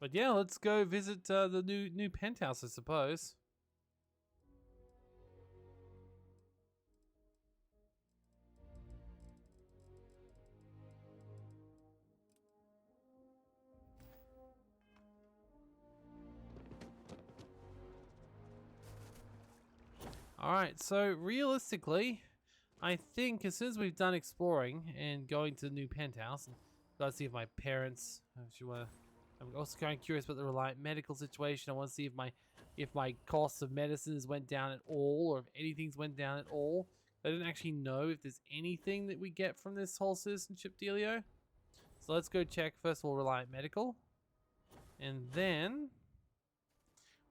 But yeah, let's go visit the new penthouse, I suppose. Alright, so realistically, I think as soon as we've done exploring and going to the new penthouse, and gotta see if my parents, I'm also kind of curious about the Reliant medical situation. I want to see if my costs of medicines went down at all, or if anything's went down at all. I didn't actually know if there's anything that we get from this whole citizenship dealio. So let's go check first of all Reliant medical, and then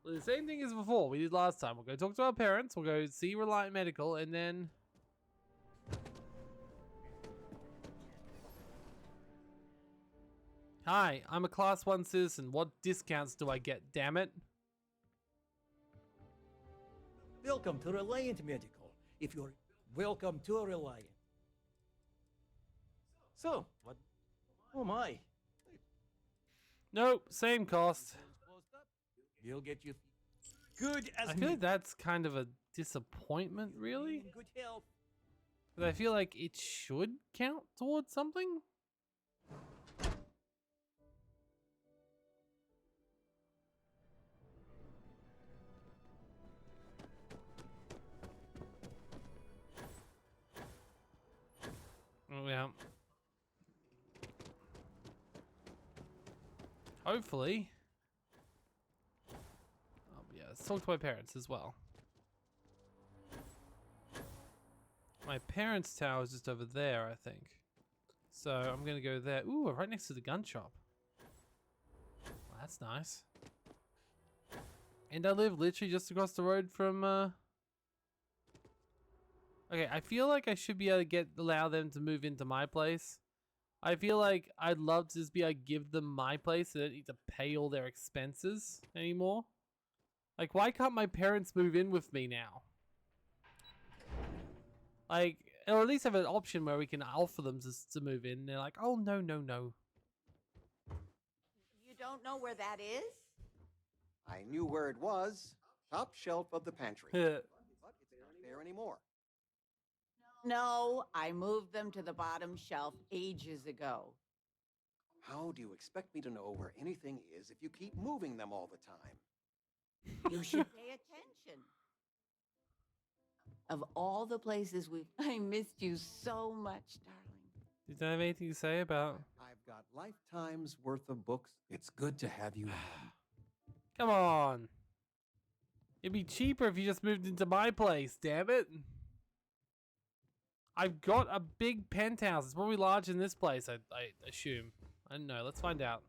well, the same thing as before we did last time. We'll go talk to our parents. We'll go see Reliant medical, and then hi, I'm a class 1 citizen. What discounts do I get, damn it? Welcome to Reliant Medical. If you're welcome to Reliant. So, what? Oh my. Nope, same cost. We'll get you good as I feel new. like that's kind of a disappointment, really. In good health. But I feel like it should count towards something. Oh, yeah. Hopefully. Oh, yeah, let's talk to my parents as well. My parents' tower is just over there, I think. So I'm gonna go there. Ooh, right next to the gun shop. Well, that's nice. And I live literally just across the road from, Okay, I feel like I should be able to allow them to move into my place. I feel like I'd love to just be able to give them my place so they don't need to pay all their expenses anymore. Like, why can't my parents move in with me now? Like, or at least have an option where we can offer them to move in. And they're like, oh, no, no, no. You don't know where that is? I knew where it was. Top shelf of the pantry. But it's not there anymore. No, I moved them to the bottom shelf ages ago. How do you expect me to know where anything is if you keep moving them all the time? You should pay attention. Of all the places I missed you so much, darling. Did I have anything to say about... I've got lifetime's worth of books. It's good to have you home. Come on. It'd be cheaper if you just moved into my place, damn it. I've got a big penthouse. It's probably larger than this place, I assume. I don't know. Let's find out.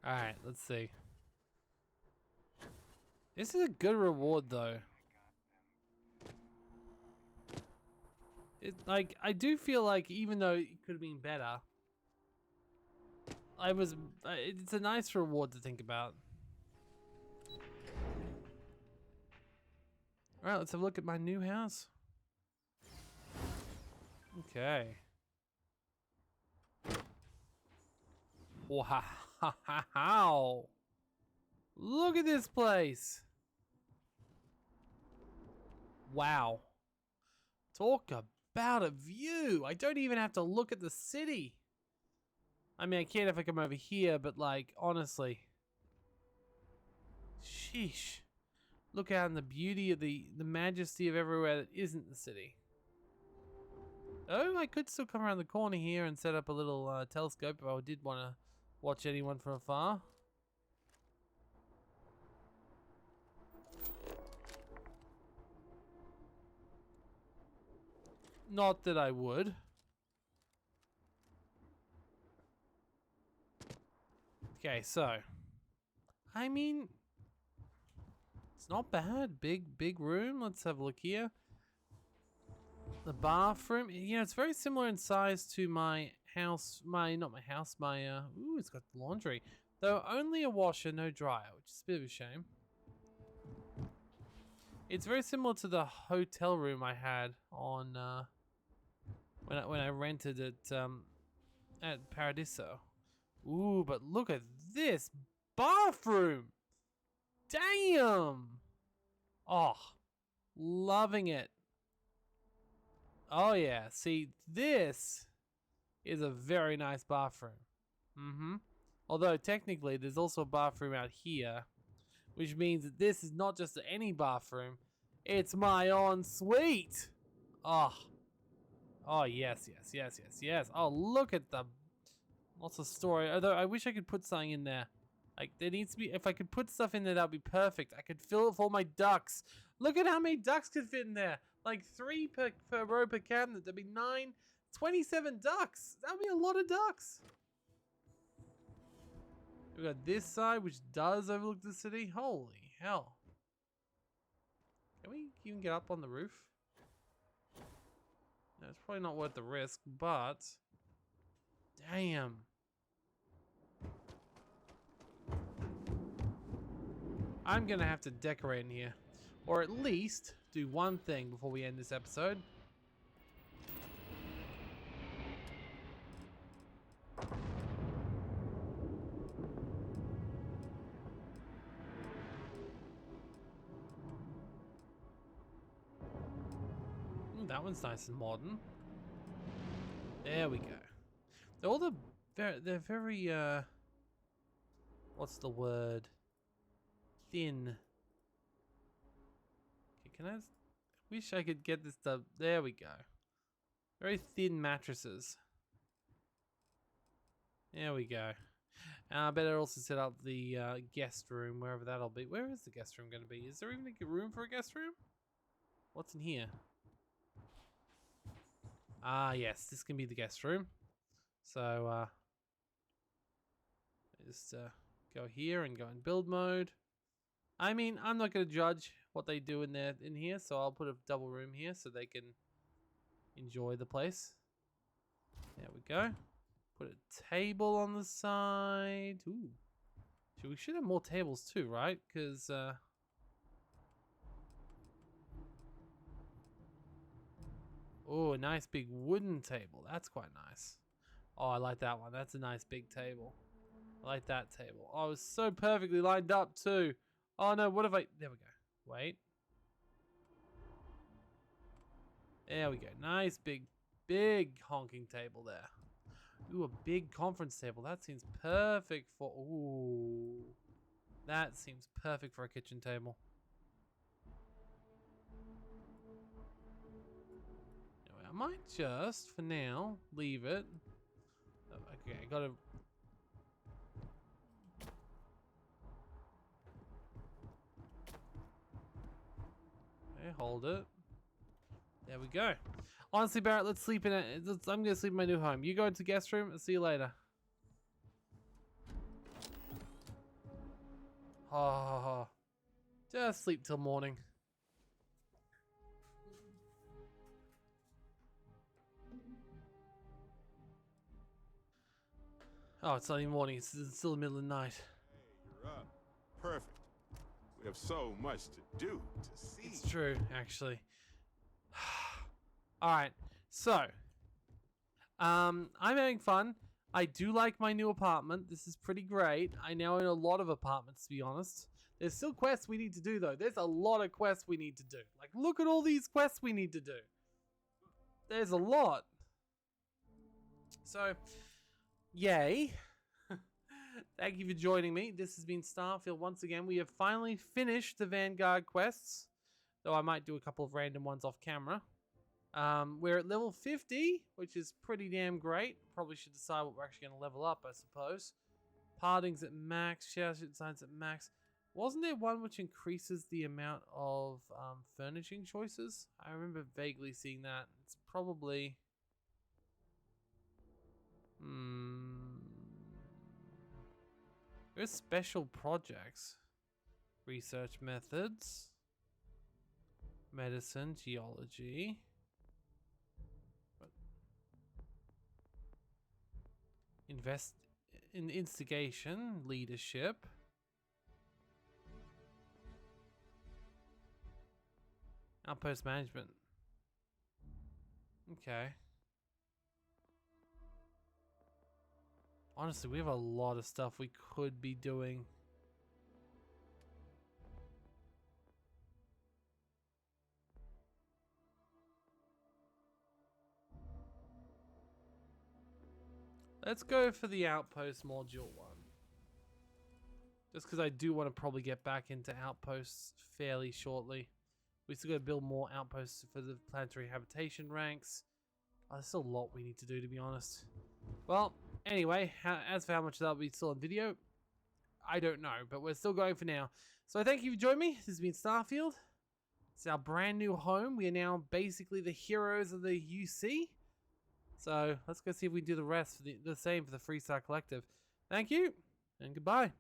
Alright, let's see. This is a good reward, though. Like, I do feel like even though it could have been better, it's a nice reward to think about. Alright, let's have a look at my new house. Okay. Wow. Look at this place. Wow. Talk about a view. I don't even have to look at the city. I mean, I can if I come over here, but like, honestly. Sheesh. Look out in the beauty of the majesty of everywhere that isn't the city. Oh, I could still come around the corner here and set up a little telescope if I did want to watch anyone from afar. Not that I would. Okay, so I mean, it's not bad. Big room. Let's have a look here. The bathroom, you know, it's very similar in size to my house. Not my house. Ooh, it's got laundry. Though only a washer, no dryer, which is a bit of a shame. It's very similar to the hotel room I had on when I rented it at Paradiso. Ooh, but look at this bathroom! Damn! Oh, loving it. Oh yeah, see, this is a very nice bathroom. Although technically there's also a bathroom out here, which means that this is not just any bathroom, it's my ensuite. Oh. Oh, yes. Oh, look at the lots of story. Although I wish I could put something in there. Like, there needs to be, if I could put stuff in there, that would be perfect. I could fill it with all my ducks. Look at how many ducks could fit in there. Like 3 per row per cabinet. That'd be 9, 27 ducks. That would be a lot of ducks. We got this side, which does overlook the city. Holy hell. Can we even get up on the roof? No, it's probably not worth the risk, but damn. I'm gonna have to decorate in here, or at least do one thing before we end this episode. That one's nice and modern. There we go. All they're very what's the word? Thin. Okay, can I wish I could get this stuff. There we go. Very thin mattresses. There we go. I better also set up the guest room, wherever that'll be. Where is the guest room going to be? Is there even a room for a guest room? What's in here? Ah, yes, this can be the guest room. So, just go here and go in build mode. I mean, I'm not going to judge what they do in here, so I'll put a double room here so they can enjoy the place. There we go. Put a table on the side. Ooh. We should have more tables too, right? Because, oh, a nice big wooden table. That's quite nice. Oh, I like that one. That's a nice big table. I like that table. Oh, it's so perfectly lined up too. Oh no, what have I... There we go. Wait. There we go. Nice big honking table there. Ooh, a big conference table. That seems perfect for... Ooh. That seems perfect for a kitchen table. Anyway, I might just, for now, leave it. Oh, okay, I gotta... Okay, hold it. There we go. Honestly, Barrett, let's sleep in it. I'm gonna sleep in my new home. You go into the guest room. I'll see you later. Oh, just sleep till morning. Oh, it's not even morning. It's still the middle of the night. Hey, you're up. Perfect. We have so much to do, to see. It's true, actually. All right, so I'm having fun. I do like my new apartment. This is pretty great. I now own a lot of apartments, to be honest. There's still quests we need to do, though. There's a lot of quests we need to do. Like, look at all these quests we need to do. There's a lot. So, yay. Thank you for joining me. This has been Starfield once again. We have finally finished the Vanguard quests, though I might do a couple of random ones off camera. We're at level 50, which is pretty damn great. Probably should decide what we're actually going to level up, I suppose. Parting's at max, shout signs at max. Wasn't there one which increases the amount of furnishing choices? I remember vaguely seeing that. It's probably... There's special projects. Research methods. Medicine, geology. Invest in instigation, leadership. Outpost management. Okay. Honestly, we have a lot of stuff we could be doing. Let's go for the Outpost Module 1. Just because I do want to probably get back into Outposts fairly shortly. We still got to build more Outposts for the planetary habitation ranks. Oh, there's still a lot we need to do, to be honest. Well, anyway, as for how much that'll be still on video, I don't know, but we're still going for now. So thank you for joining me. This has been Starfield. It's our brand new home. We are now basically the heroes of the UC. So let's go see if we can do the rest, for the same for the Freestar Collective. Thank you, and goodbye.